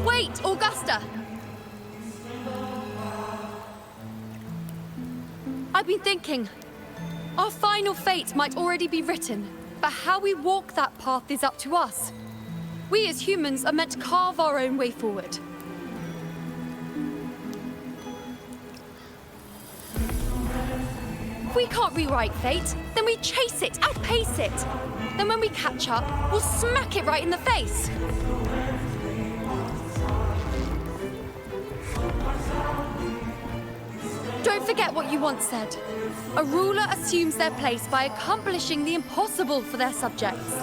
Wait, Augusta! I've been thinking. Our final fate might already be written, but how we walk that path is up to us. We as humans are meant to carve our own way forward. If we can't rewrite fate, then we chase it, outpace it. Then when we catch up, we'll smack it right in the face. Don't forget what you once said. A ruler assumes their place by accomplishing the impossible for their subjects.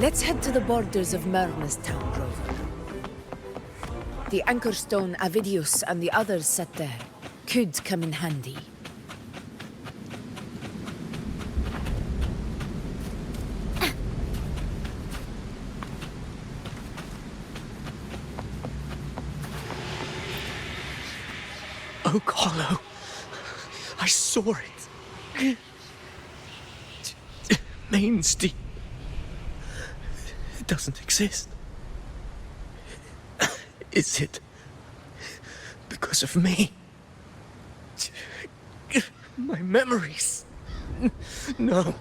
Let's head to the borders of Myrna's town, Rover. The anchor stone Avidius and the others set there could come in handy. Oak Hollow. I saw it. Mainstein. It doesn't exist. Is it because of me? My memories. No.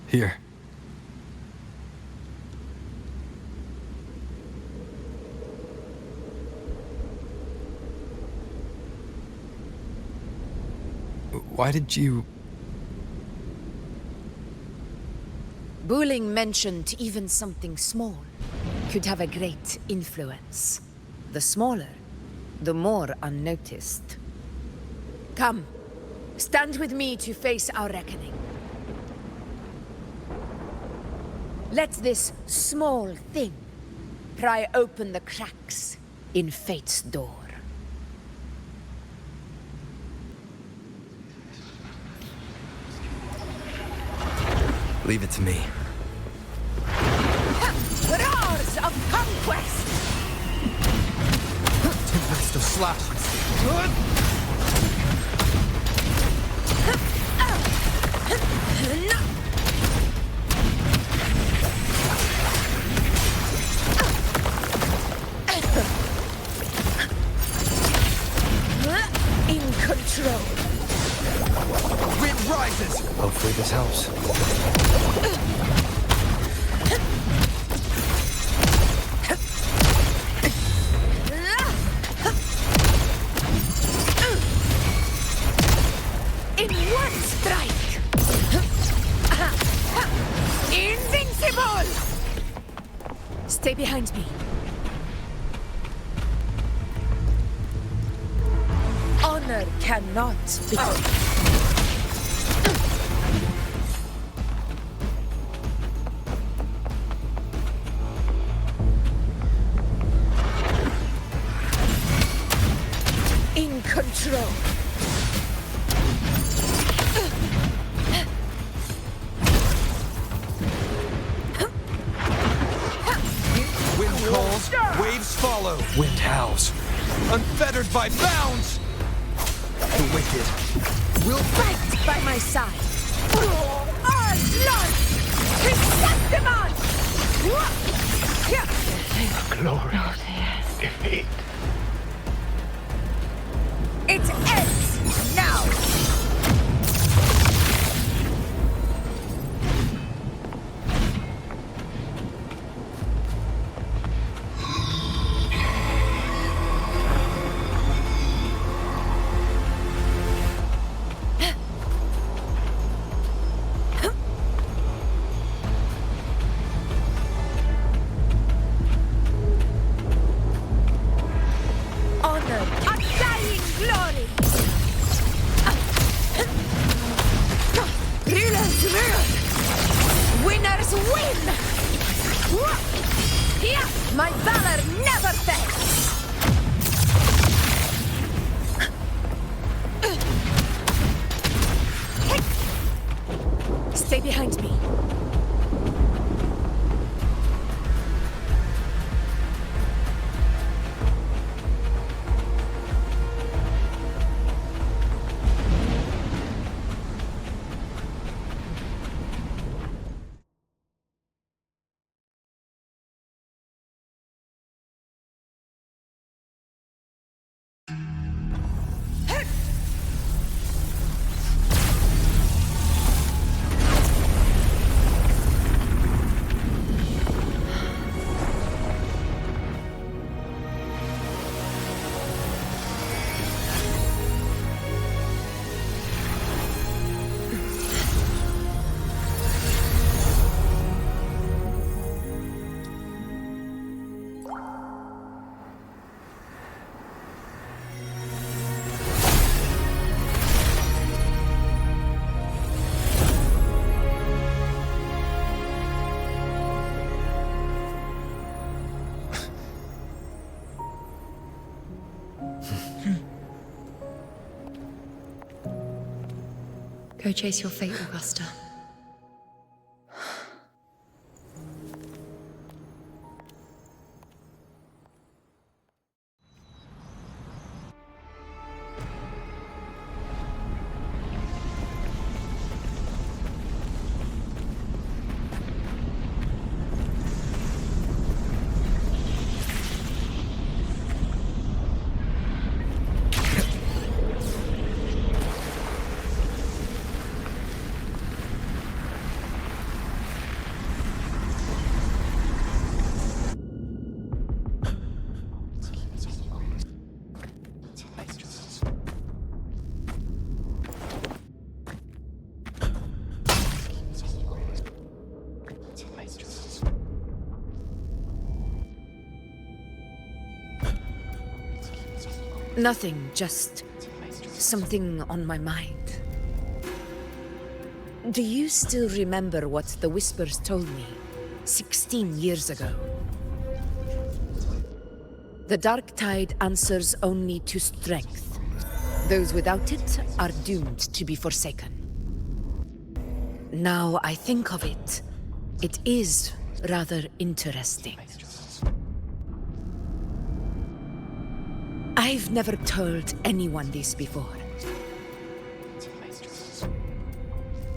Here. Why did you... Booling mentioned even something small could have a great influence. The smaller, the more unnoticed. Come, stand with me to face our reckoning. Let this small thing pry open the cracks in fate's door. Leave it to me. Roars of conquest! Tempest of slashes. In control. Wind rises. Hopefully this helps. Stay behind me. Honor cannot be... In control. Wind calls, waves follow. Wind howls. Unfettered by bounds! The wicked will Fight by my side. Our Lord! Chrysanthemum! Glorious defeat. It ends now! Honor, undying glory! Rulers rule! Winners win! Here, my valor never fails! Stay behind me. Go chase your fate, Augusta. Nothing, just something on my mind. Do you still remember what the Whispers told me 16 years ago? The dark tide answers only to strength. Those without it are doomed to be forsaken. Now I think of it, it is rather interesting. I've never told anyone this before.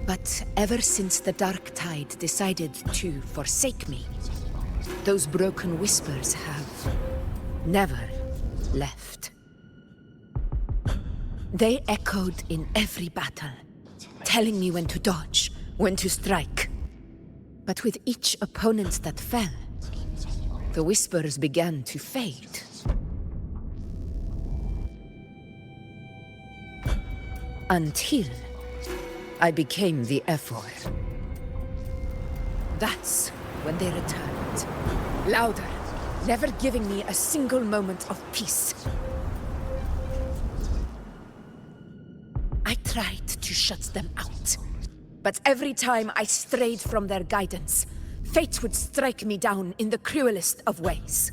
But ever since the dark tide decided to forsake me, those broken whispers have never left. They echoed in every battle, telling me when to dodge, when to strike. But with each opponent that fell, the whispers began to fade. Until I became the F4. That's when they returned. louder, never giving me a single moment of peace. I tried to shut them out, but every time I strayed from their guidance, fate would strike me down in the cruelest of ways.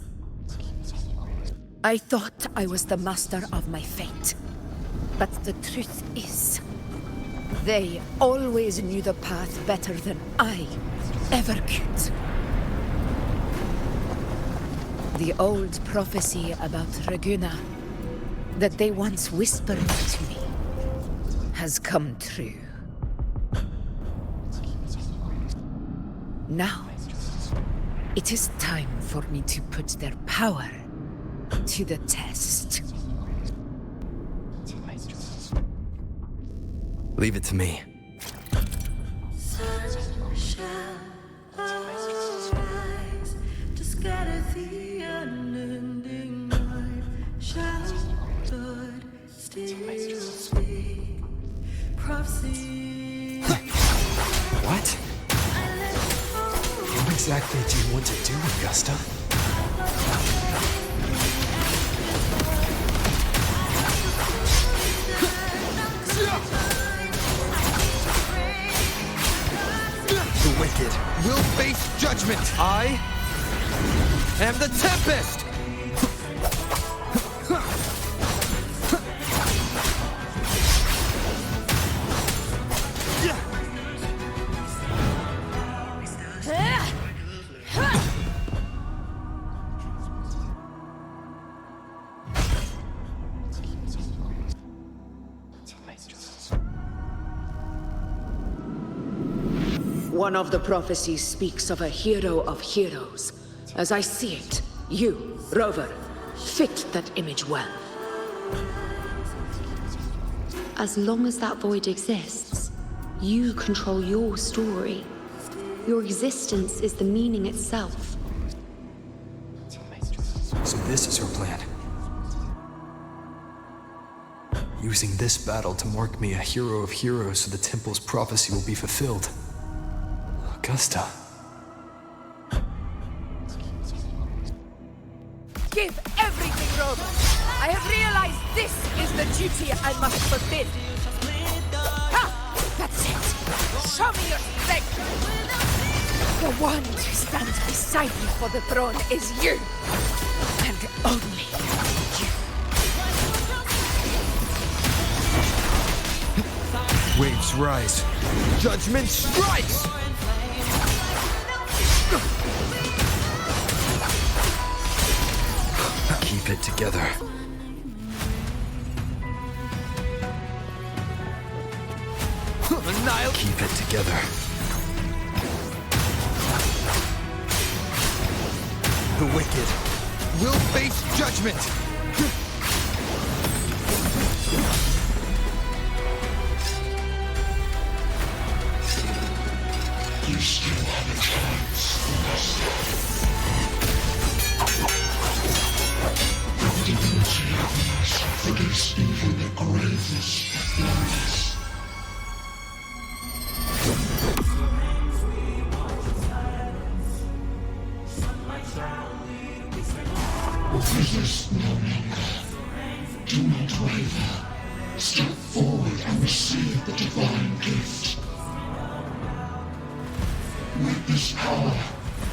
I thought I was the master of my fate, but the truth is, they always knew the path better than I ever could. The old prophecy about Raguna that they once whispered to me has come true. Now, it is time for me to put their power to the test. Leave it to me. What? What exactly do you want to do, Augusta? The wicked will face judgment. I am the Tempest! One of the prophecies speaks of a hero of heroes. As I see it, you, Rover, fit that image well. As long as that void exists, you control your story. Your existence is the meaning itself. So this is her plan. Using this battle to mark me a hero of heroes so the temple's prophecy will be fulfilled. Augusta. Give everything, Rover! I have realized this is the duty I must fulfill. Ha! That's it! Show me your strength! The one who stands beside me for the throne is you! And only you! Waves rise. Judgment strikes! Keep it together. Keep it together. The wicked will face judgment. You still have a chance, the divinity of us forgets even the gravest lies. Resist no longer. Do not waver. Step forward and receive the divine gift. With this power,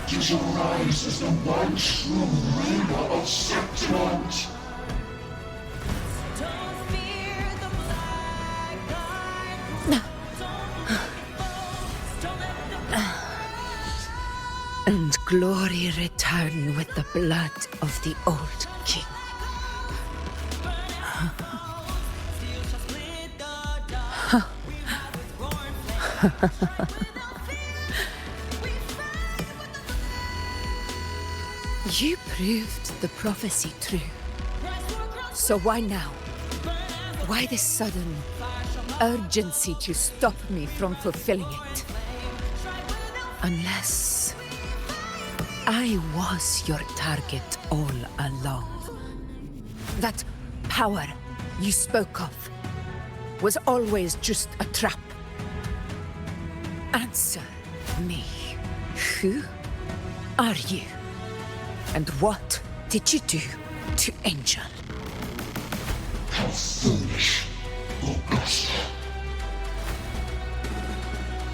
you shall rise as the one true ruler of Septimont. And glory return with the blood of the old king. You proved the prophecy true. So why now? Why this sudden urgency to stop me from fulfilling it? Unless I was your target all along. That power you spoke of was always just a trap. Answer me. Who are you? And what did you do to Angel? How foolish, Augusta.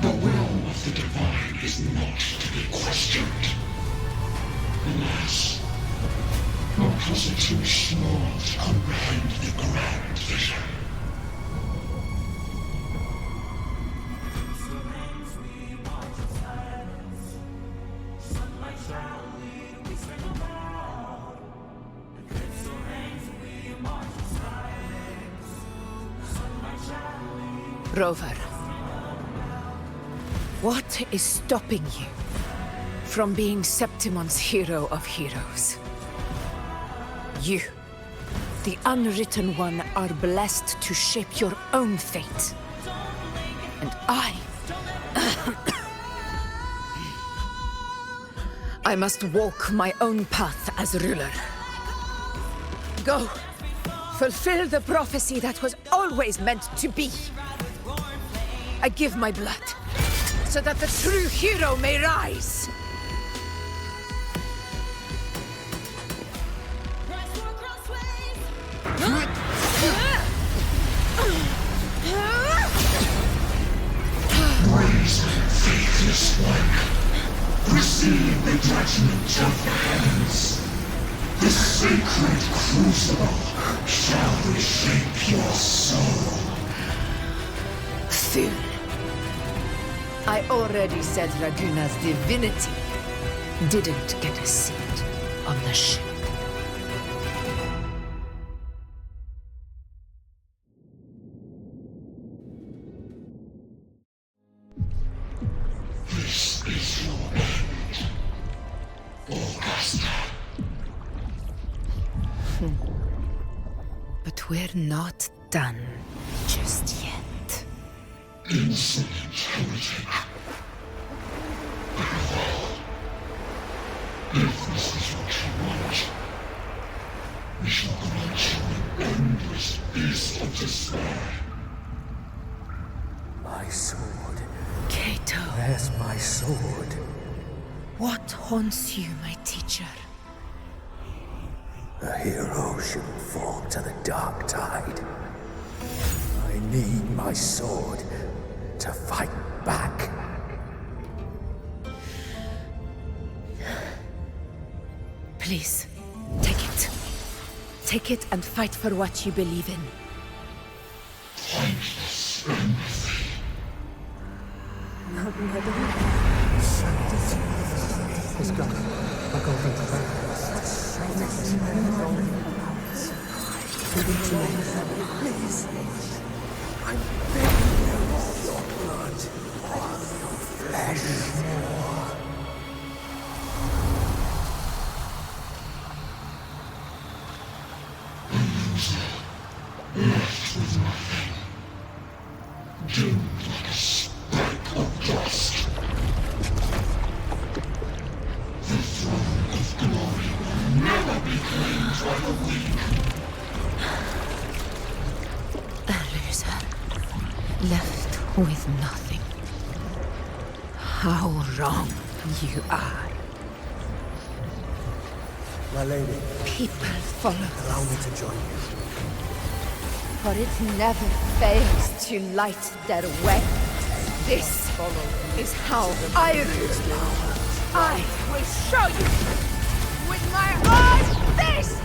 The will of the divine is not to be questioned. Alas, because it too small to comprehend the grand vision. Rover, what is stopping you from being Septimon's hero of heroes? You, the Unwritten One, are blessed to shape your own fate. And I must walk my own path as ruler. Go, fulfill the prophecy that was always meant to be. I give my blood, so that the true hero may rise! Brazen, faithless one, receive the judgment of the heavens. The sacred crucible shall reshape your soul. Fool. I already said Raguna's divinity didn't get a seat on the ship. This is your end, Augusta. But we're not done just yet. Insolent heretic. If this is what you want, we shall grant you an endless peace of despair. My sword. Cato. Where's my sword? What haunts you, my teacher? A hero shouldn't fall to the dark tide. I need my sword to fight back. Please, take it. Take it and fight for what you believe in. Thankless empathy. His gun. My golden please. I'm begging you, your blood, your flesh. Left with nothing. Doomed like a speck of dust. The throne of glory will never be claimed by the weak. A loser. Left with nothing. How wrong you are. My lady. People follow. Allow me to join you. For it never fails to light their way. This is how I rule. I will show you with my own fist!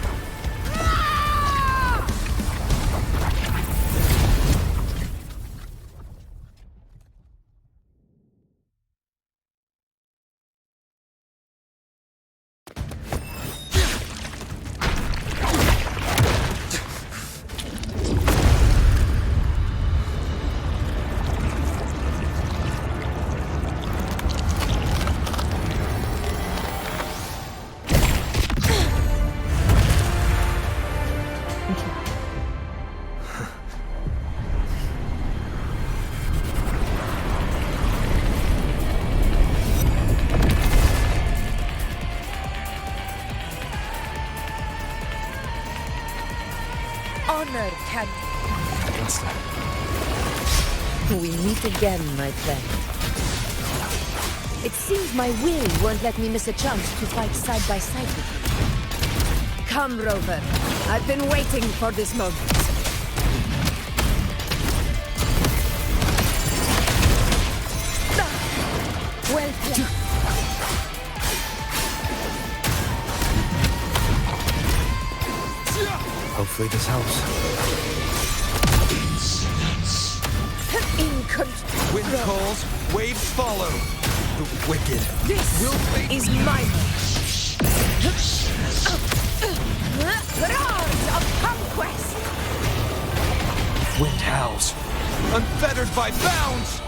Honor can... We meet again, my friend. It seems my will won't let me miss a chance to fight side by side with you. Come, Rover. I've been waiting for this moment. Well played. Hopefully this helps. In control. Wind calls, waves follow. The wicked. This will fate is my roars of conquest. Wind howls, unfettered by bounds.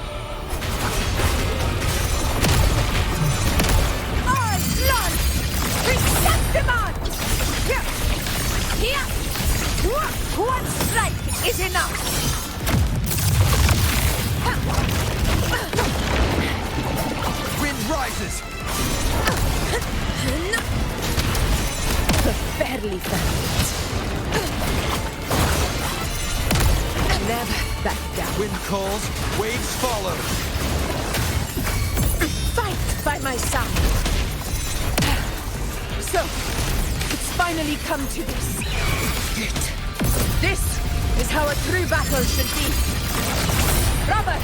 All blood! Receptimon! Here! One strike is enough! Wind rises! Fairly fast. Never back down. Wind calls, waves follow. Fight by my side. So, it's finally come to this. This is how a true battle should be. Robert,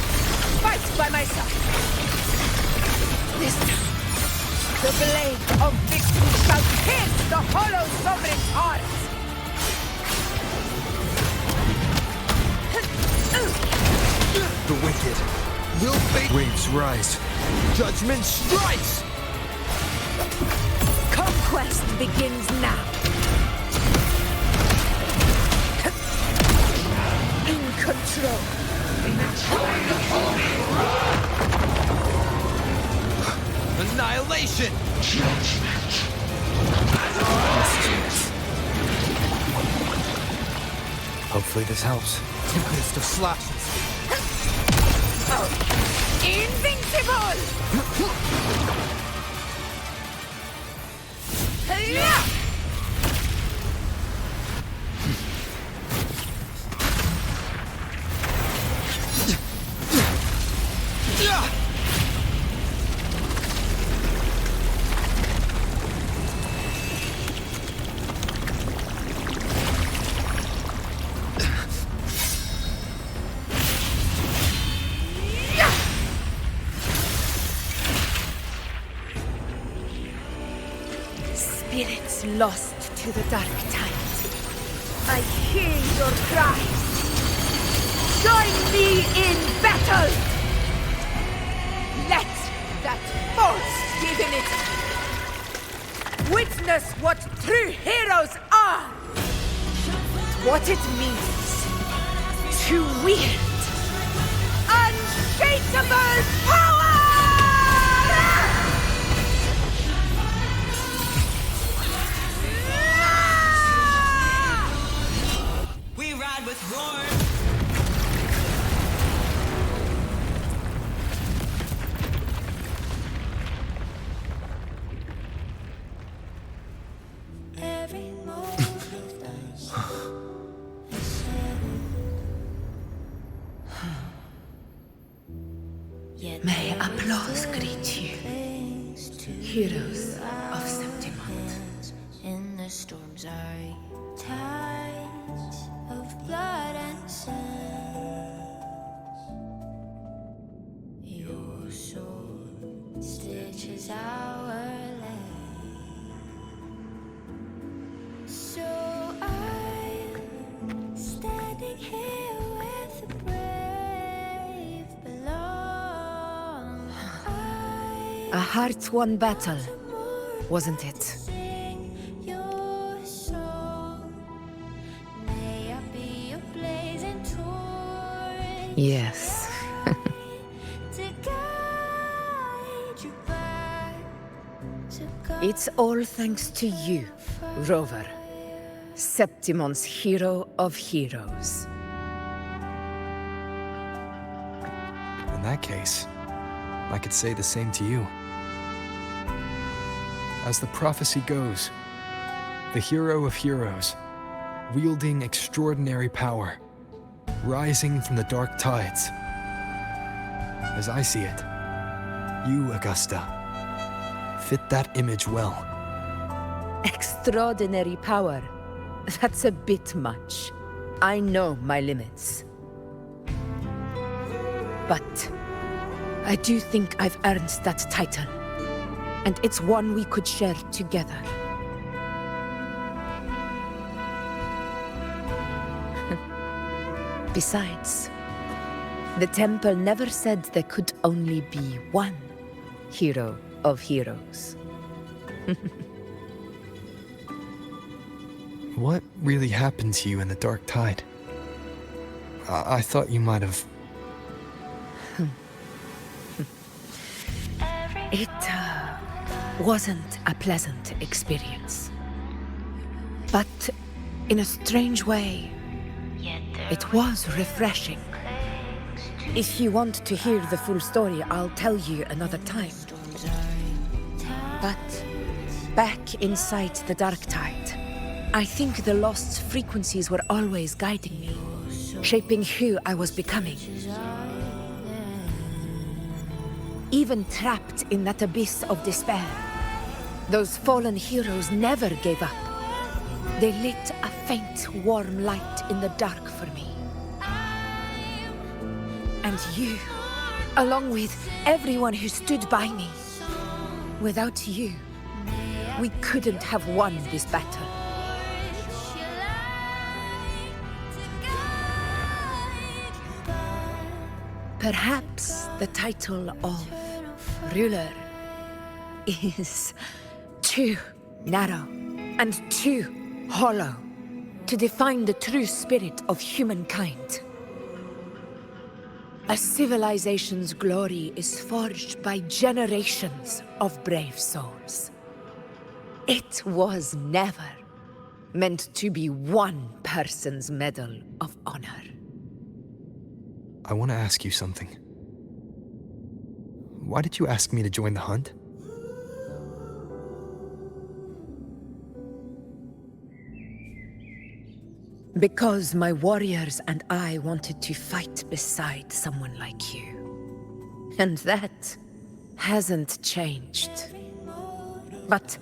fight by my side. This time, the blade of victory shall pierce the hollow sovereign's heart. The wicked will fate. Waves rise. Judgment strikes! Conquest begins now. In control. Annihilation! Hopefully this helps. Tempest of slashes. Invincible! Spirits lost to the dark tide. I hear your cries. Join me in battle! Let that false divinity witness what true heroes are! What it means to wield unshakable power! We ride with roar. May applause greet you, heroes of Septimont. In the storms are tides of blood and sand. Your sword stitches our land. So I'm standing here with the brave below. A heart-won battle, wasn't it? Your song, may I be a blazing torch Yes. to guide you back to God. It's all thanks to you, Rover. Septimon's hero of heroes. In that case, I could say the same to you. As the prophecy goes, the hero of heroes, wielding extraordinary power, rising from the dark tides. As I see it, you, Augusta, fit that image well. Extraordinary power. That's a bit much. I know my limits. But I do think I've earned that title. And it's one we could share together. Besides, the temple never said there could only be one hero of heroes. What really happened to you in the Dark Tide? I thought you might have... It wasn't a pleasant experience. But in a strange way, it was refreshing. If you want to hear the full story, I'll tell you another time. But back inside the Dark Tide, I think the lost frequencies were always guiding me, shaping who I was becoming. Even trapped in that abyss of despair, those fallen heroes never gave up. They lit a faint, warm light in the dark for me. And you, along with everyone who stood by me. Without you, we couldn't have won this battle. Perhaps the title of ruler is too narrow and too hollow to define the true spirit of humankind. A civilization's glory is forged by generations of brave souls. It was never meant to be one person's medal of honor. I want to ask you something. Why did you ask me to join the hunt? Because my warriors and I wanted to fight beside someone like you. And that hasn't changed. But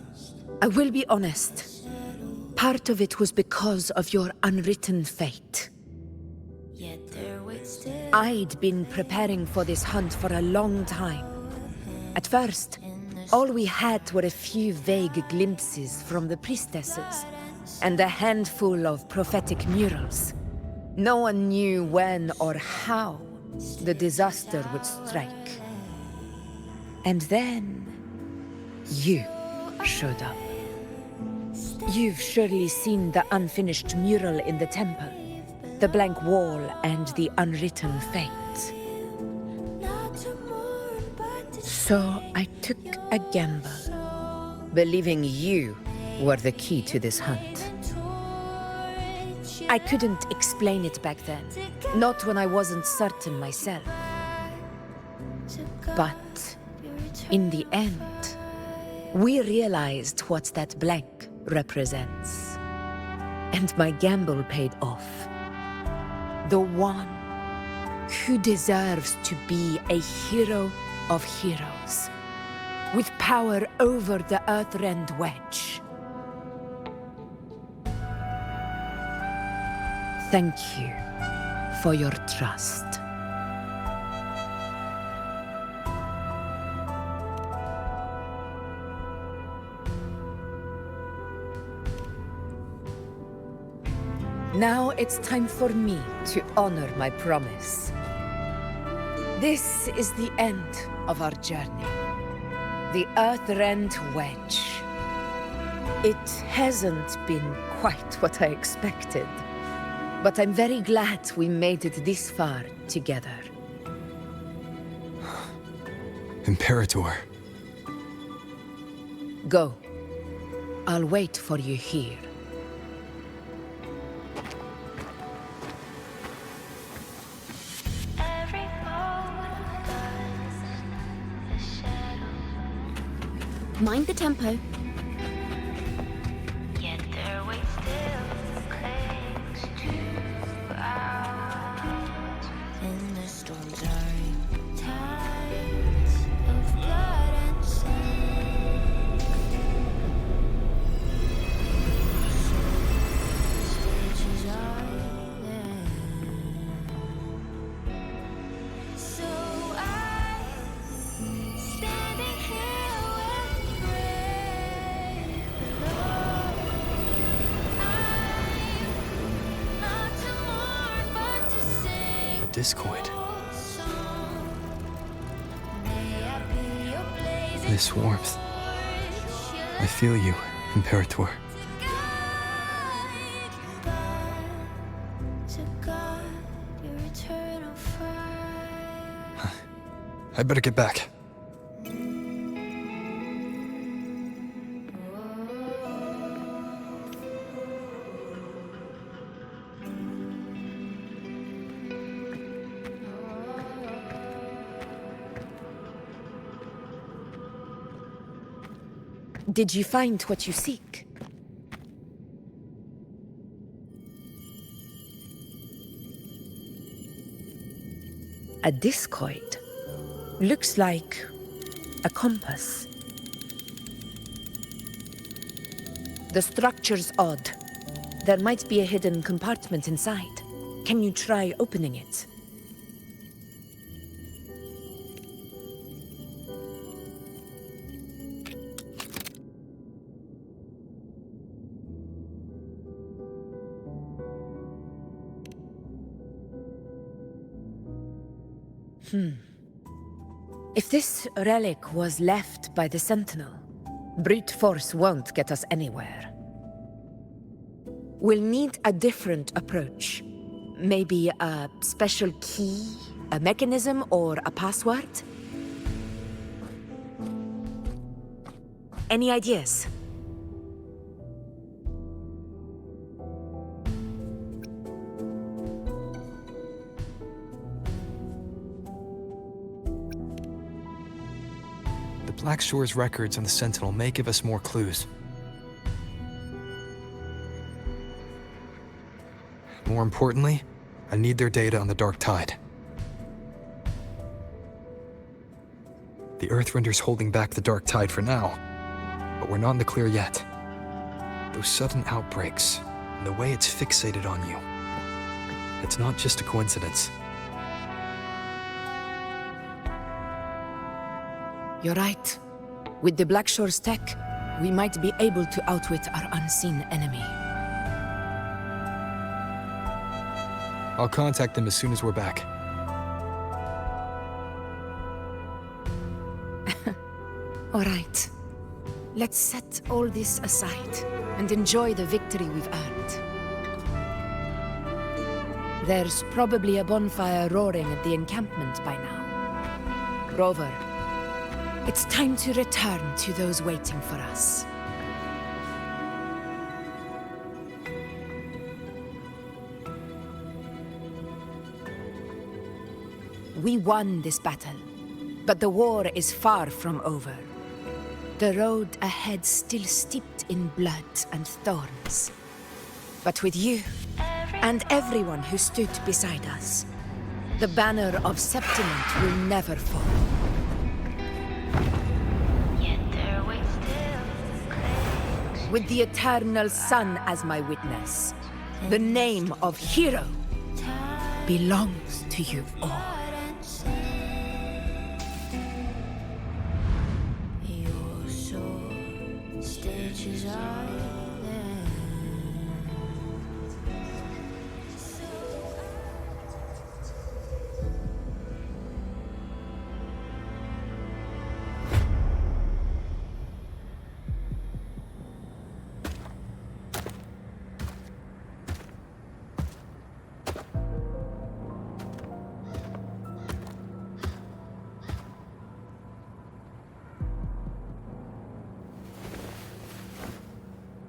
I will be honest. Part of it was because of your unwritten fate. I'd been preparing for this hunt for a long time. At first, all we had were a few vague glimpses from the priestesses, and a handful of prophetic murals. No one knew when or how the disaster would strike. And then, you showed up. You've surely seen the unfinished mural in the temple, the blank wall and the unwritten fate. So I took a gamble, believing you were the key to this hunt. I couldn't explain it back then, not when I wasn't certain myself. But in the end, we realized what that blank represents. And my gamble paid off. The one who deserves to be a hero of heroes, with power over the Earthrend Wedge. Thank you for your trust. Now it's time for me to honor my promise. This is the end of our journey. The Earthrend Wedge. It hasn't been quite what I expected, but I'm very glad we made it this far together. Imperator. Go. I'll wait for you here. Mind the tempo. Yet their weight still clings to ours. In the storms are tides of blood and sand. discoid. This warmth. I feel you, Imperator. I better get back. Did you find what you seek? A discoid. Looks like a compass. The structure's odd. There might be a hidden compartment inside. Can you try opening it? If this relic was left by the Sentinel, brute force won't get us anywhere. We'll need a different approach. Maybe a special key, a mechanism, or a password? Any ideas? Black Shore's records on the Sentinel may give us more clues. More importantly, I need their data on the Dark Tide. The Earthrender's holding back the Dark Tide for now, but we're not in the clear yet. Those sudden outbreaks, and the way it's fixated on you, it's not just a coincidence. You're right. With the Black Shore's tech, we might be able to outwit our unseen enemy. I'll contact them as soon as we're back. All right. Let's set all this aside and enjoy the victory we've earned. There's probably a bonfire roaring at the encampment by now. Rover, it's time to return to those waiting for us. We won this battle, but the war is far from over. The road ahead still steeped in blood and thorns. But with you, and everyone who stood beside us, the banner of Septiment will never fall. With the eternal sun as my witness, the name of hero belongs to you all. Your sword stitches are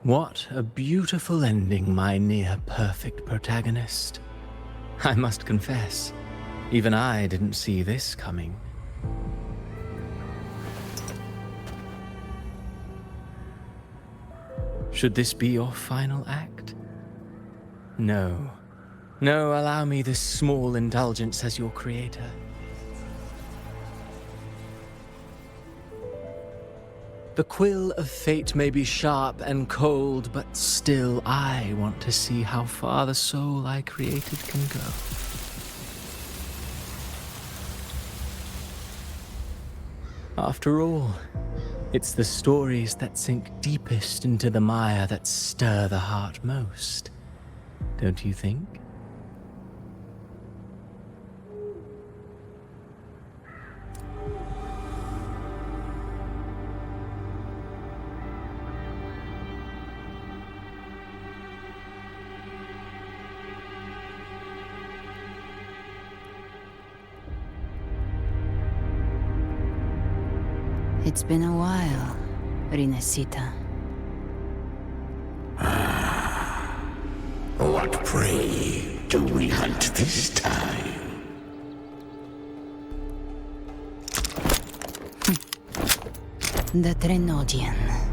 What a beautiful ending, my near-perfect protagonist. I must confess, even I didn't see this coming. Should this be your final act? No. No, allow me this small indulgence as your creator. The quill of fate may be sharp and cold, but still I want to see how far the soul I created can go. After all, it's the stories that sink deepest into the mire that stir the heart most, don't you think? It's been a while, Rinasciata. What prey do we hunt this time? The Trenodian.